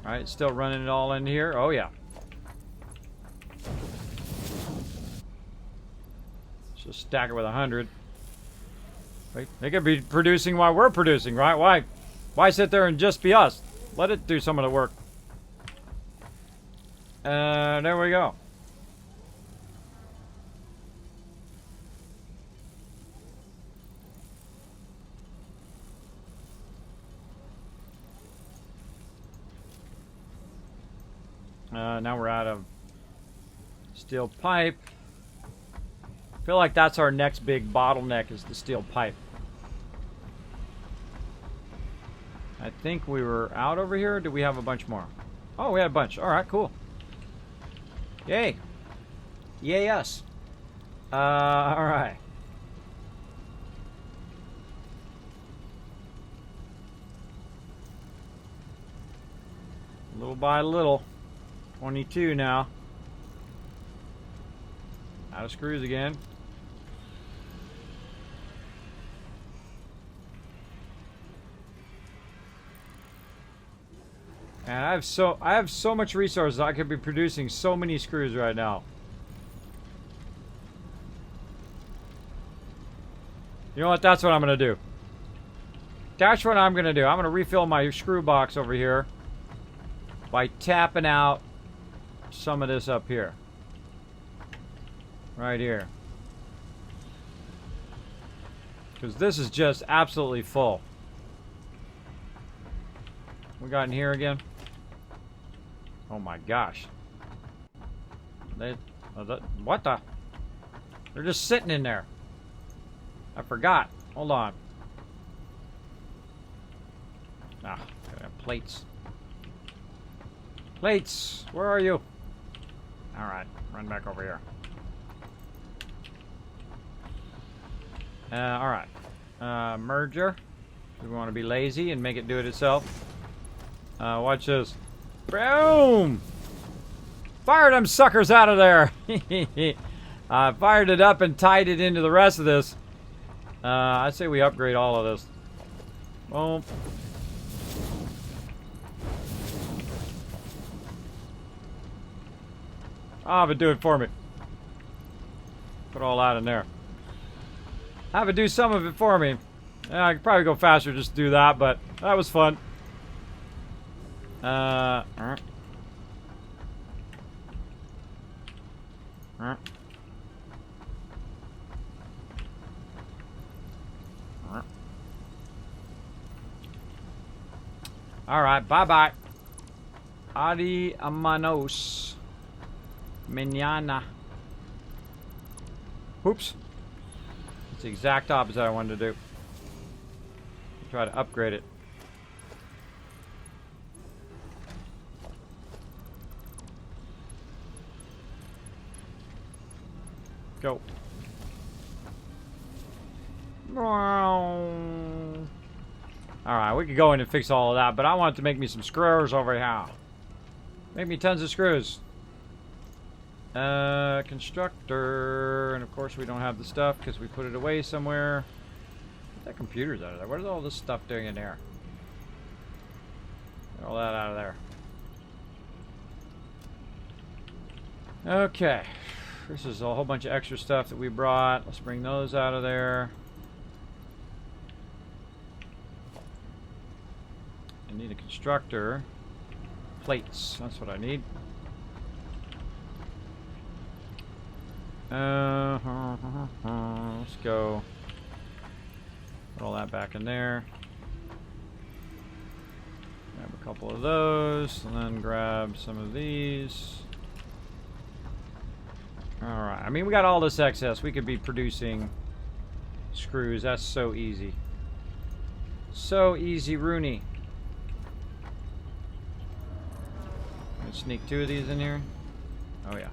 Alright, it's still running it all in here. Oh, yeah. Let's just stack it with 100. Wait, they could be producing while we're producing, right? Why sit there and just be us? Let it do some of the work. There we go. Now we're out of steel pipe. I feel like that's our next big bottleneck, is the steel pipe. I think we were out over here. Do we have a bunch more? Oh, we had a bunch. All right, cool. Yay. Yay us. All right. Little by little. 22 now. Out of screws again. And I have so much resources. I could be producing so many screws right now. You know what? That's what I'm gonna do. That's what I'm gonna do. I'm gonna refill my screw box over here by tapping out some of this up here. Right here. Because this is just absolutely full. We got in here again. Oh my gosh. What the? They're just sitting in there. I forgot. Hold on. Ah, plates. Plates, where are you? Alright, run back over here. Alright. Merger. We want to be lazy and make it do it itself. Watch this. Boom! Fire them suckers out of there! I fired it up and tied it into the rest of this. I say we upgrade all of this. Boom. Have it do it for me. Put all that in there. Have it do some of it for me. I could probably go faster just to do that, but that was fun. Alright. Alright, bye-bye. Adiamanos. Mañana. Oops. It's the exact opposite I wanted to do. Try to upgrade it. Go. Alright, we could go in and fix all of that, but I want it to make me some screws over here. Make me tons of screws. Constructor. And of course we don't have the stuff because we put it away somewhere. Get that computer's out of there. What is all this stuff doing in there? Get all that out of there. Okay. This is a whole bunch of extra stuff that we brought. Let's bring those out of there. I need a constructor. Plates. That's what I need. Let's go. Put all that back in there. Grab a couple of those, and then grab some of these. Alright, I mean, we got all this excess. We could be producing screws. That's so easy. So easy, Rooney. Let's sneak 2 of these in here. Oh, yeah.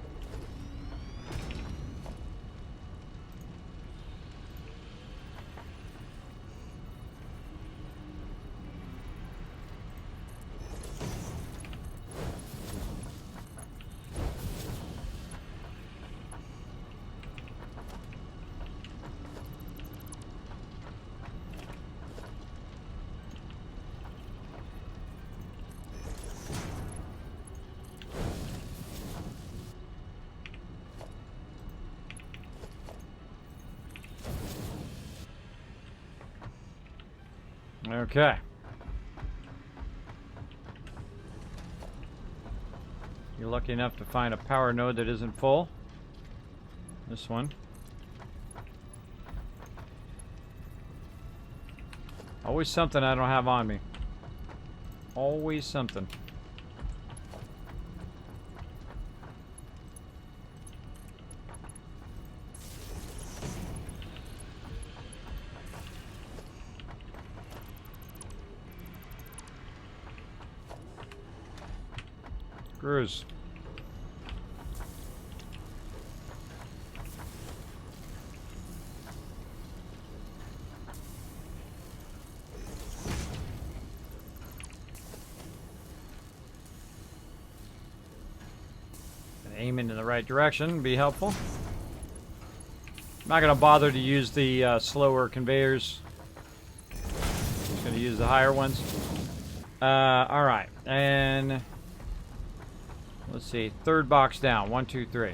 Okay. You're lucky enough to find a power node that isn't full. This one. Always something I don't have on me. Always something. Screws. Aiming in the right direction would be helpful. I'm not going to bother to use the slower conveyors. Just going to use the higher ones. Alright, and let's see, 3rd box down. 1, 2, 3.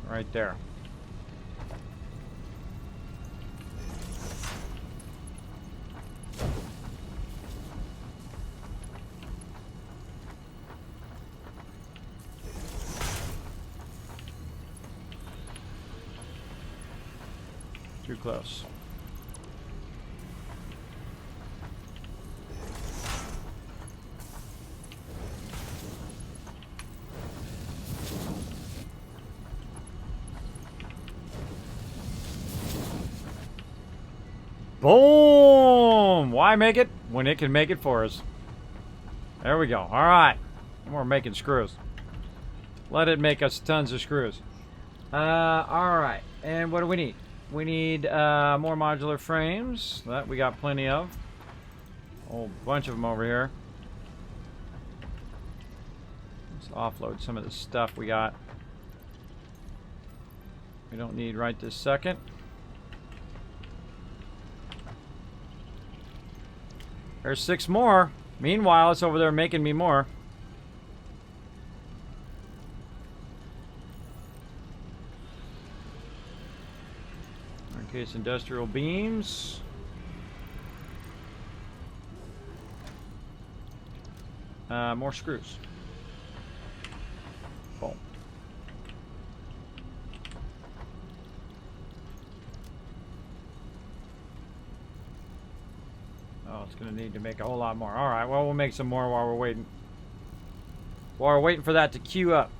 Right there. Too close. Boom! Why make it when it can make it for us? There we go. All right. We're making screws. Let it make us tons of screws. All right. And what do we need? We need more modular frames. That we got plenty of. A whole bunch of them over here. Let's offload some of the stuff we got. We don't need right this second. There's 6 more. Meanwhile, it's over there making me more. In case industrial beams. More screws. Boom. Oh, it's going to need to make a whole lot more. All right, well, we'll make some more while we're waiting. While we're waiting for that to queue up.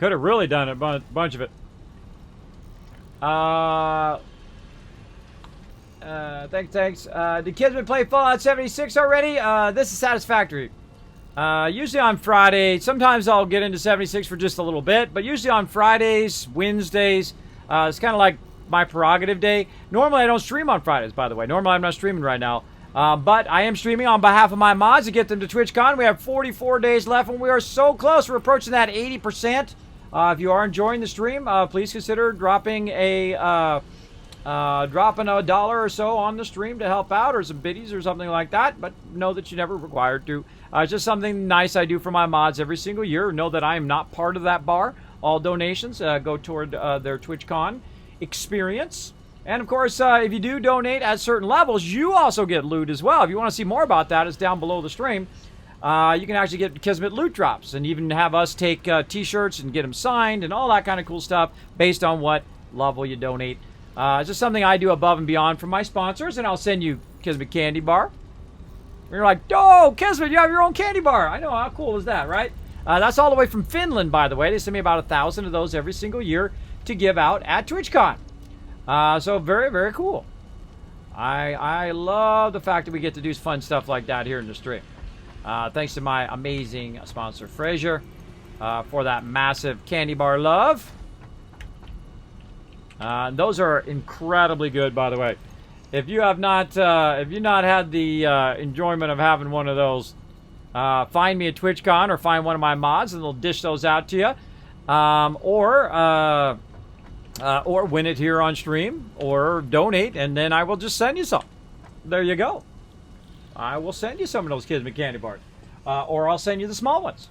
Could have really done a bunch of it. Thanks. Did Kismet play Fallout 76 already? This is Satisfactory. Usually on Friday. Sometimes I'll get into 76 for just a little bit, but usually on Fridays, Wednesdays. It's kind of like my prerogative day. Normally I don't stream on Fridays, by the way. Normally I'm not streaming right now. But I am streaming on behalf of my mods to get them to TwitchCon. We have 44 days left, and we are so close. We're approaching that 80%. If you are enjoying the stream, please consider dropping a $1 or so on the stream to help out, or some biddies or something like that. But know that you're never required to. It's just something nice I do for my mods every single year. Know that I am not part of that bar. All donations go toward their TwitchCon experience. And of course, if you do donate at certain levels, you also get loot as well. If you want to see more about that, it's down below the stream. You can actually get Kismet loot drops and even have us take t-shirts and get them signed and all that kind of cool stuff based on what level you donate. It's just something I do above and beyond for my sponsors, and I'll send you Kismet candy bar. And you're like, oh, Kismet, you have your own candy bar. I know, how cool is that, right? That's all the way from Finland, by the way. They send me about 1,000 of those every single year to give out at TwitchCon. So very, very cool. I love the fact that we get to do fun stuff like that here in the stream. Thanks to my amazing sponsor, Fraser, for that massive candy bar love. Those are incredibly good, by the way. If you have not, if you've not had the enjoyment of having one of those, find me at TwitchCon or find one of my mods, and they'll dish those out to you. Or win it here on stream, or donate, and then I will just send you some. There you go. I will send you some of those Kismet candy bars. Or I'll send you the small ones.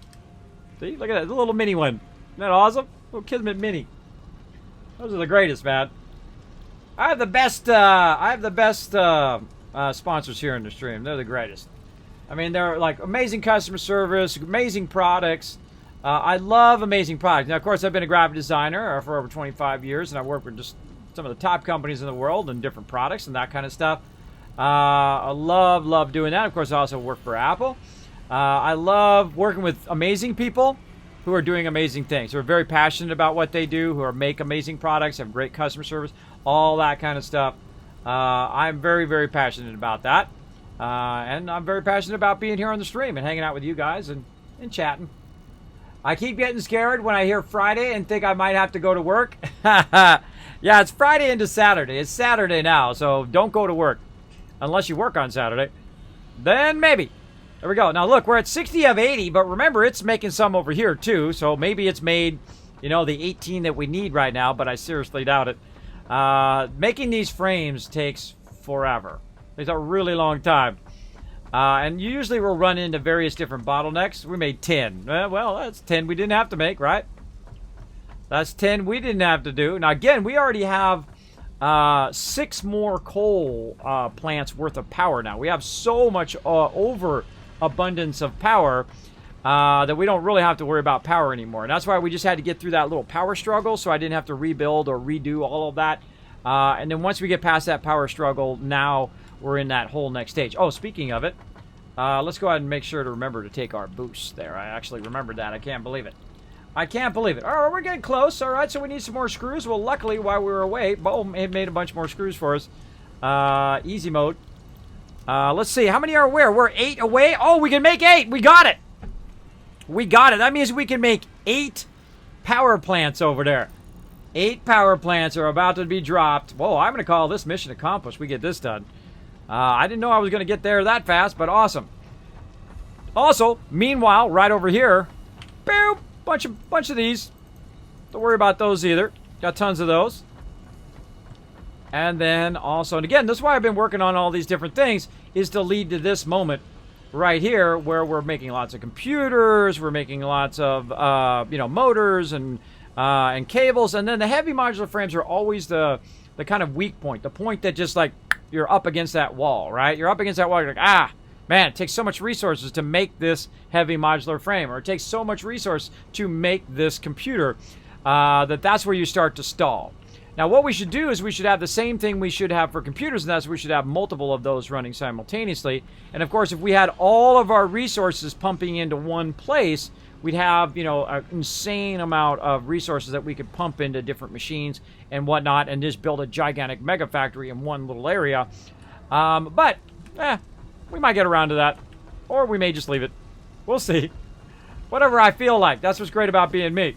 See, look at that, the little mini one. Isn't that awesome? Little Kismet mini. Those are the greatest, man. I have the best sponsors here in the stream. They're the greatest. I mean, they're like amazing customer service, amazing products. I love amazing products. Now, of course, I've been a graphic designer for over 25 years, and I work with just some of the top companies in the world and different products and that kind of stuff. I love doing that. Of course, I also work for Apple. I love working with amazing people who are doing amazing things, who are very passionate about what they do, who make amazing products, have great customer service, all that kind of stuff. I'm very, very passionate about that. And I'm very passionate about being here on the stream and hanging out with you guys and chatting. I keep getting scared when I hear Friday and think I might have to go to work. Yeah, it's Friday into Saturday. It's Saturday now, so don't go to work. Unless you work on Saturday. Then maybe. There we go. Now look, we're at 60 of 80, but remember, it's making some over here too, so maybe it's made, you know, the 18 that we need right now, but I seriously doubt it. Making these frames takes forever. It's a really long time. And usually we'll run into various different bottlenecks. We made 10. Well, that's 10 we didn't have to make, right? That's 10 we didn't have to do. Now, again, we already have 6 more coal plants worth of power now. We have so much overabundance of power that we don't really have to worry about power anymore. And that's why we just had to get through that little power struggle, so I didn't have to rebuild or redo all of that. And then once we get past that power struggle, now we're in that whole next stage. Oh, speaking of it, let's go ahead and make sure to remember to take our boost there. I actually remembered that. I can't believe it. I can't believe it. All right, we're getting close. All right, so we need some more screws. Well, luckily, while we were away, Bo made a bunch more screws for us. Easy mode. Let's see. How many are where? We're 8 away. Oh, we can make 8. We got it. We got it. That means we can make 8 power plants over there. 8 power plants are about to be dropped. Whoa, I'm going to call this mission accomplished. We get this done. I didn't know I was going to get there that fast, but awesome. Also, meanwhile, right over here, boop, bunch of these. Don't worry about those either. Got tons of those. And then also, and again, this is why I've been working on all these different things, is to lead to this moment right here where we're making lots of computers, we're making lots of, motors and cables, and then the heavy modular frames are always the kind of weak point, the point that just like, you're up against that wall, right? You're up against that wall, you're like, ah, man, it takes so much resources to make this heavy modular frame, or it takes so much resource to make this computer, that's where you start to stall. Now, what we should do is we should have the same thing we should have for computers, and that's we should have multiple of those running simultaneously. And of course, if we had all of our resources pumping into one place, we'd have, you know, an insane amount of resources that we could pump into different machines and whatnot, and just build a gigantic mega factory in one little area. But we might get around to that, or we may just leave it. We'll see. Whatever I feel like. That's what's great about being me.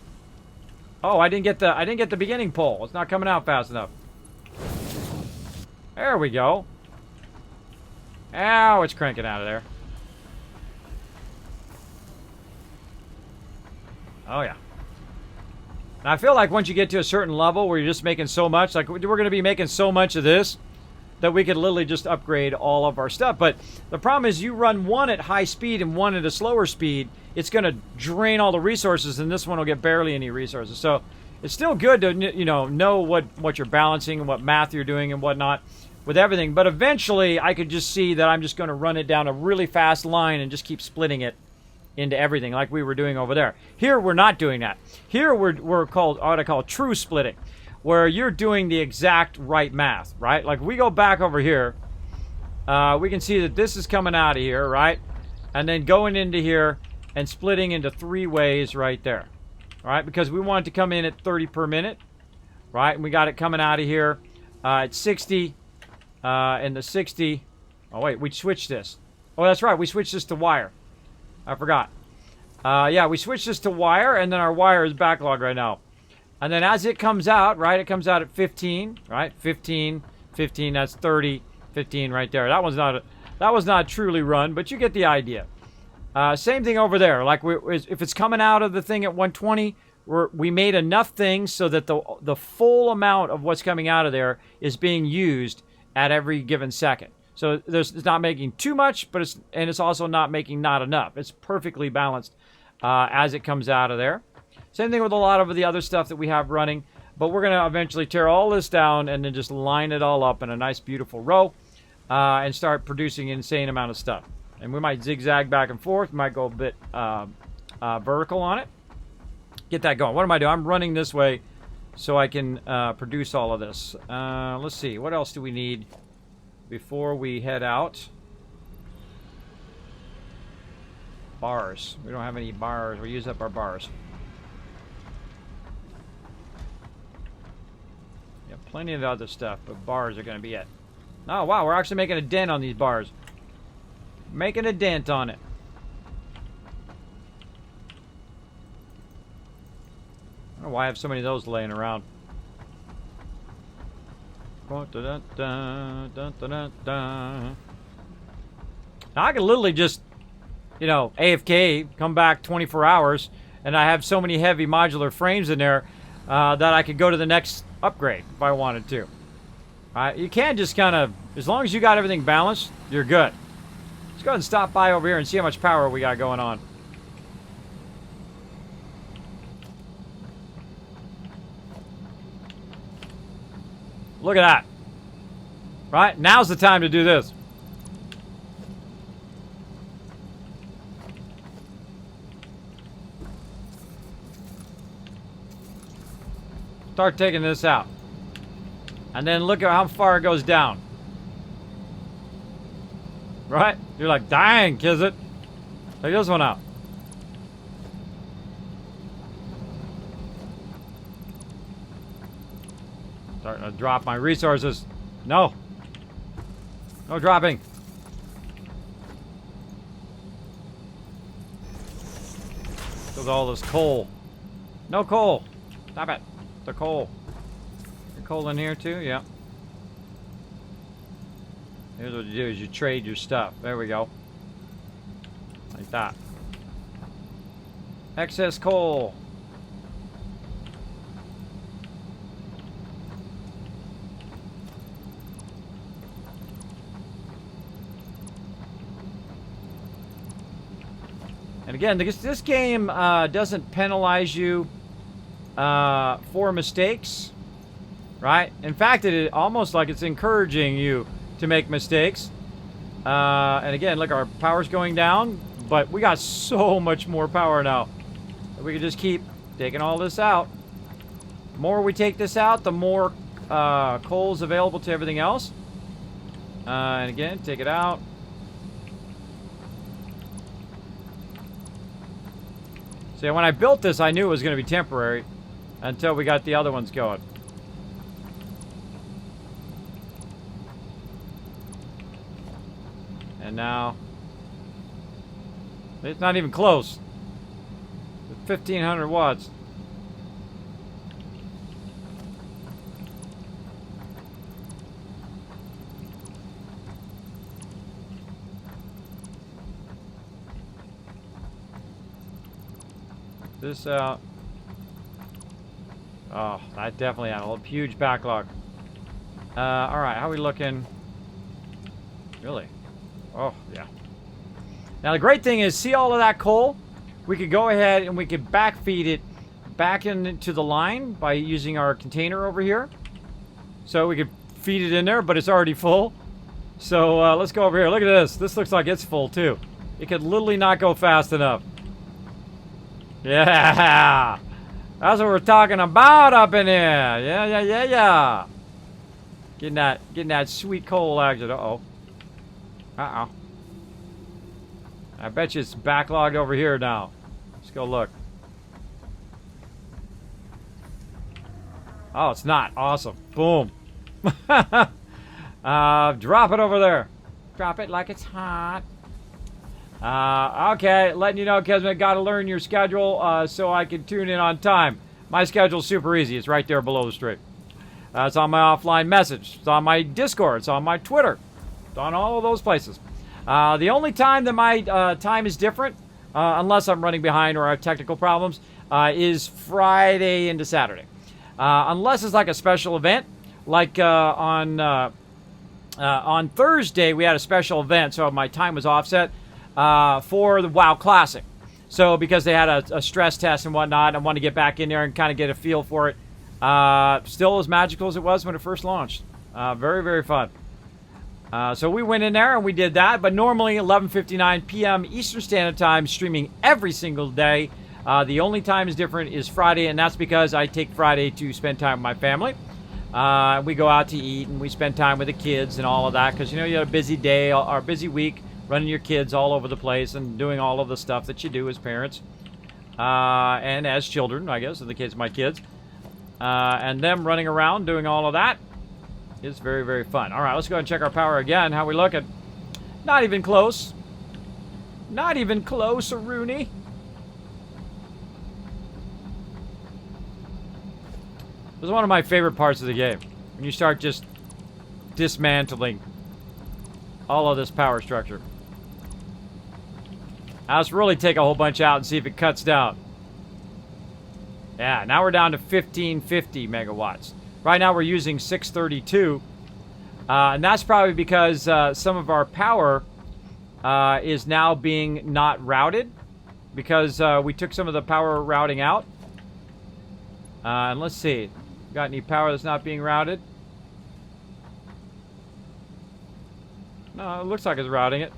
Oh, I didn't get the beginning pole. It's not coming out fast enough. There we go. Ow, it's cranking out of there. Oh, yeah. Now, I feel like once you get to a certain level where you're just making so much, like we're going to be making so much of this, that we could literally just upgrade all of our stuff. But the problem is you run one at high speed and one at a slower speed, it's going to drain all the resources, and this one will get barely any resources. So it's still good to, you know what you're balancing and what math you're doing and whatnot with everything. But eventually, I could just see that I'm just going to run it down a really fast line and just keep splitting it into everything like we were doing over there. Here, we're not doing that. Here, we're called what I call true splitting, where you're doing the exact right math, right? Like, we go back over here, we can see that this is coming out of here, right? And then going into here and splitting into 3 ways right there, right? Because we want it to come in at 30 per minute, right? And we got it coming out of here at 60, and the 60... Oh, wait, we switched this. Oh, that's right, we switched this to wire. I forgot. Yeah, we switched this to wire, and then our wire is backlogged right now. And then as it comes out, right, it comes out at 15, right? 15, 15, that's 30, 15 right there. That was not truly run, but you get the idea. Same thing over there. Like, if it's coming out of the thing at 120, we made enough things so that the full amount of what's coming out of there is being used at every given second. So it's not making too much, but it's also not making not enough. It's perfectly balanced as it comes out of there. Same thing with a lot of the other stuff that we have running. But we're going to eventually tear all this down and then just line it all up in a nice, beautiful row and start producing an insane amount of stuff. And we might zigzag back and forth. We might go a bit vertical on it. Get that going. What am I doing? I'm running this way so I can produce all of this. Let's see. What else do we need before we head out? Bars. We don't have any bars. We use up our bars. Yeah, plenty of other stuff, but bars are going to be it. Oh, wow. We're actually making a dent on these bars. Making a dent on it. I don't know why I have so many of those laying around. Now I can literally just, you know, AFK, come back 24 hours, and I have so many heavy modular frames in there that I could go to the next upgrade if I wanted to. You can just kind of, as long as you got everything balanced, you're good. Let's go ahead and stop by over here and see how much power we got going on. Look at that. Right? Now's the time to do this. Start taking this out. And then look at how far it goes down. Right? You're like, dang, Kismet. Take this one out. Starting to drop my resources. No. No dropping. Look at all this coal. No coal. Stop it. The coal. Your coal in here too? Yeah. Here's what you do is you trade your stuff. There we go. Like that. Excess coal. And again, this game doesn't penalize you for mistakes, right? In fact, it is almost like it's encouraging you to make mistakes. And again, look, our power's going down, but we got so much more power now. We can just keep taking all this out. The more we take this out, the more coal's available to everything else. And again, take it out. See, when I built this, I knew it was going to be temporary until we got the other ones going. And now, it's not even close. 1,500 watts. This out. Oh, that definitely had a huge backlog. All right, how are we looking? Really? Oh, yeah. Now the great thing is, see all of that coal? We could go ahead and we could backfeed it back into the line by using our container over here. So we could feed it in there, but it's already full. So let's go over here. Look at this. This looks like it's full too. It could literally not go fast enough. Yeah, that's what we're talking about up in here. Yeah. Getting that sweet coal action. Uh-oh. I bet you it's backlogged over here now. Let's go look. Oh, it's not. Awesome. Boom. Drop it over there. Drop it like it's hot. Okay, letting you know, Kismet, got to learn your schedule so I can tune in on time. My schedule's super easy. It's right there below the stream. It's on my offline message. It's on my Discord. It's on my Twitter. It's on all of those places. The only time that my time is different, unless I'm running behind or I have technical problems, is Friday into Saturday. Unless it's like a special event, like on Thursday we had a special event, so my time was offset. For the WoW Classic. So because they had a stress test and whatnot, I wanted to get back in there and kind of get a feel for it. Still as magical as it was when it first launched. Very, very fun. So we went in there and we did that, but normally 11:59 p.m. Eastern Standard Time, streaming every single day. The only time is different is Friday, and that's because I take Friday to spend time with my family. We go out to eat and we spend time with the kids and all of that, because you know you had a busy day or a busy week, running your kids all over the place and doing all of the stuff that you do as parents. And as children, I guess, in the case of my kids. And them running around doing all of that is very, very fun. All right, let's go ahead and check our power again. How we looking? Not even close. Not even close, Rooney. This is one of my favorite parts of the game. When you start just dismantling all of this power structure. Now let's really take a whole bunch out and see if it cuts down. Yeah, now we're down to 1550 megawatts. Right now we're using 632. And that's probably because some of our power is now being not routed. Because we took some of the power routing out. And let's see. Got any power that's not being routed? No, it looks like it's routing it.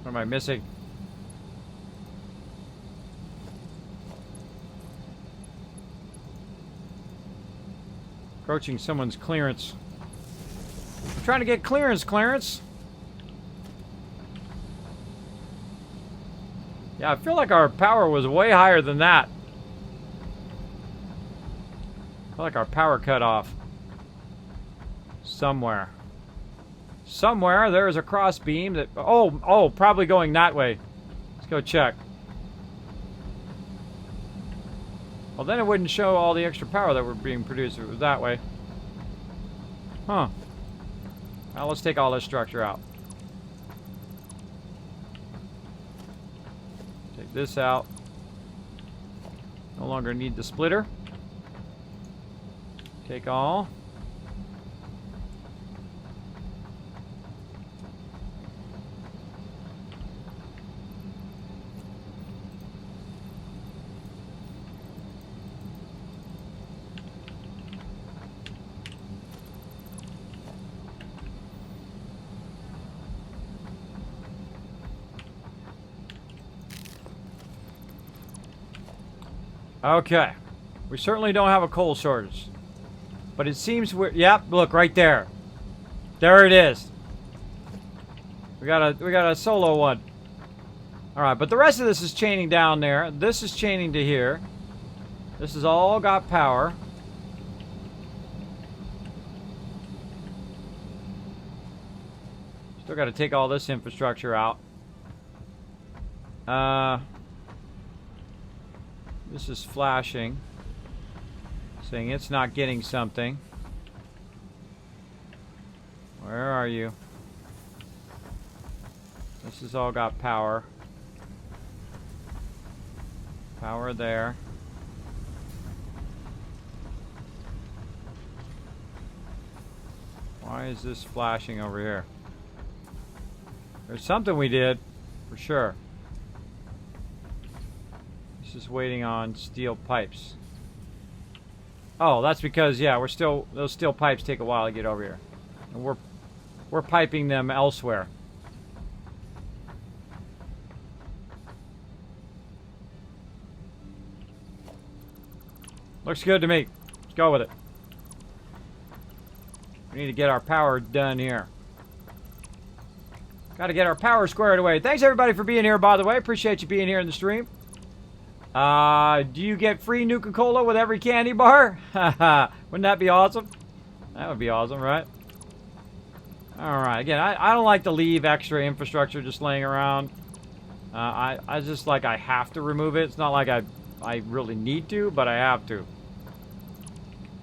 What am I missing? Approaching someone's clearance. I'm trying to get clearance. Yeah, I feel like our power was way higher than that. I feel like our power cut off. Somewhere there's a cross beam that... Oh, probably going that way. Let's go check. Well, then it wouldn't show all the extra power that were being produced if it was that way. Huh. Now let's take all this structure out. Take this out. No longer need the splitter. Take all. Okay. We certainly don't have a coal shortage. But it seems we're... Yep, look, right there. There it is. We got a solo one. Alright, but the rest of this is chaining down there. This is chaining to here. This has all got power. Still got to take all this infrastructure out. This is flashing, saying it's not getting something. Where are you? This has all got power. Power there. Why is this flashing over here? There's something we did, for sure. This is waiting on steel pipes. Oh, that's because, yeah, those steel pipes take a while to get over here. And we're piping them elsewhere. Looks good to me. Let's go with it. We need to get our power done here. Got to get our power squared away. Thanks everybody for being here, by the way. Appreciate you being here in the stream. Do you get free Nuka-Cola with every candy bar? Wouldn't that be awesome? That would be awesome, right? Alright, again, I don't like to leave extra infrastructure just laying around. I just like I have to remove it. It's not like I really need to, but I have to.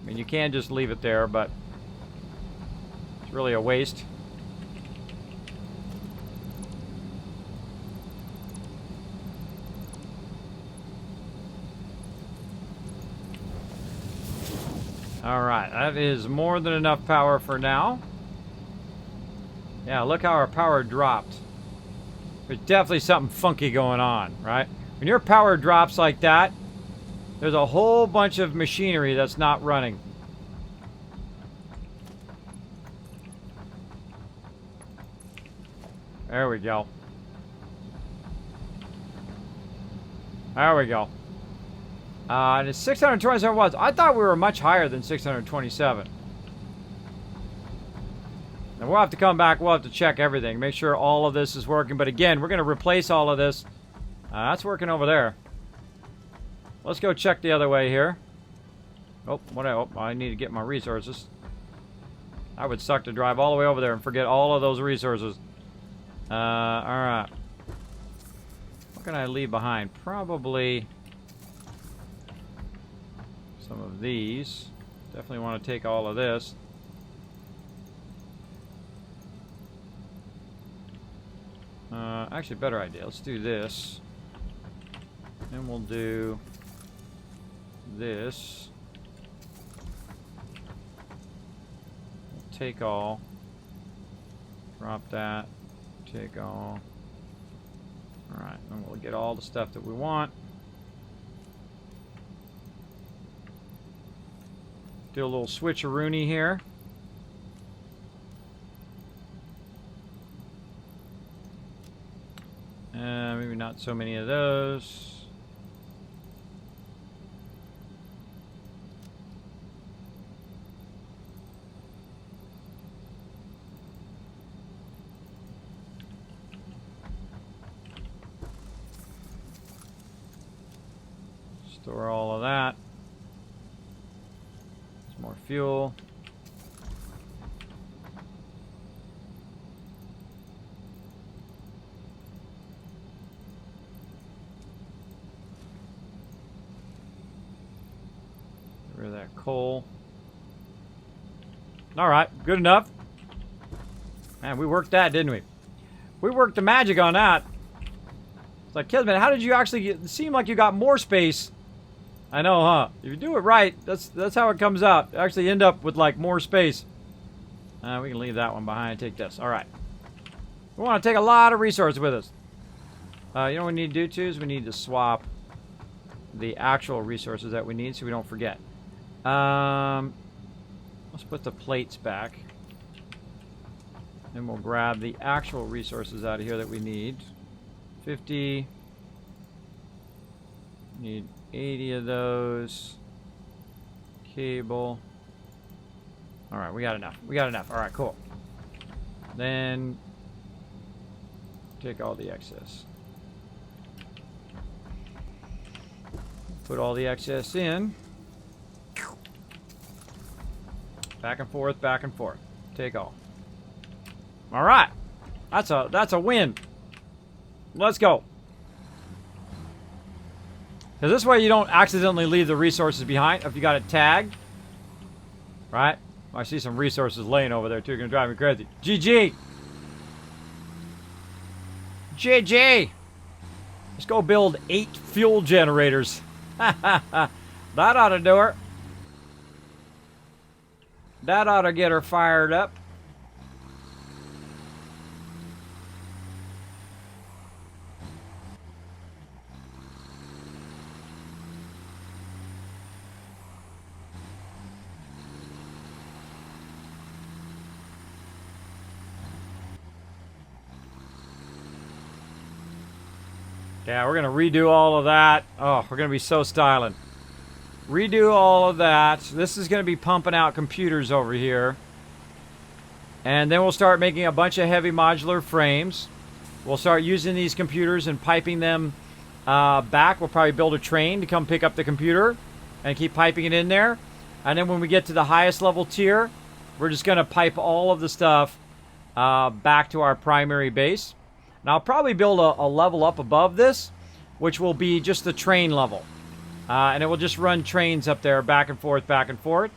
I mean, you can just leave it there, but it's really a waste. Alright, that is more than enough power for now. Yeah, look how our power dropped. There's definitely something funky going on, right? When your power drops like that, there's a whole bunch of machinery that's not running. There we go. There we go. And it's 627 watts. I thought we were much higher than 627. And we'll have to come back. We'll have to check everything. Make sure all of this is working. But again, we're going to replace all of this. That's working over there. Let's go check the other way here. Oh, I need to get my resources. I would suck to drive all the way over there and forget all of those resources. Alright. What can I leave behind? Probably some of these. Definitely want to take all of this. Actually, better idea. Let's do this. And we'll do this. We'll take all. Drop that. Take all. Alright, and we'll get all the stuff that we want. Do a little switcheroony here. Maybe not so many of those. Store all of that. Some more fuel. Get rid of that coal. Alright, good enough. Man, we worked that, didn't we? We worked the magic on that. It's like, Kismet, how did you actually get... It seemed like you got more space. I know, huh? If you do it right, that's how it comes out. You actually end up with, like, more space. We can leave that one behind and take this. Alright. We want to take a lot of resources with us. You know what we need to do, too, is we need to swap the actual resources that we need so we don't forget. Let's put the plates back. And we'll grab the actual resources out of here that we need. 50. Need 80 of those. Cable. Alright, we got enough. We got enough. Alright, cool. Then take all the excess. Put all the excess in. Back and forth, back and forth. Take all. Alright. That's a win. Let's go. Because this way you don't accidentally leave the resources behind if you got it tagged. Right? I see some resources laying over there too. Gonna drive me crazy. GG! GG! Let's go build 8 fuel generators. That ought to do her. That ought to get her fired up. Yeah, we're going to redo all of that. Oh, we're going to be so styling. Redo all of that. This is going to be pumping out computers over here. And then we'll start making a bunch of heavy modular frames. We'll start using these computers and piping them back. We'll probably build a train to come pick up the computer and keep piping it in there. And then when we get to the highest level tier, we're just going to pipe all of the stuff back to our primary base. Now, I'll probably build a level up above this, which will be just the train level. And it will just run trains up there back and forth, back and forth.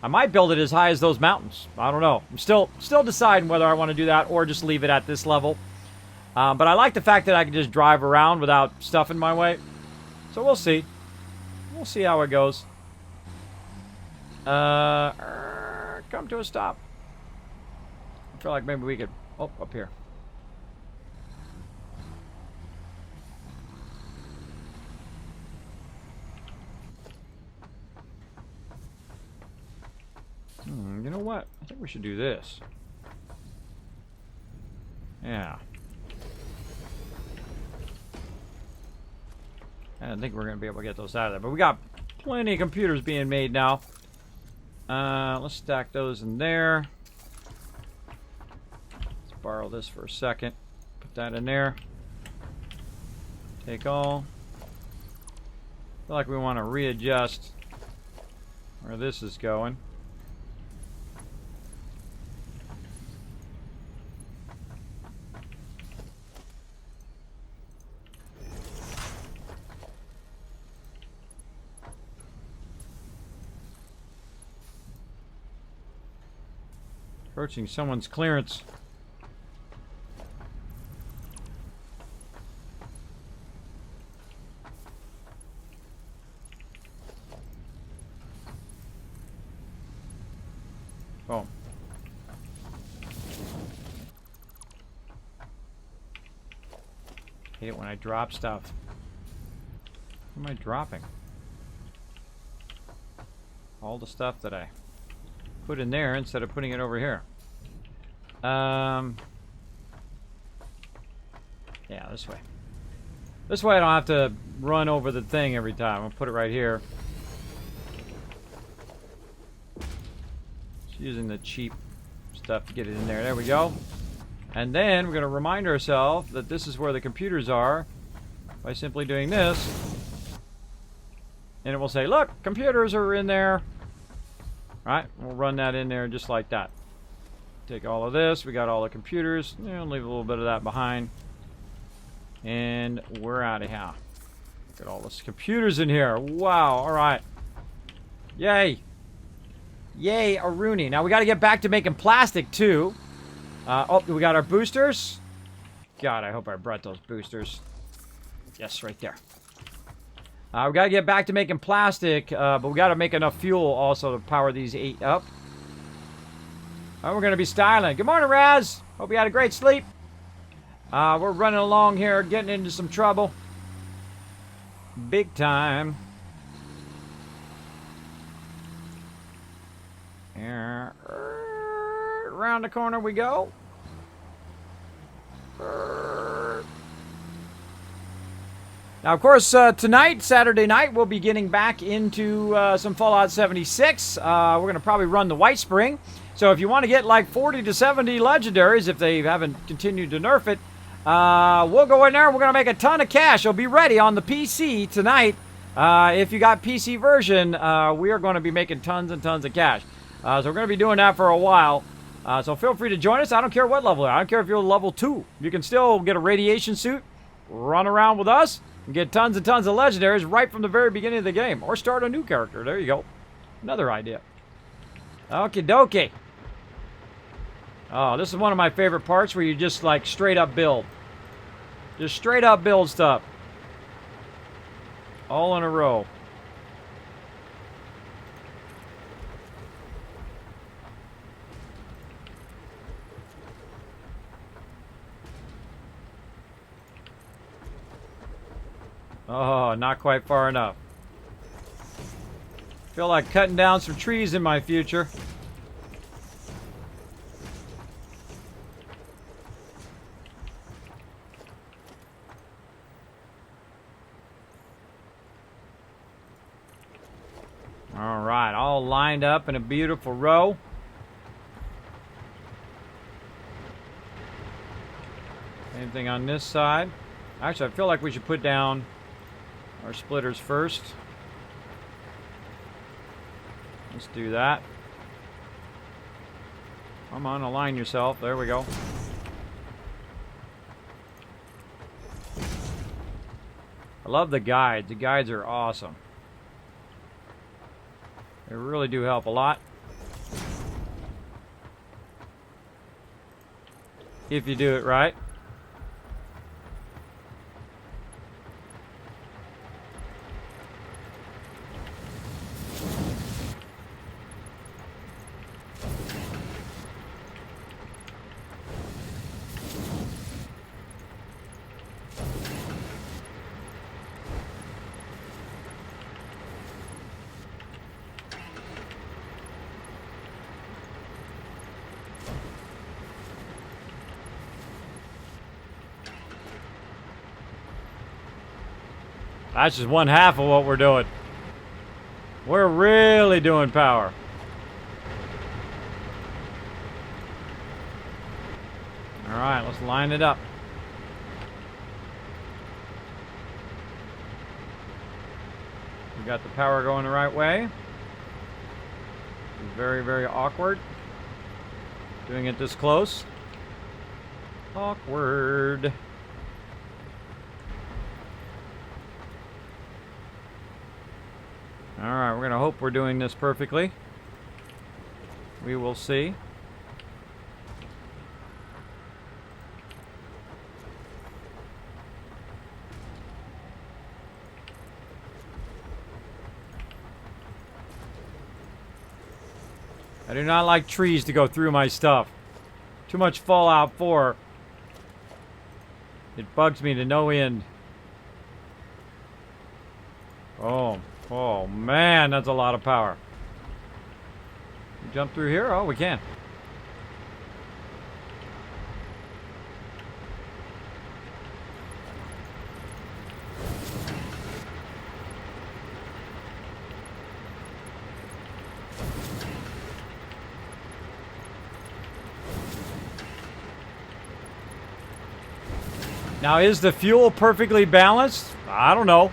I might build it as high as those mountains. I don't know. I'm still deciding whether I want to do that or just leave it at this level. But I like the fact that I can just drive around without stuff in my way. So we'll see. We'll see how it goes. Come to a stop. I feel like maybe we could... Oh, up here. You know what? I think we should do this. Yeah. I don't think we're going to be able to get those out of there. But we got plenty of computers being made now. Let's stack those in there. Let's borrow this for a second. Put that in there. Take all. I feel like we want to readjust where this is going. Approaching someone's clearance. Oh. Hate it when I drop stuff. What am I dropping? All the stuff that I put in there instead of putting it over here. Yeah, this way. This way I don't have to run over the thing every time. I'll put it right here. Just using the cheap stuff to get it in there. There we go. And then we're going to remind ourselves that this is where the computers are by simply doing this. And it will say, look, computers are in there. Right? We'll run that in there just like that. Take all of this. We got all the computers. Yeah, leave a little bit of that behind. And we're out of here. Look at all those computers in here. Wow. All right. Yay. Yay, a Rooney. Now, we got to get back to making plastic, too. Oh, we got our boosters. God, I hope I brought those boosters. Yes, right there. We got to get back to making plastic, but we got to make enough fuel also to power these 8 up. We're going to be styling. Good morning, Raz. Hope you had a great sleep. We're running along here, getting into some trouble. Big time. Around the corner we go. Now, of course, tonight, Saturday night, we'll be getting back into some Fallout 76. We're going to probably run the White Spring. So if you want to get like 40 to 70 legendaries, if they haven't continued to nerf it, we'll go in there and we're going to make a ton of cash. It'll be ready on the PC tonight. If you got PC version, we are going to be making tons and tons of cash. So we're going to be doing that for a while. So feel free to join us. I don't care what level you are. I don't care if you're level 2. You can still get a radiation suit, run around with us, and get tons and tons of legendaries right from the very beginning of the game. Or start a new character. There you go. Another idea. Okie dokie. Oh, this is one of my favorite parts where you just like straight up build. Just straight up build stuff. All in a row. Oh, not quite far enough. Feel like cutting down some trees in my future. All right, all lined up in a beautiful row. Anything on this side? Actually, I feel like we should put down our splitters first. Let's do that. Come on, align yourself. There we go. I love the guides. The guides are awesome. They really do help a lot. If you do it right. That's just one half of what we're doing. We're really doing power. All right, let's line it up. We got the power going the right way. Very, very awkward. Doing it this close. Awkward. Alright, we're going to hope we're doing this perfectly. We will see. I do not like trees to go through my stuff. Too much Fallout 4. It bugs me to no end. Oh man, that's a lot of power. Jump through here? Oh, we can. Now, is the fuel perfectly balanced? I don't know.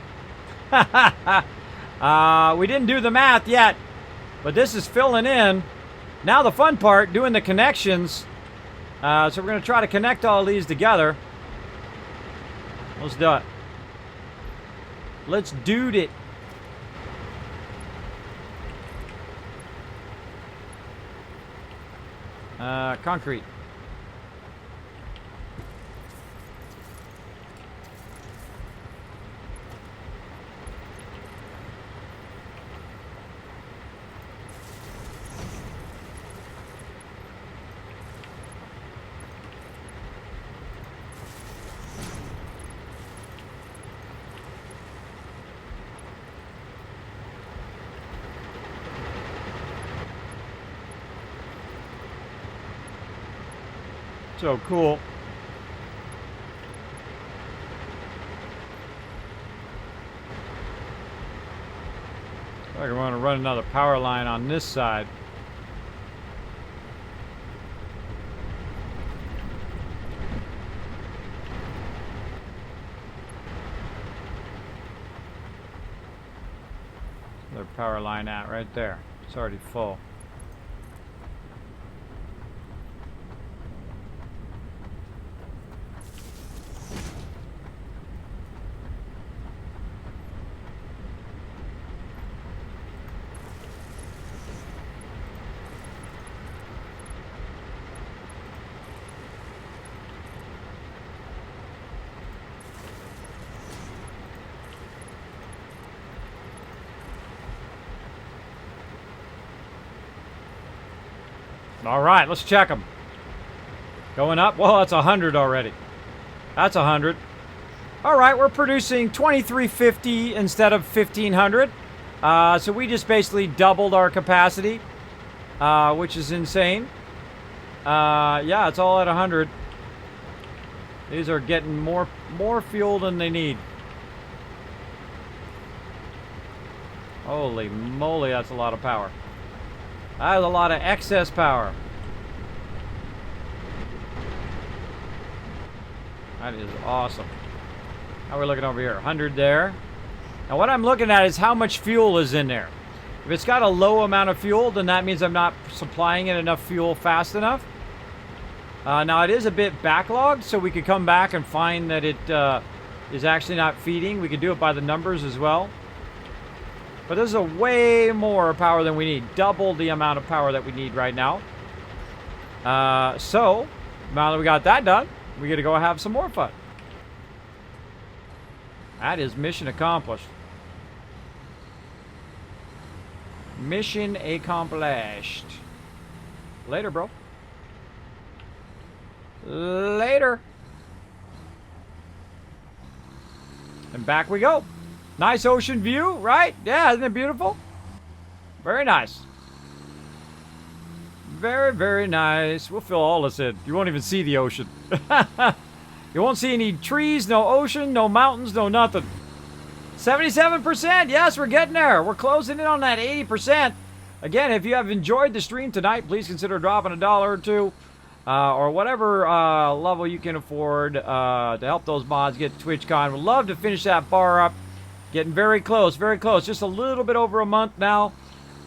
We didn't do the math yet, but this is filling in. Now the fun part, doing the connections. So we're going to try to connect all these together. Let's do it. Let's dude it. Concrete. So cool. I want to run another power line on this side. Their power line at right there. It's already full. All right, let's check them. Going up. Well, that's 100 already. That's 100. All right, we're producing 2350 instead of 1500. So we just basically doubled our capacity, which is insane. Yeah, it's all at 100. These are getting more fuel than they need. Holy moly, that's a lot of power. That is a lot of excess power. That is awesome. How are we looking over here? 100 there. Now what I'm looking at is how much fuel is in there. If it's got a low amount of fuel, then that means I'm not supplying it enough fuel fast enough. Now it is a bit backlogged, so we could come back and find that it is actually not feeding. We could do it by the numbers as well. But this is a way more power than we need. Double the amount of power that we need right now. So, now that we got that done, we get to go have some more fun. That is mission accomplished. Mission accomplished. Later, bro. Later. And back we go. Nice ocean view, right? Yeah, isn't it beautiful? Very nice. Very, very nice. We'll fill all this in. You won't even see the ocean. You won't see any trees, no ocean, no mountains, no nothing. 77%. Yes, we're getting there. We're closing in on that 80%. Again, if you have enjoyed the stream tonight, please consider dropping $1 or $2. Or whatever level you can afford to help those mods get to TwitchCon. We'd love to finish that bar up. Getting very close, very close. Just a little bit over a month now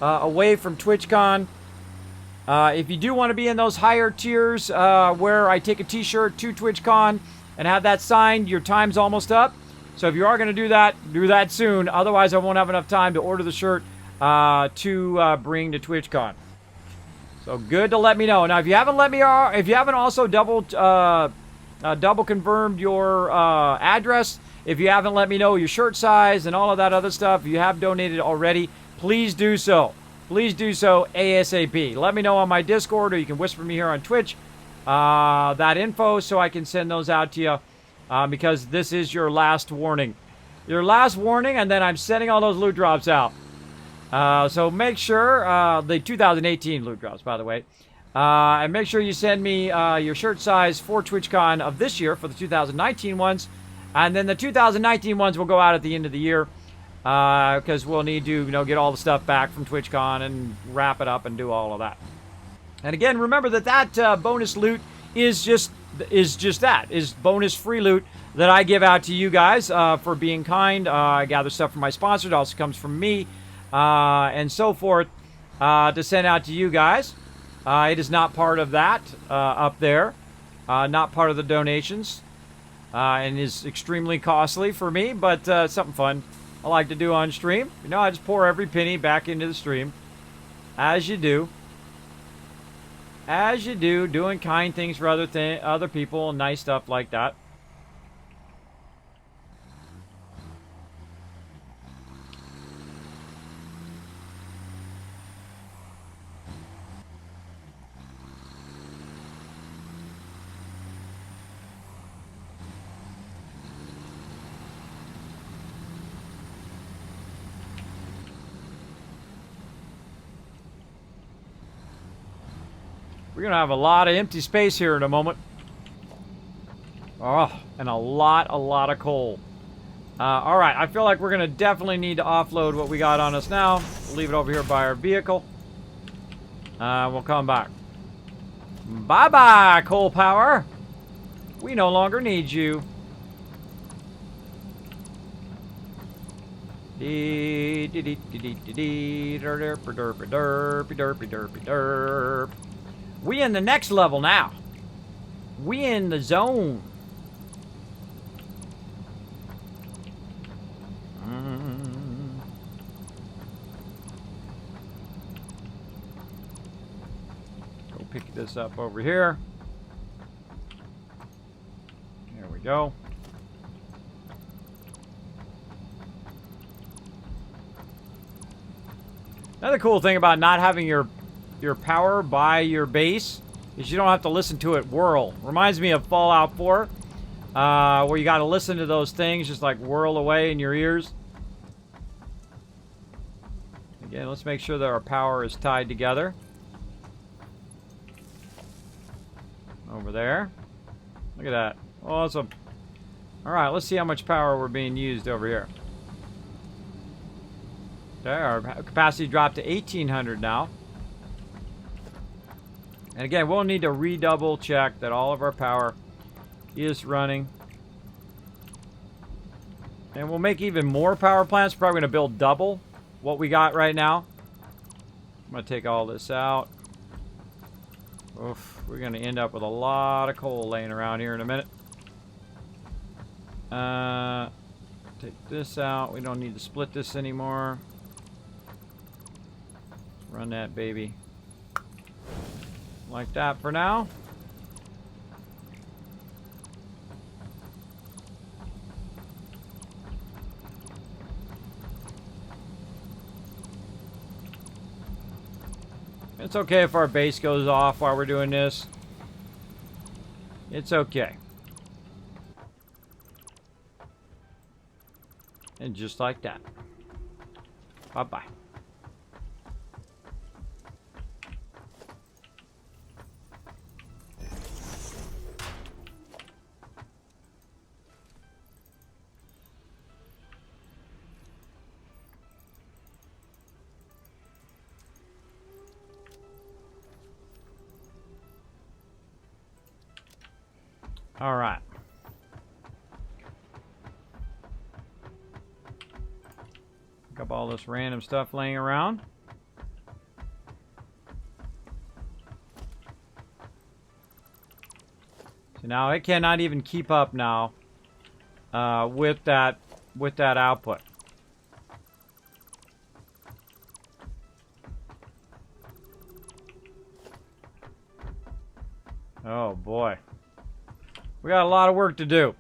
away from TwitchCon. If you do want to be in those higher tiers where I take a t-shirt to TwitchCon and have that signed, your time's almost up. So if you are going to do that soon. Otherwise, I won't have enough time to order the shirt to bring to TwitchCon. So good to let me know. Now, if you haven't if you haven't also double confirmed your address, if you haven't let me know your shirt size and all of that other stuff, if you have donated already, please do so. Please do so ASAP. Let me know on my Discord, or you can whisper me here on Twitch that info so I can send those out to you because this is your last warning. Your last warning, and then I'm sending all those loot drops out. So make sure, the 2018 loot drops, by the way. And make sure you send me your shirt size for TwitchCon of this year for the 2019 ones. And then the 2019 ones will go out at the end of the year because we'll need to, get all the stuff back from TwitchCon and wrap it up and do all of that. And again, remember that bonus loot is just bonus free loot that I give out to you guys for being kind. I gather stuff from my sponsors. It also comes from me and so forth to send out to you guys. It is not part of that up there, not part of the donations. And is extremely costly for me, but something fun I like to do on stream. I just pour every penny back into the stream, as you do. As you do, doing kind things for other people and nice stuff like that. We're going to have a lot of empty space here in a moment. Oh, and a lot of coal. All right, I feel like we're going to definitely need to offload what we got on us now. We'll leave it over here by our vehicle. We'll come back. Bye-bye, coal power. We no longer need you. We in the next level now. We in the zone. Go pick this up over here. There we go. Another cool thing about not having your power by your base is you don't have to listen to it whirl. Reminds me of Fallout 4, where you got to listen to those things just like whirl away in your ears. Again, let's make sure that our power is tied together. Over there. Look at that. Awesome. All right, let's see how much power we're being used over here. There, our capacity dropped to 1,800 now. And again, we'll need to redouble check that all of our power is running. And we'll make even more power plants. Probably going to build double what we got right now. I'm going to take all this out. Oof, we're going to end up with a lot of coal laying around here in a minute. Take this out. We don't need to split this anymore. Run that baby like that for now. It's okay if our base goes off while we're doing this. It's okay. And just like that. Bye-bye. All right. Pick up all this random stuff laying around. So now it cannot even keep up now with that output. Oh boy. We got a lot of work to do.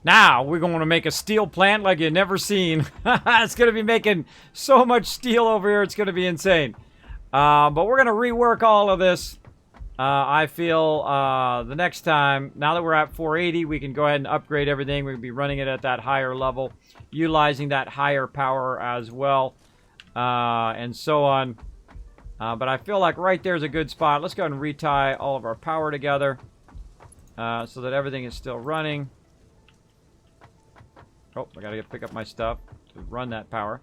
Now, we're going to make a steel plant like you've never seen. It's going to be making so much steel over here, it's going to be insane. But we're going to rework all of this. I feel the next time, now that we're at 480, we can go ahead and upgrade everything. We're going to be running it at that higher level, utilizing that higher power as well, and so on. But I feel like right there is a good spot. Let's go ahead and retie all of our power together. So that everything is still running. Oh, I gotta pick up my stuff to run that power.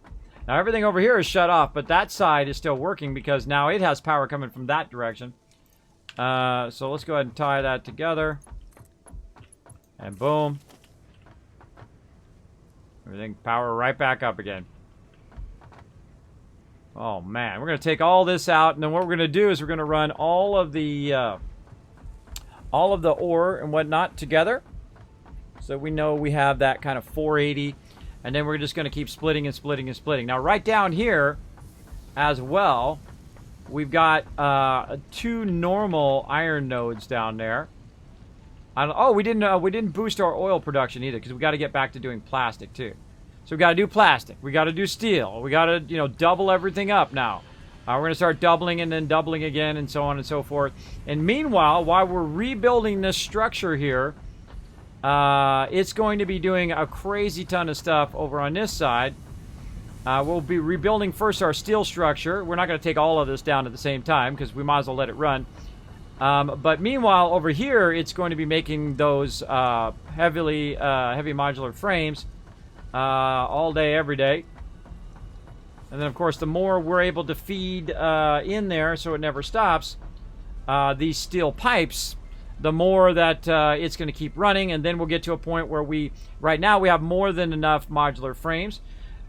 Now everything over here is shut off, but that side is still working because now it has power coming from that direction. So let's go ahead and tie that together. And boom. Everything power right back up again. Oh man, we're gonna take all this out, and then what we're gonna do is we're gonna run all of the ore and whatnot together, so we know we have that kind of 480, and then we're just going to keep splitting and splitting and splitting. Now right down here as well, we've got 2 normal iron nodes down there. Oh, we didn't boost our oil production either, because we got to get back to doing plastic too. So we got to do plastic, we got to do steel, we got to double everything up now. We're going to start doubling and then doubling again and so on and so forth. And meanwhile, while we're rebuilding this structure here, it's going to be doing a crazy ton of stuff over on this side. We'll be rebuilding first our steel structure. We're not going to take all of this down at the same time because we might as well let it run. But meanwhile, over here, it's going to be making those heavy modular frames all day, every day. And then, of course, the more we're able to feed in there so it never stops, these steel pipes, the more that it's going to keep running. And then we'll get to a point where right now we have more than enough modular frames.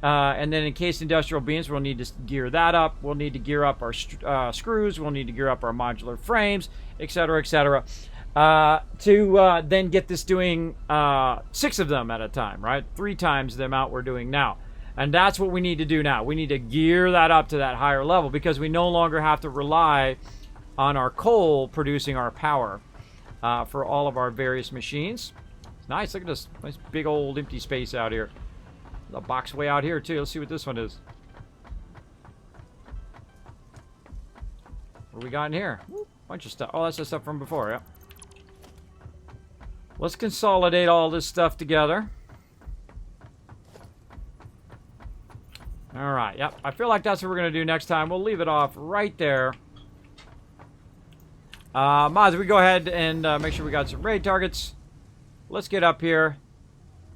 And then encased industrial beams, we'll need to gear that up. We'll need to gear up our screws. We'll need to gear up our modular frames, etc., etc. To then get this doing 6 of them at a time, right? 3 times the amount we're doing now. And that's what we need to do now. We need to gear that up to that higher level because we no longer have to rely on our coal producing our power for all of our various machines. It's nice. Look at this nice big old empty space out here. There's a box way out here too. Let's see what this one is. What do we got in here? Bunch of stuff. Oh, that's the stuff from before, yeah. Let's consolidate all this stuff together. Alright, yep. I feel like that's what we're going to do next time. We'll leave it off right there. Mods, we go ahead and make sure we got some raid targets. Let's get up here.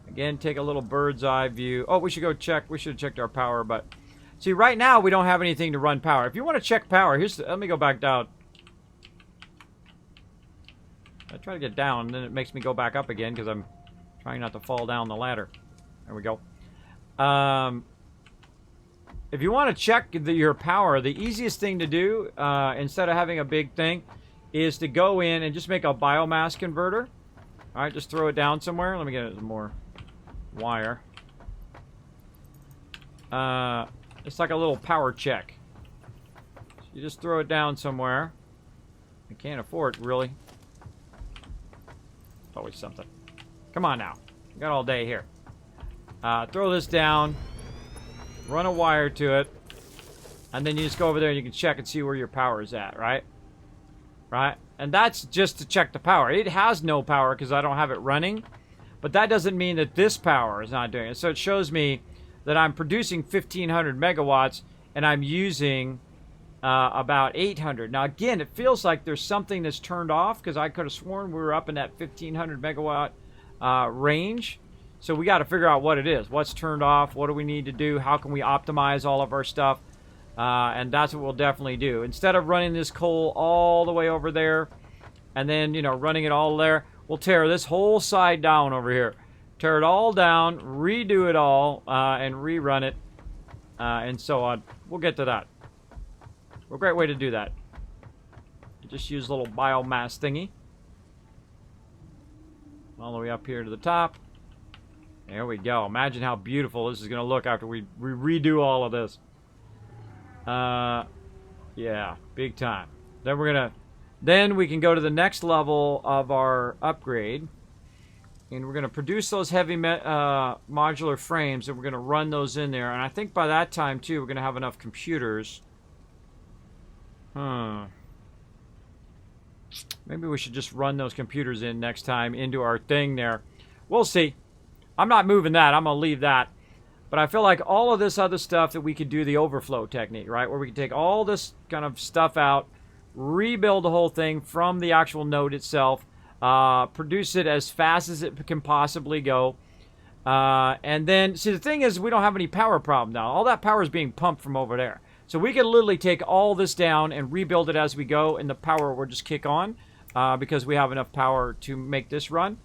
Again, take a little bird's eye view. Oh, we should go check. We should have checked our power, but... See, right now, we don't have anything to run power. If you want to check power, let me go back down. I try to get down, and then it makes me go back up again, because I'm trying not to fall down the ladder. There we go. If you want to check your power, the easiest thing to do, instead of having a big thing, is to go in and just make a biomass converter. Alright, just throw it down somewhere. Let me get some more wire. It's like a little power check. So you just throw it down somewhere. I can't afford it, really. It's always something. Come on now. We got all day here. Throw this down. Run a wire to it. And then you just go over there and you can check and see where your power is at, right? Right? And that's just to check the power. It has no power because I don't have it running. But that doesn't mean that this power is not doing it. So it shows me that I'm producing 1,500 megawatts and I'm using about 800. Now, again, it feels like there's something that's turned off because I could have sworn we were up in that 1,500 megawatt range. So we got to figure out what it is. What's turned off? What do we need to do? How can we optimize all of our stuff? And that's what we'll definitely do. Instead of running this coal all the way over there and then, you know, running it all there, we'll tear this whole side down over here. Tear it all down, redo it all, and rerun it, and so on. We'll get to that. A great way to do that. You just use a little biomass thingy. All the way up here to the top. There we go. Imagine how beautiful this is going to look after we redo all of this. Yeah, big time. Then we can go to the next level of our upgrade. And we're going to produce those heavy modular frames, and we're going to run those in there. And I think by that time, too, we're going to have enough computers. Maybe we should just run those computers in next time into our thing there. We'll see. I'm not moving that. I'm going to leave that. But I feel like all of this other stuff that we could do the overflow technique, right? Where we can take all this kind of stuff out, rebuild the whole thing from the actual node itself, produce it as fast as it can possibly go. And then, see, the thing is, we don't have any power problem now. All that power is being pumped from over there. So we can literally take all this down and rebuild it as we go, and the power will just kick on because we have enough power to make this run.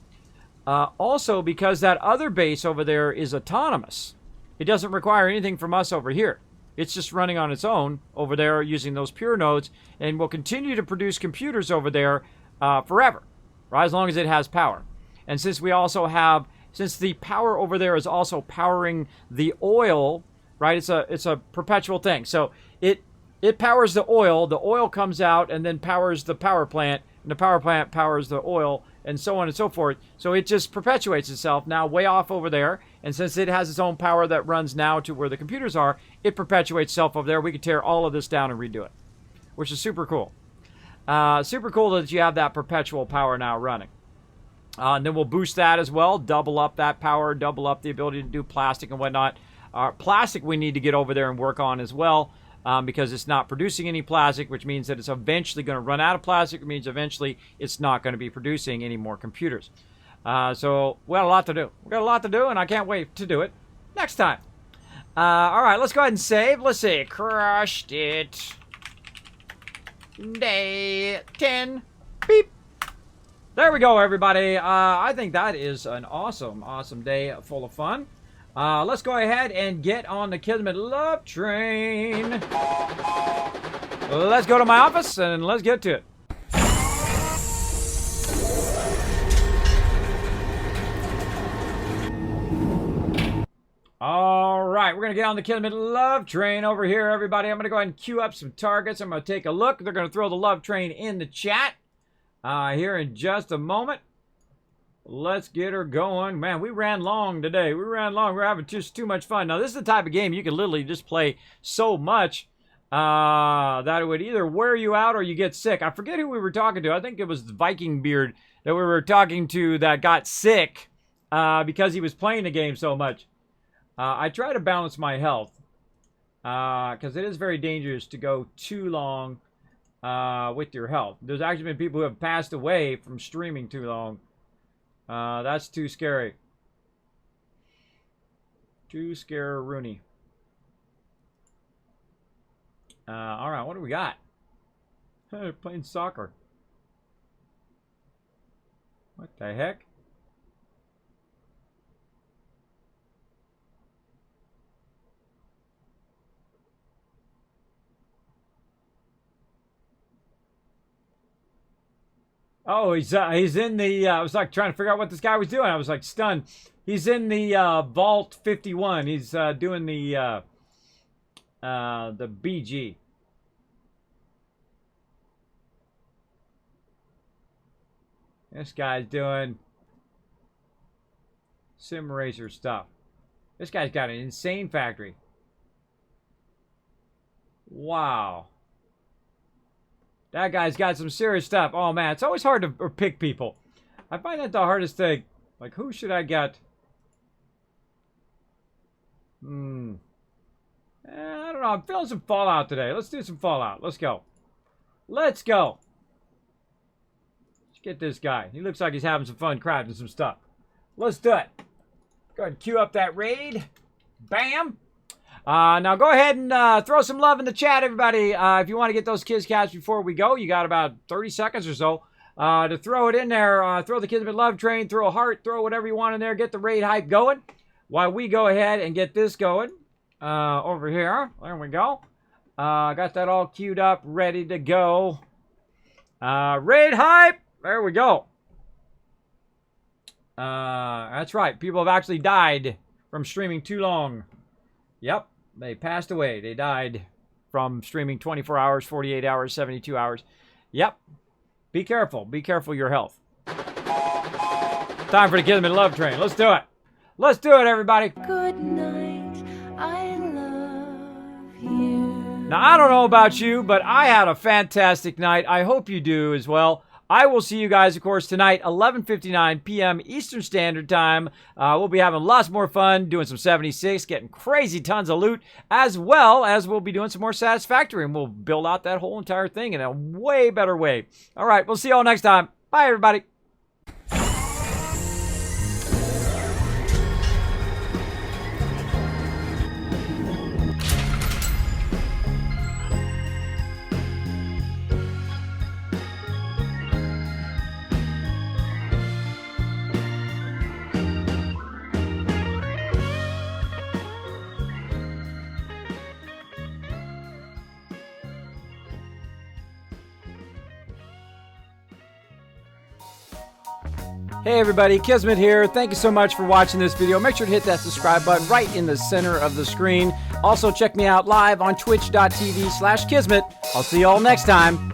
Also, because that other base over there is autonomous. It doesn't require anything from us over here. It's just running on its own over there using those pure nodes, and will continue to produce computers over there forever, right? As long as it has power. And since we also have, since the power over there is also powering the oil, right? It's a perpetual thing. So it powers the oil comes out and then powers the power plant, and the power plant powers the oil, and so on and so forth. So it just perpetuates itself now way off over there. And since it has its own power that runs now to where the computers are, it perpetuates itself over there. We can tear all of this down and redo it, which is super cool. Super cool that you have that perpetual power now running. And then we'll boost that as well, double up that power, double up the ability to do plastic and whatnot. Plastic we need to get over there and work on as well. because it's not producing any plastic, which means that it's eventually going to run out of plastic. It means eventually it's not going to be producing any more computers. So we got a lot to do. We got a lot to do, and I can't wait to do it next time. All right, let's go ahead and save. Let's see. Crushed it. Day 10. Beep. There we go, everybody. I think that is an awesome, awesome day full of fun. Let's go ahead and get on the Kismet Love Train. Let's go to my office and let's get to it. All right, we're going to get on the Kismet Love Train over here, everybody. I'm going to go ahead and queue up some targets. I'm going to take a look. They're going to throw the Love Train in the chat here in just a moment. Let's get her going. Man, we ran long today. We ran long. We're having just too much fun. Now, this is the type of game you can literally just play so much that it would either wear you out or you get sick. I forget who we were talking to. I think it was the Viking Beard that we were talking to that got sick because he was playing the game so much. I try to balance my health because it is very dangerous to go too long with your health. There's actually been people who have passed away from streaming too long. That's too scary. Too scary-rooney. All right, what do we got? Playing soccer. What the heck? Oh, he's in the, I was like trying to figure out what this guy was doing. I was like stunned. He's in the Vault 51. He's doing the BG. This guy's doing sim racer stuff. This guy's got an insane factory. Wow. That guy's got some serious stuff. Oh, man. It's always hard to pick people. I find that the hardest thing. Like, who should I get? I don't know. I'm feeling some Fallout today. Let's do some Fallout. Let's go. Let's go. Let's get this guy. He looks like he's having some fun crafting some stuff. Let's do it. Go ahead and queue up that raid. Bam. Now go ahead and throw some love in the chat, everybody. If you want to get those Kiz Cats before we go, you got about 30 seconds or so to throw it in there. Throw the Kismet Love Train, throw a heart, throw whatever you want in there. Get the raid hype going while we go ahead and get this going over here. There we go. Got that all queued up, ready to go. Raid hype. There we go. That's right. People have actually died from streaming too long. Yep. They passed away. They died from streaming 24 hours, 48 hours, 72 hours. Yep. Be careful. Be careful your health. Time for the Kismet Love Train. Let's do it. Let's do it, everybody. Good night. I love you. Now, I don't know about you, but I had a fantastic night. I hope you do as well. I will see you guys, of course, tonight, 11:59 p.m. Eastern Standard Time. We'll be having lots more fun, doing some 76, getting crazy tons of loot, as well as we'll be doing some more Satisfactory, and we'll build out that whole entire thing in a way better way. All right, we'll see you all next time. Bye, everybody. Hey everybody, Kismet here. Thank you so much for watching this video. Make sure to hit that subscribe button right in the center of the screen. Also check me out live on twitch.tv/Kismet. I'll see you all next time.